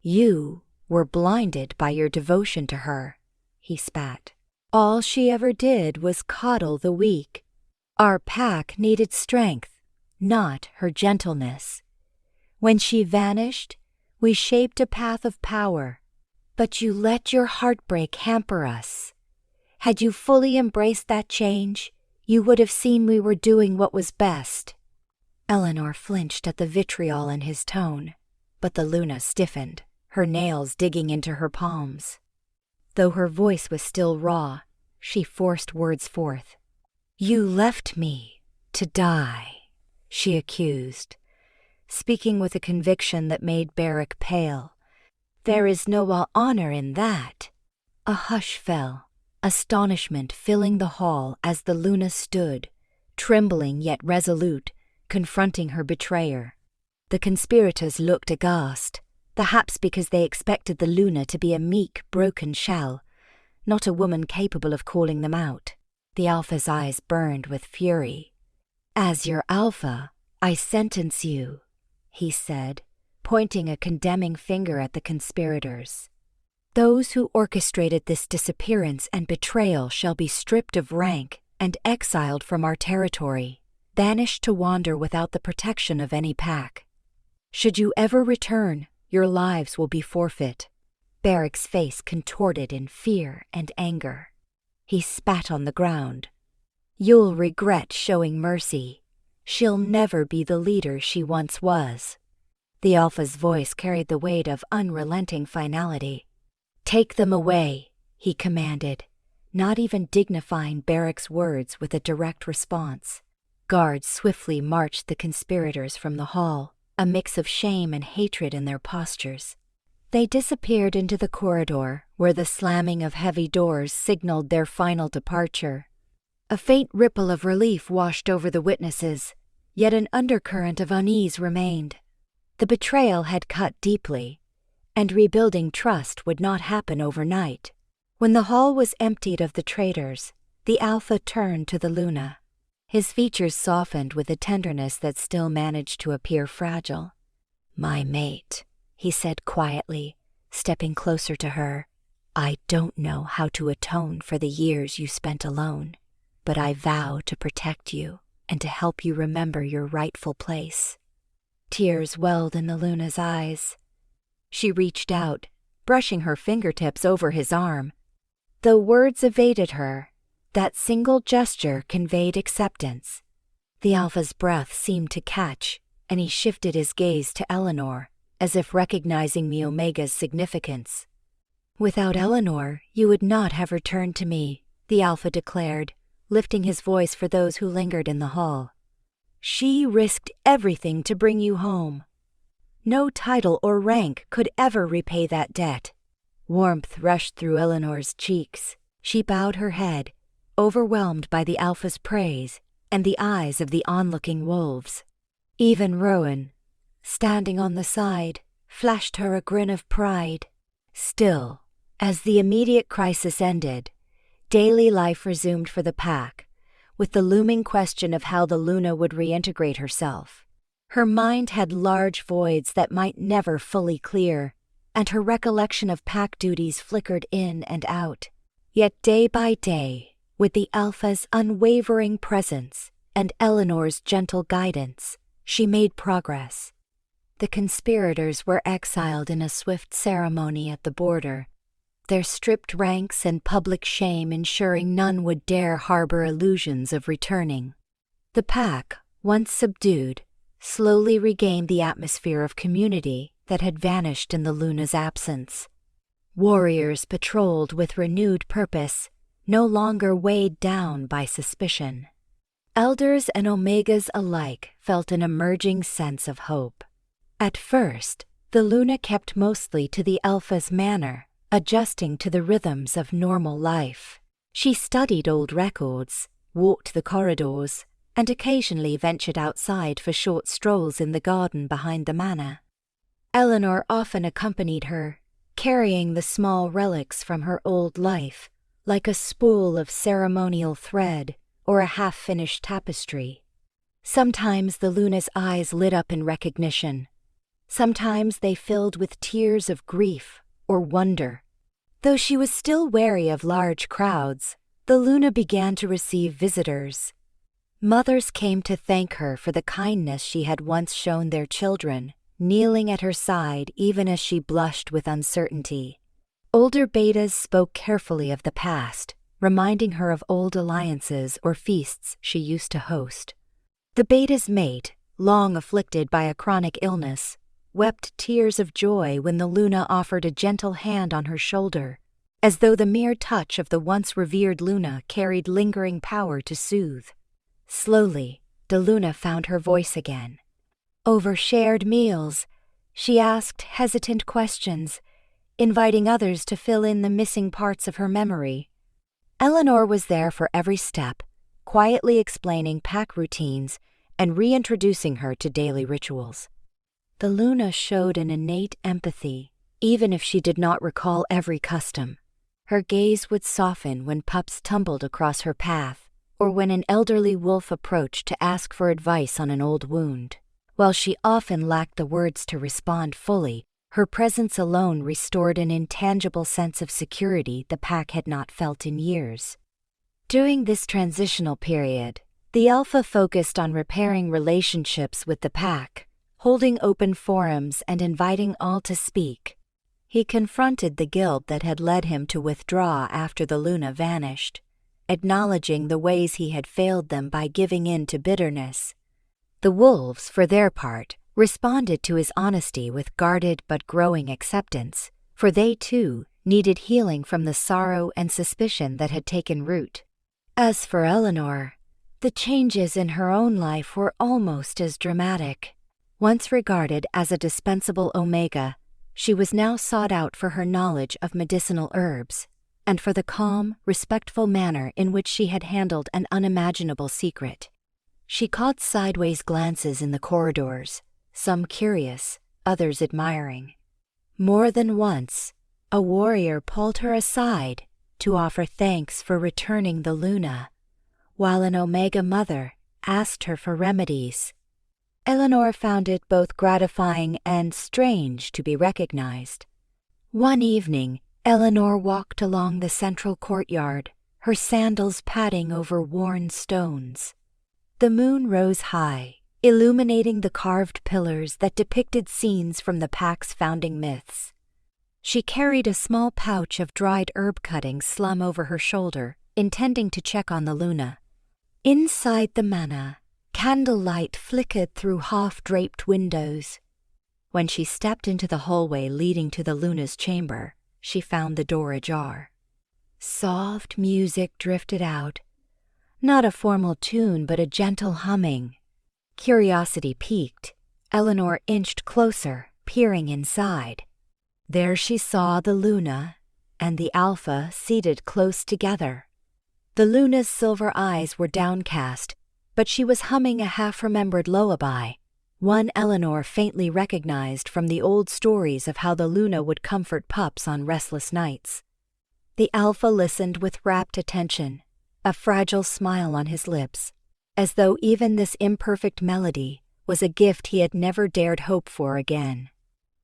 You were blinded by your devotion to her, he spat. All she ever did was coddle the weak. Our pack needed strength, not her gentleness. When she vanished, we shaped a path of power, but you let your heartbreak hamper us. Had you fully embraced that change, you would have seen we were doing what was best. Elinor flinched at the vitriol in his tone, but the Luna stiffened, her nails digging into her palms. Though her voice was still raw, she forced words forth. You left me to die, she accused, speaking with a conviction that made Beric pale. There is no honor in that. A hush fell, astonishment filling the hall as the Luna stood, trembling yet resolute, confronting her betrayer. The conspirators looked aghast, perhaps because they expected the Luna to be a meek, broken shell, not a woman capable of calling them out. The Alpha's eyes burned with fury. As your Alpha, I sentence you, he said, pointing a condemning finger at the conspirators. Those who orchestrated this disappearance and betrayal shall be stripped of rank and exiled from our territory, banished to wander without the protection of any pack. Should you ever return, your lives will be forfeit. Beric's face contorted in fear and anger. He spat on the ground. You'll regret showing mercy. She'll never be the leader she once was. The Alpha's voice carried the weight of unrelenting finality. Take them away, he commanded, not even dignifying Beric's words with a direct response. Guards swiftly marched the conspirators from the hall, a mix of shame and hatred in their postures. They disappeared into the corridor, where the slamming of heavy doors signaled their final departure. A faint ripple of relief washed over the witnesses, yet an undercurrent of unease remained. The betrayal had cut deeply, and rebuilding trust would not happen overnight. When the hall was emptied of the traitors, the Alpha turned to the Luna. His features softened with a tenderness that still managed to appear fragile. My mate, he said quietly, stepping closer to her. I don't know how to atone for the years you spent alone, but I vow to protect you and to help you remember your rightful place. Tears welled in the Luna's eyes. She reached out, brushing her fingertips over his arm. Though words evaded her, that single gesture conveyed acceptance. The Alpha's breath seemed to catch, and he shifted his gaze to Elinor, as if recognizing the Omega's significance. Without Elinor, you would not have returned to me, the Alpha declared, lifting his voice for those who lingered in the hall. She risked everything to bring you home. No title or rank could ever repay that debt. Warmth rushed through Elinor's cheeks. She bowed her head, overwhelmed by the Alpha's praise and the eyes of the onlooking wolves. Even Rowan, standing on the side, flashed her a grin of pride. Still, as the immediate crisis ended, daily life resumed for the pack, with the looming question of how the Luna would reintegrate herself. Her mind had large voids that might never fully clear, and her recollection of pack duties flickered in and out. Yet day by day, with the Alpha's unwavering presence and Elinor's gentle guidance, she made progress. The conspirators were exiled in a swift ceremony at the border, their stripped ranks and public shame ensuring none would dare harbor illusions of returning. The pack, once subdued, slowly regained the atmosphere of community that had vanished in the Luna's absence. Warriors patrolled with renewed purpose, no longer weighed down by suspicion. Elders and Omegas alike felt an emerging sense of hope. At first, the Luna kept mostly to the Alpha's manner, adjusting to the rhythms of normal life. She studied old records, walked the corridors, and occasionally ventured outside for short strolls in the garden behind the manor. Elinor often accompanied her, carrying the small relics from her old life, like a spool of ceremonial thread or a half-finished tapestry. Sometimes the Luna's eyes lit up in recognition. Sometimes they filled with tears of grief or wonder. Though she was still wary of large crowds, the Luna began to receive visitors. Mothers came to thank her for the kindness she had once shown their children, kneeling at her side even as she blushed with uncertainty. Older betas spoke carefully of the past, reminding her of old alliances or feasts she used to host. The beta's mate, long afflicted by a chronic illness, wept tears of joy when the Luna offered a gentle hand on her shoulder, as though the mere touch of the once revered Luna carried lingering power to soothe. Slowly, the Luna found her voice again. Over shared meals, she asked hesitant questions, inviting others to fill in the missing parts of her memory. Elinor was there for every step, quietly explaining pack routines and reintroducing her to daily rituals. The Luna showed an innate empathy, even if she did not recall every custom. Her gaze would soften when pups tumbled across her path, or when an elderly wolf approached to ask for advice on an old wound. While she often lacked the words to respond fully, her presence alone restored an intangible sense of security the pack had not felt in years. During this transitional period, the Alpha focused on repairing relationships with the pack, holding open forums and inviting all to speak. He confronted the guilt that had led him to withdraw after the Luna vanished, acknowledging the ways he had failed them by giving in to bitterness. The wolves, for their part, responded to his honesty with guarded but growing acceptance, for they too needed healing from the sorrow and suspicion that had taken root. As for Elinor, the changes in her own life were almost as dramatic. Once regarded as a dispensable Omega, she was now sought out for her knowledge of medicinal herbs, and for the calm, respectful manner in which she had handled an unimaginable secret. She caught sideways glances in the corridors, some curious, others admiring. More than once, a warrior pulled her aside to offer thanks for returning the Luna, while an Omega mother asked her for remedies. Elinor found it both gratifying and strange to be recognized. One evening, Elinor walked along the central courtyard, her sandals padding over worn stones. The moon rose high, illuminating the carved pillars that depicted scenes from the pack's founding myths. She carried a small pouch of dried herb cuttings slung over her shoulder, intending to check on the Luna. Inside the manor, candlelight flickered through half-draped windows. When she stepped into the hallway leading to the Luna's chamber, she found the door ajar. Soft music drifted out. Not a formal tune, but a gentle humming. Curiosity piqued. Elinor inched closer, peering inside. There she saw the Luna and the Alpha seated close together. The Luna's silver eyes were downcast, but she was humming a half-remembered lullaby, one Elinor faintly recognized from the old stories of how the Luna would comfort pups on restless nights. The Alpha listened with rapt attention, a fragile smile on his lips, as though even this imperfect melody was a gift he had never dared hope for again.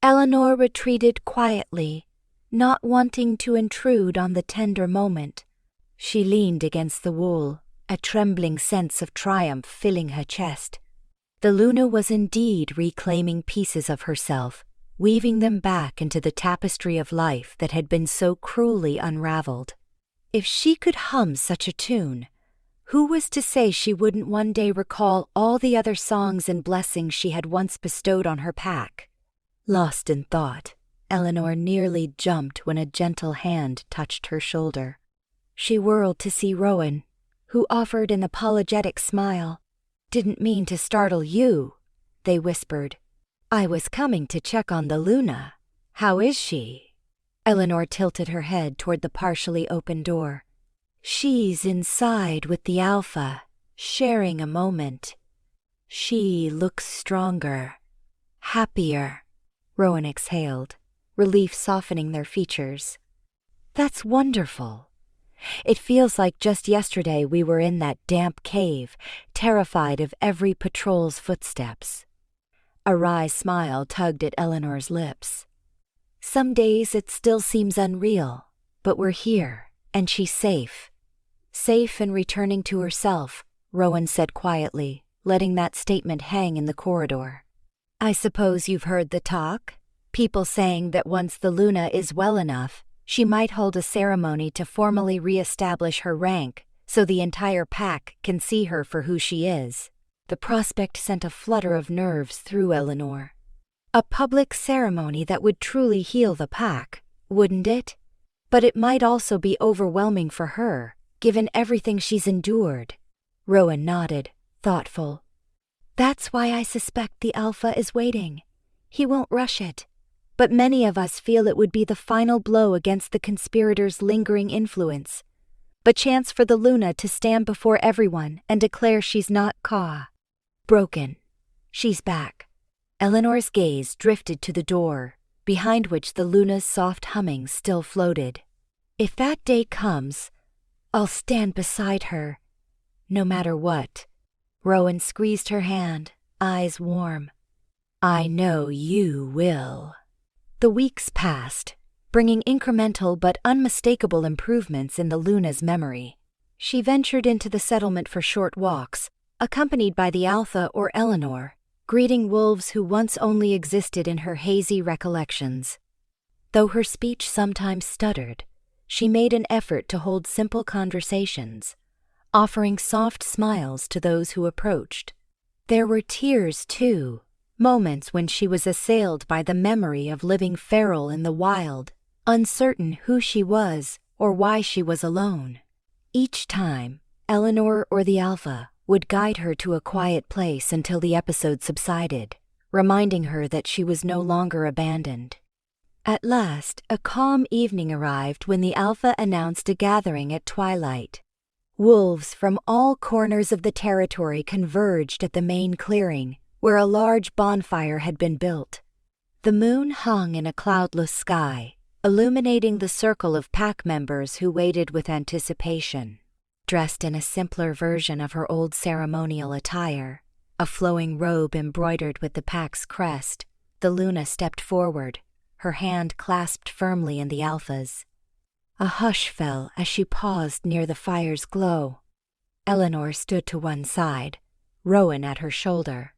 Elinor retreated quietly, not wanting to intrude on the tender moment. She leaned against the wall, a trembling sense of triumph filling her chest. The Luna was indeed reclaiming pieces of herself, weaving them back into the tapestry of life that had been so cruelly unraveled. If she could hum such a tune, who was to say she wouldn't one day recall all the other songs and blessings she had once bestowed on her pack? Lost in thought, Elinor nearly jumped when a gentle hand touched her shoulder. She whirled to see Rowan, who offered an apologetic smile. "Didn't mean to startle you," they whispered. "I was coming to check on the Luna. How is she?" Elinor tilted her head toward the partially open door. "She's inside with the Alpha, sharing a moment. She looks stronger, happier." Rowan exhaled, relief softening their features. "That's wonderful. It feels like just yesterday we were in that damp cave, terrified of every patrol's footsteps." A wry smile tugged at Elinor's lips. "Some days it still seems unreal, but we're here, and she's safe." "Safe and returning to herself," Rowan said quietly, letting that statement hang in the corridor. "I suppose you've heard the talk? People saying that once the Luna is well enough, she might hold a ceremony to formally re-establish her rank so the entire pack can see her for who she is." The prospect sent a flutter of nerves through Elinor. A public ceremony that would truly heal the pack, wouldn't it? But it might also be overwhelming for her, given everything she's endured. Rowan nodded, thoughtful. "That's why I suspect the Alpha is waiting. He won't rush it. But many of us feel it would be the final blow against the conspirators' lingering influence. The chance for the Luna to stand before everyone and declare she's not broken. She's back." Elinor's gaze drifted to the door, behind which the Luna's soft humming still floated. "If that day comes, I'll stand beside her, no matter what." Rowan squeezed her hand, eyes warm. "I know you will." The weeks passed, bringing incremental but unmistakable improvements in the Luna's memory. She ventured into the settlement for short walks, accompanied by the Alpha or Elinor, greeting wolves who once only existed in her hazy recollections. Though her speech sometimes stuttered, she made an effort to hold simple conversations, offering soft smiles to those who approached. There were tears, too, moments when she was assailed by the memory of living feral in the wild, uncertain who she was or why she was alone. Each time, Elinor or the Alpha would guide her to a quiet place until the episode subsided, reminding her that she was no longer abandoned. At last, a calm evening arrived when the Alpha announced a gathering at twilight. Wolves from all corners of the territory converged at the main clearing, where a large bonfire had been built. The moon hung in a cloudless sky, illuminating the circle of pack members who waited with anticipation. Dressed in a simpler version of her old ceremonial attire, a flowing robe embroidered with the pack's crest, the Luna stepped forward, her hand clasped firmly in the Alpha's. A hush fell as she paused near the fire's glow. Elinor stood to one side, Rowan at her shoulder.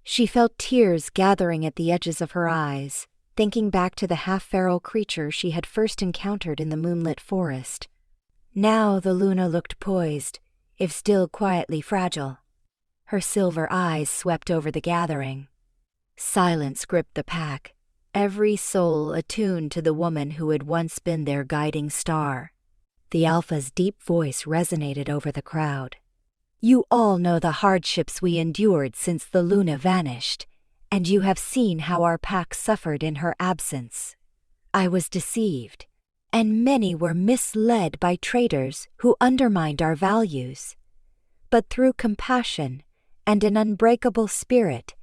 She felt tears gathering at the edges of her eyes, thinking back to the half-feral creature she had first encountered in the moonlit forest. Now the Luna looked poised, if still quietly fragile. Her silver eyes swept over the gathering. Silence gripped the pack, every soul attuned to the woman who had once been their guiding star. The Alpha's deep voice resonated over the crowd. "You all know the hardships we endured since the Luna vanished, and you have seen how our pack suffered in her absence. I was deceived, and many were misled by traitors who undermined our values. But through compassion and an unbreakable spirit,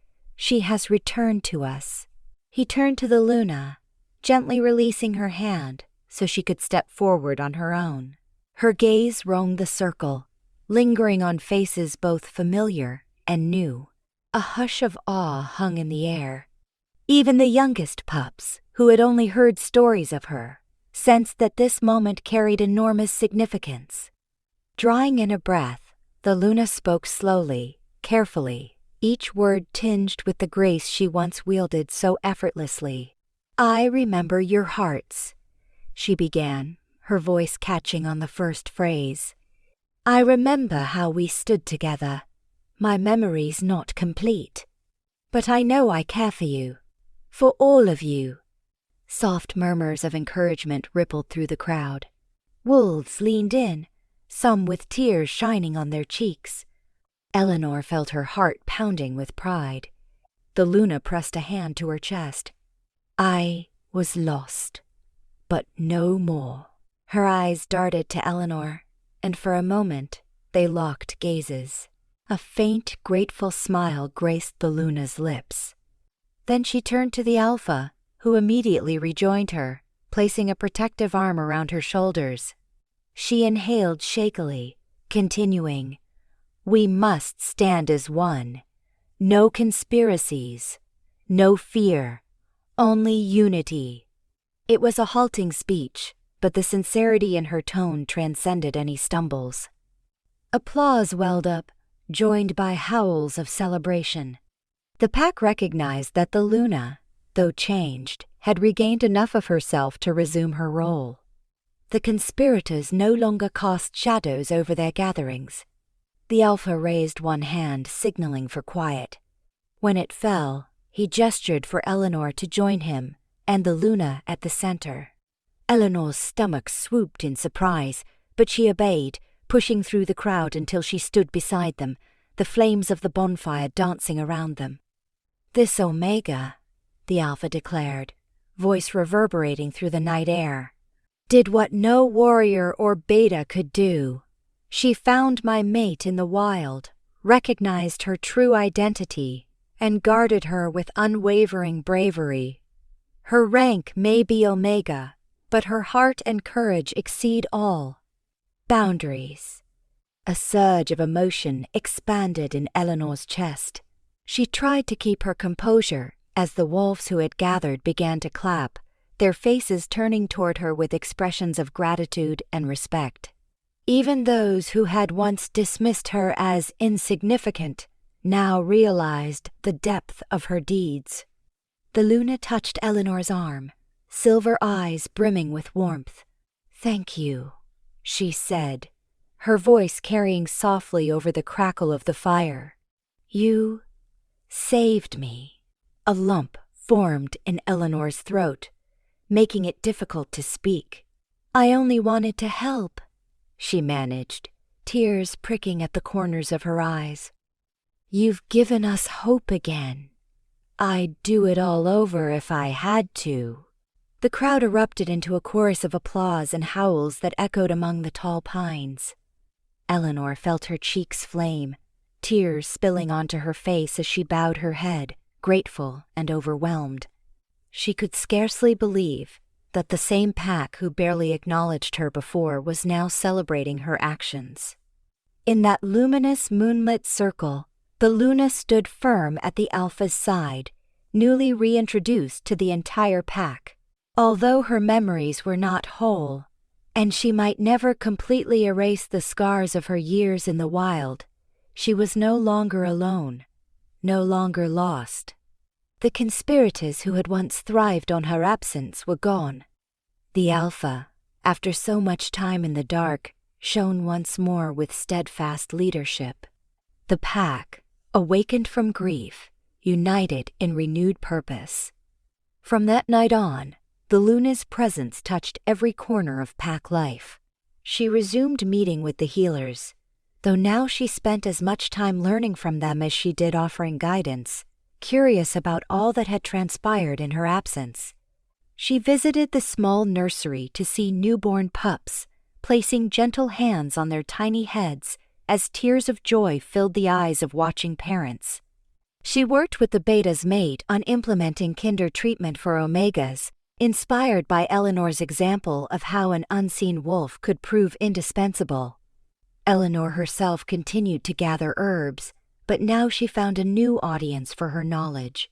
She has returned to us." He turned to the Luna, gently releasing her hand so she could step forward on her own. Her gaze roamed the circle, lingering on faces both familiar and new. A hush of awe hung in the air. Even the youngest pups, who had only heard stories of her, sensed that this moment carried enormous significance. Drawing in a breath, the Luna spoke slowly, carefully, each word tinged with the grace she once wielded so effortlessly. "I remember your hearts," she began, her voice catching on the first phrase. "I remember how we stood together. My memory's not complete. But I know I care for you. For all of you." Soft murmurs of encouragement rippled through the crowd. Wolves leaned in, some with tears shining on their cheeks. Elinor felt her heart pounding with pride. The Luna pressed a hand to her chest. "I was lost, but no more." Her eyes darted to Elinor, and for a moment they locked gazes. A faint, grateful smile graced the Luna's lips. Then she turned to the Alpha, who immediately rejoined her, placing a protective arm around her shoulders. She inhaled shakily, continuing, "We must stand as one. No conspiracies, no fear, only unity." It was a halting speech, but the sincerity in her tone transcended any stumbles. Applause welled up, joined by howls of celebration. The pack recognized that the Luna, though changed, had regained enough of herself to resume her role. The conspirators no longer cast shadows over their gatherings. The Alpha raised one hand, signaling for quiet. When it fell, he gestured for Elinor to join him, and the Luna at the center. Elinor's stomach swooped in surprise, but she obeyed, pushing through the crowd until she stood beside them, the flames of the bonfire dancing around them. "This Omega," the Alpha declared, voice reverberating through the night air, "did what no warrior or beta could do. She found my mate in the wild, recognized her true identity, and guarded her with unwavering bravery. Her rank may be Omega, but her heart and courage exceed all. Boundaries." A surge of emotion expanded in Elinor's chest. She tried to keep her composure as the wolves who had gathered began to clap, their faces turning toward her with expressions of gratitude and respect. Even those who had once dismissed her as insignificant now realized the depth of her deeds. The Luna touched Elinor's arm, silver eyes brimming with warmth. "Thank you," she said, her voice carrying softly over the crackle of the fire. "You saved me." A lump formed in Elinor's throat, making it difficult to speak. "I only wanted to help," she managed, tears pricking at the corners of her eyes. "You've given us hope again. I'd do it all over if I had to." The crowd erupted into a chorus of applause and howls that echoed among the tall pines. Elinor felt her cheeks flame, tears spilling onto her face as she bowed her head, grateful and overwhelmed. She could scarcely believe that the same pack who barely acknowledged her before was now celebrating her actions. In that luminous moonlit circle, the Luna stood firm at the Alpha's side, newly reintroduced to the entire pack. Although her memories were not whole, and she might never completely erase the scars of her years in the wild, she was no longer alone, no longer lost. The conspirators who had once thrived on her absence were gone. The Alpha, after so much time in the dark, shone once more with steadfast leadership. The pack, awakened from grief, united in renewed purpose. From that night on, the Luna's presence touched every corner of pack life. She resumed meeting with the healers, though now she spent as much time learning from them as she did offering guidance, curious about all that had transpired in her absence. She visited the small nursery to see newborn pups, placing gentle hands on their tiny heads as tears of joy filled the eyes of watching parents. She worked with the Beta's mate on implementing kinder treatment for Omegas, inspired by Elinor's example of how an unseen wolf could prove indispensable. Elinor herself continued to gather herbs, but now she found a new audience for her knowledge.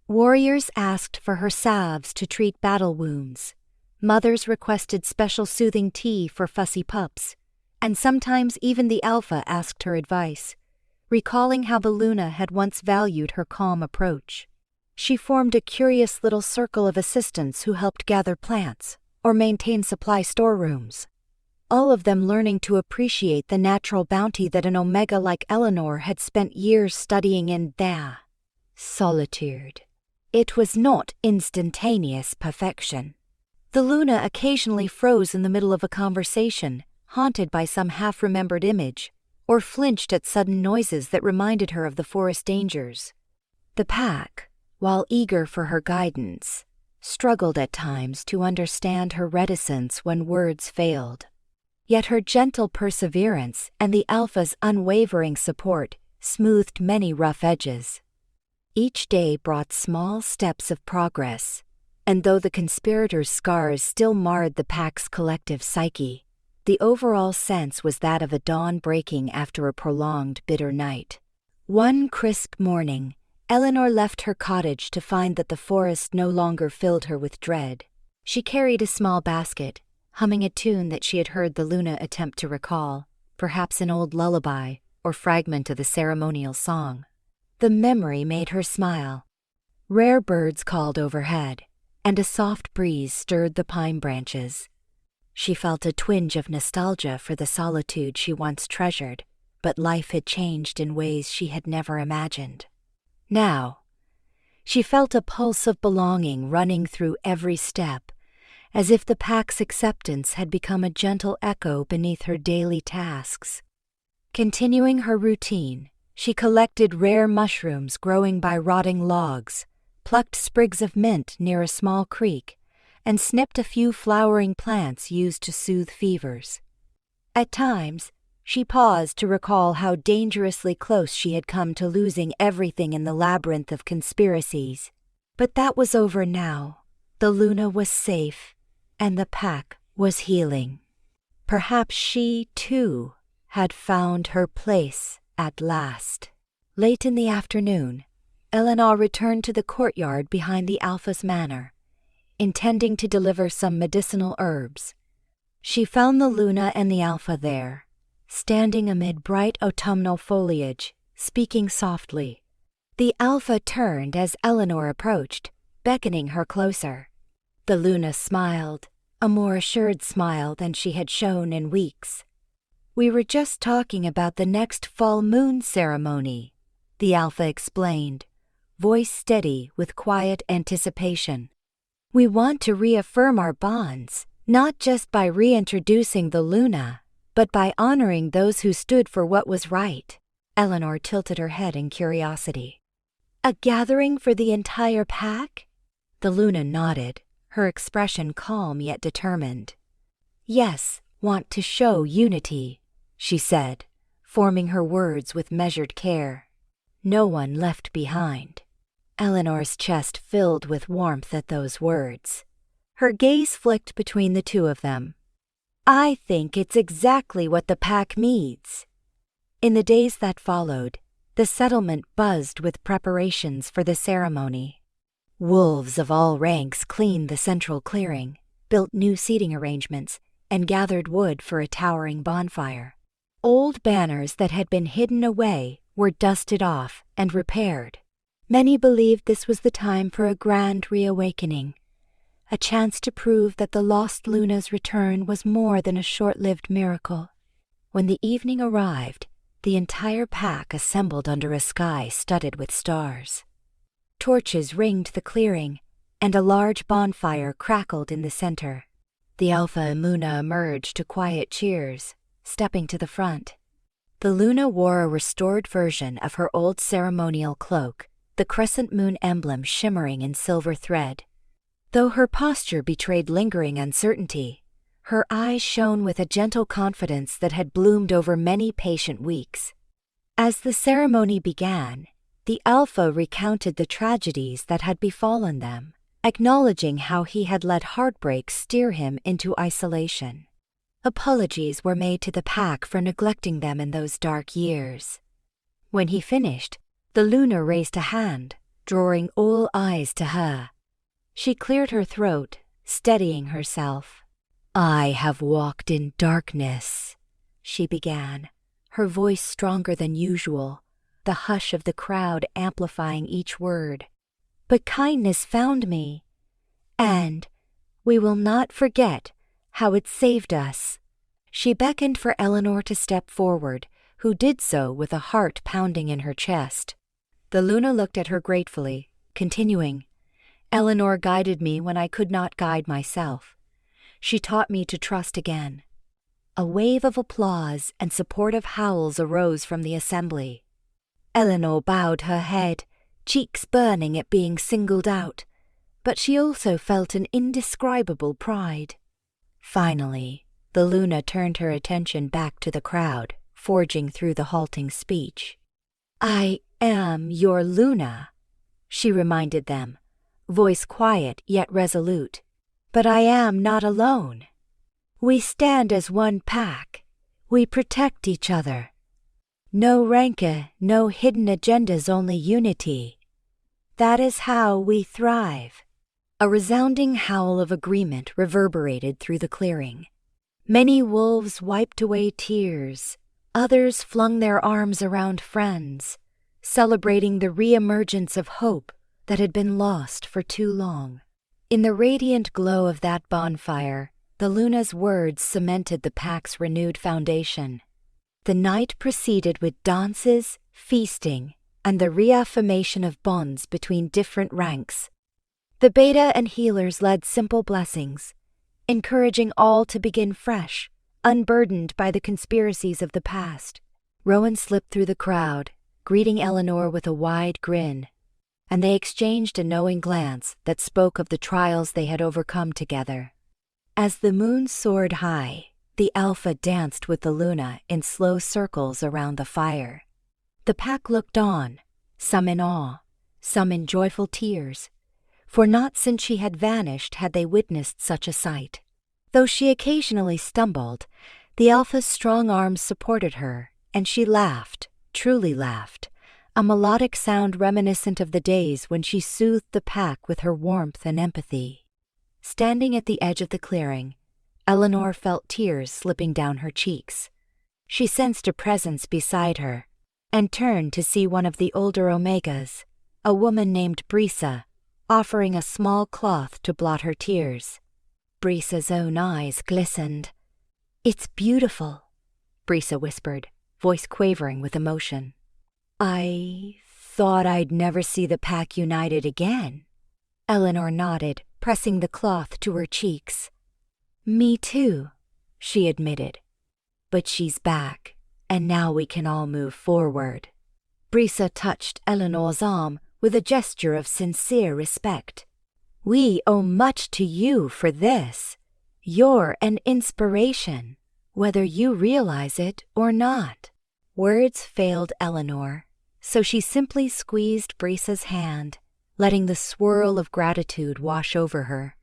Warriors asked for her salves to treat battle wounds. Mothers requested special soothing tea for fussy pups, and sometimes even the Alpha asked her advice, recalling how the Luna had once valued her calm approach. She formed a curious little circle of assistants who helped gather plants or maintain supply storerooms, all of them learning to appreciate the natural bounty that an Omega like Elinor had spent years studying in the solitude. It was not instantaneous perfection. The Luna occasionally froze in the middle of a conversation, haunted by some half-remembered image, or flinched at sudden noises that reminded her of the forest dangers. The pack, while eager for her guidance, struggled at times to understand her reticence when words failed. Yet her gentle perseverance and the Alpha's unwavering support smoothed many rough edges. Each day brought small steps of progress, and though the conspirators' scars still marred the pack's collective psyche, the overall sense was that of a dawn breaking after a prolonged bitter night. One crisp morning, Elinor left her cottage to find that the forest no longer filled her with dread. She carried a small basket, humming a tune that she had heard the Luna attempt to recall, perhaps an old lullaby or fragment of the ceremonial song. The memory made her smile. Rare birds called overhead, and a soft breeze stirred the pine branches. She felt a twinge of nostalgia for the solitude she once treasured, but life had changed in ways she had never imagined. Now, she felt a pulse of belonging running through every step, as if the pack's acceptance had become a gentle echo beneath her daily tasks. Continuing her routine, she collected rare mushrooms growing by rotting logs, plucked sprigs of mint near a small creek, and snipped a few flowering plants used to soothe fevers. At times, she paused to recall how dangerously close she had come to losing everything in the labyrinth of conspiracies. But that was over now. The Luna was safe, and the pack was healing. Perhaps she, too, had found her place at last. Late in the afternoon, Elinor returned to the courtyard behind the Alpha's manor, intending to deliver some medicinal herbs. She found the Luna and the Alpha there, standing amid bright autumnal foliage, speaking softly. The Alpha turned as Elinor approached, beckoning her closer. The Luna smiled, a more assured smile than she had shown in weeks. "We were just talking about the next full moon ceremony," the Alpha explained, voice steady with quiet anticipation. "We want to reaffirm our bonds, not just by reintroducing the Luna, but by honoring those who stood for what was right." Elinor tilted her head in curiosity. "A gathering for the entire pack?" The Luna nodded, her expression calm yet determined. "Yes, want to show unity," she said, forming her words with measured care. "No one left behind." Elinor's chest filled with warmth at those words. Her gaze flicked between the two of them. "I think it's exactly what the pack needs." In the days that followed, the settlement buzzed with preparations for the ceremony. Wolves of all ranks cleaned the central clearing, built new seating arrangements, and gathered wood for a towering bonfire. Old banners that had been hidden away were dusted off and repaired. Many believed this was the time for a grand reawakening, a chance to prove that the lost Luna's return was more than a short-lived miracle. When the evening arrived, the entire pack assembled under a sky studded with stars. Torches ringed the clearing, and a large bonfire crackled in the center. The Alpha and Luna emerged to quiet cheers, stepping to the front. The Luna wore a restored version of her old ceremonial cloak, the crescent moon emblem shimmering in silver thread. Though her posture betrayed lingering uncertainty, her eyes shone with a gentle confidence that had bloomed over many patient weeks. As the ceremony began, the Alpha recounted the tragedies that had befallen them, acknowledging how he had let heartbreak steer him into isolation. Apologies were made to the pack for neglecting them in those dark years. When he finished, the Luna raised a hand, drawing all eyes to her. She cleared her throat, steadying herself. "I have walked in darkness," she began, her voice stronger than usual, the hush of the crowd amplifying each word. "But kindness found me, and we will not forget how it saved us." She beckoned for Elinor to step forward, who did so with a heart pounding in her chest. The Luna looked at her gratefully, continuing, "Elinor guided me when I could not guide myself. She taught me to trust again." A wave of applause and supportive howls arose from the assembly. Elinor bowed her head, cheeks burning at being singled out, but she also felt an indescribable pride. Finally, the Luna turned her attention back to the crowd, forging through the halting speech. "I am your Luna," she reminded them, voice quiet yet resolute. "But I am not alone. We stand as one pack. We protect each other. No rancor, no hidden agendas, only unity. That is how we thrive." A resounding howl of agreement reverberated through the clearing. Many wolves wiped away tears. Others flung their arms around friends, celebrating the re-emergence of hope that had been lost for too long. In the radiant glow of that bonfire, the Luna's words cemented the pack's renewed foundation. The night proceeded with dances, feasting, and the reaffirmation of bonds between different ranks. The Beta and healers led simple blessings, encouraging all to begin fresh, unburdened by the conspiracies of the past. Rowan slipped through the crowd, greeting Elinor with a wide grin, and they exchanged a knowing glance that spoke of the trials they had overcome together. As the moon soared high, the Alpha danced with the Luna in slow circles around the fire. The pack looked on, some in awe, some in joyful tears, for not since she had vanished had they witnessed such a sight. Though she occasionally stumbled, the Alpha's strong arms supported her, and she laughed, truly laughed, a melodic sound reminiscent of the days when she soothed the pack with her warmth and empathy. Standing at the edge of the clearing, Elinor felt tears slipping down her cheeks. She sensed a presence beside her, and turned to see one of the older Omegas, a woman named Brisa, offering a small cloth to blot her tears. Brisa's own eyes glistened. "It's beautiful," Brisa whispered, voice quavering with emotion. "I thought I'd never see the pack united again." Elinor nodded, pressing the cloth to her cheeks. "Me too," she admitted. "But she's back, and now we can all move forward." Brisa touched Elinor's arm with a gesture of sincere respect. "We owe much to you for this. You're an inspiration, whether you realize it or not." Words failed Elinor, so she simply squeezed Brisa's hand, letting the swirl of gratitude wash over her.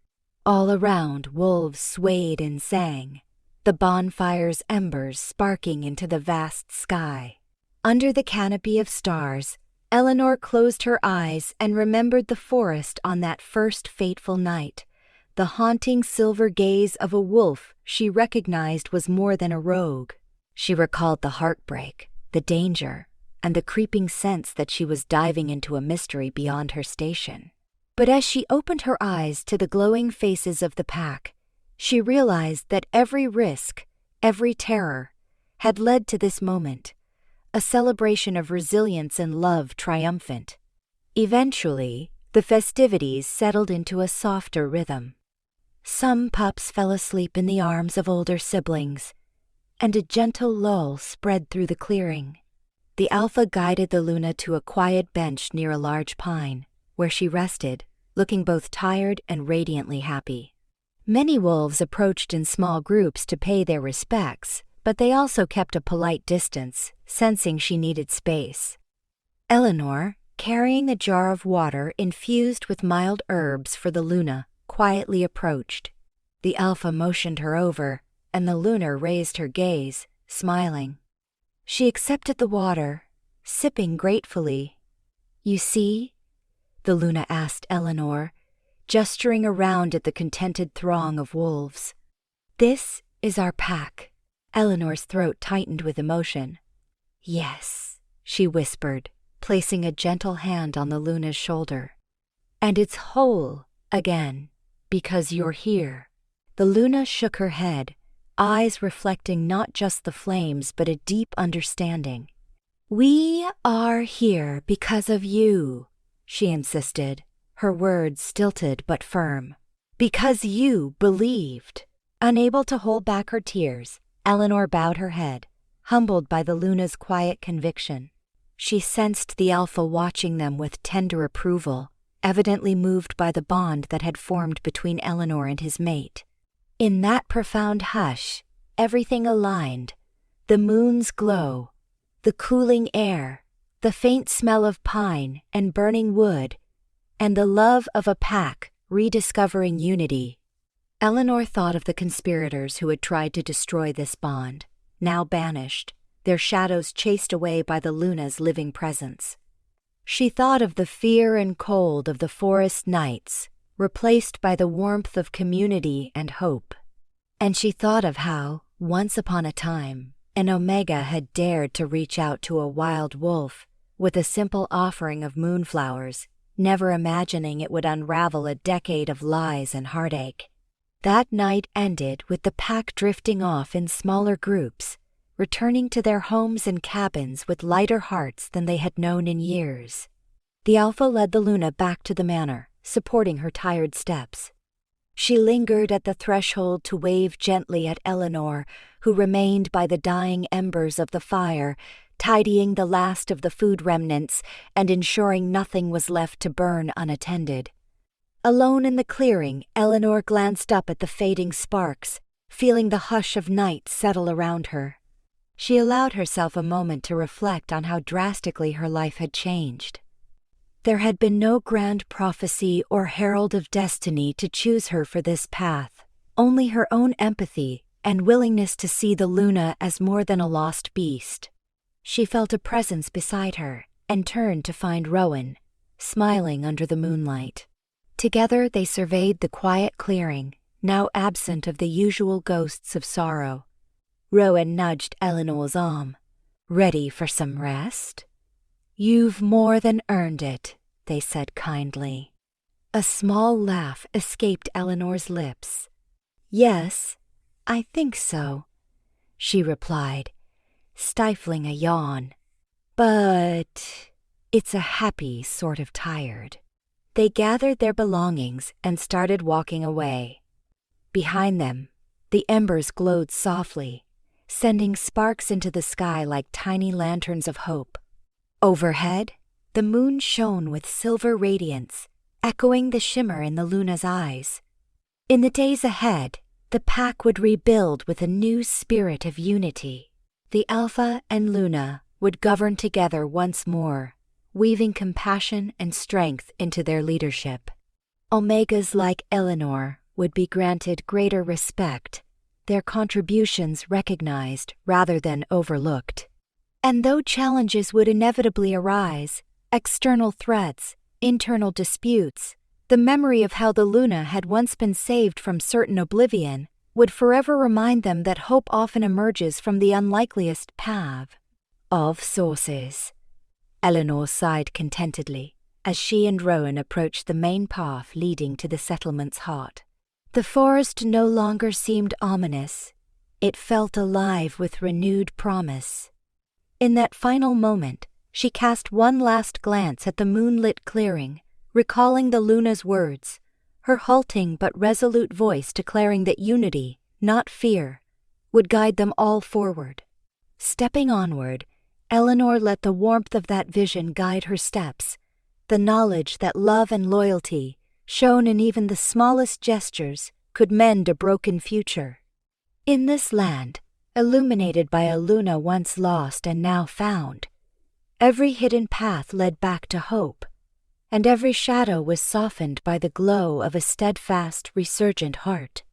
All around, wolves swayed and sang, the bonfire's embers sparking into the vast sky. Under the canopy of stars, Elinor closed her eyes and remembered the forest on that first fateful night, the haunting silver gaze of a wolf she recognized was more than a rogue. She recalled the heartbreak, the danger, and the creeping sense that she was diving into a mystery beyond her station. But as she opened her eyes to the glowing faces of the pack, she realized that every risk, every terror, had led to this moment, a celebration of resilience and love triumphant. Eventually, the festivities settled into a softer rhythm. Some pups fell asleep in the arms of older siblings, and a gentle lull spread through the clearing. The Alpha guided the Luna to a quiet bench near a large pine, where she rested, looking both tired and radiantly happy. Many wolves approached in small groups to pay their respects, but they also kept a polite distance, sensing she needed space. "Elinor," carrying a jar of water infused with mild herbs for the Luna, quietly approached. The Alpha motioned her over, and the Luna raised her gaze, smiling. She accepted the water, sipping gratefully. "You see?" the Luna asked Elinor, gesturing around at the contented throng of wolves. "This is our pack." Elinor's throat tightened with emotion. "Yes," she whispered, placing a gentle hand on the Luna's shoulder. "And it's whole again, because you're here." The Luna shook her head, eyes reflecting not just the flames but a deep understanding. "We are here because of you," she insisted, her words stilted but firm. "Because you believed." Unable to hold back her tears, Elinor bowed her head, humbled by the Luna's quiet conviction. She sensed the Alpha watching them with tender approval, evidently moved by the bond that had formed between Elinor and his mate. In that profound hush, everything aligned: the moon's glow, the cooling air, the faint smell of pine and burning wood, and the love of a pack rediscovering unity. Elinor thought of the conspirators who had tried to destroy this bond, now banished, their shadows chased away by the Luna's living presence. She thought of the fear and cold of the forest nights, replaced by the warmth of community and hope. And she thought of how, once upon a time, an Omega had dared to reach out to a wild wolf with a simple offering of moonflowers, never imagining it would unravel a decade of lies and heartache. That night ended with the pack drifting off in smaller groups, returning to their homes and cabins with lighter hearts than they had known in years. The Alpha led the Luna back to the manor, supporting her tired steps. She lingered at the threshold to wave gently at Elinor, who remained by the dying embers of the fire, tidying the last of the food remnants and ensuring nothing was left to burn unattended. Alone in the clearing, Elinor glanced up at the fading sparks, feeling the hush of night settle around her. She allowed herself a moment to reflect on how drastically her life had changed. There had been no grand prophecy or herald of destiny to choose her for this path, only her own empathy and willingness to see the Luna as more than a lost beast. She felt a presence beside her and turned to find Rowan, smiling under the moonlight. Together they surveyed the quiet clearing, now absent of the usual ghosts of sorrow. Rowan nudged Elinor's arm. "Ready for some rest?" "You've more than earned it," they said kindly. A small laugh escaped Elinor's lips. "Yes, I think so," she replied, stifling a yawn. "But it's a happy sort of tired." They gathered their belongings and started walking away. Behind them, the embers glowed softly, sending sparks into the sky like tiny lanterns of hope. Overhead, the moon shone with silver radiance, echoing the shimmer in the Luna's eyes. In the days ahead, the pack would rebuild with a new spirit of unity. The Alpha and Luna would govern together once more, weaving compassion and strength into their leadership. Omegas like Elinor would be granted greater respect, their contributions recognized rather than overlooked. And though challenges would inevitably arise, external threats, internal disputes, the memory of how the Luna had once been saved from certain oblivion would forever remind them that hope often emerges from the unlikeliest path of sources. Elinor sighed contentedly as she and Rowan approached the main path leading to the settlement's heart. The forest no longer seemed ominous. It felt alive with renewed promise. In that final moment, she cast one last glance at the moonlit clearing, recalling the Luna's words, her halting but resolute voice declaring that unity, not fear, would guide them all forward. Stepping onward, Elinor let the warmth of that vision guide her steps, the knowledge that love and loyalty, shown in even the smallest gestures, could mend a broken future. In this land, illuminated by a Luna once lost and now found, Every hidden path led back to hope, and every shadow was softened by the glow of a steadfast, resurgent heart.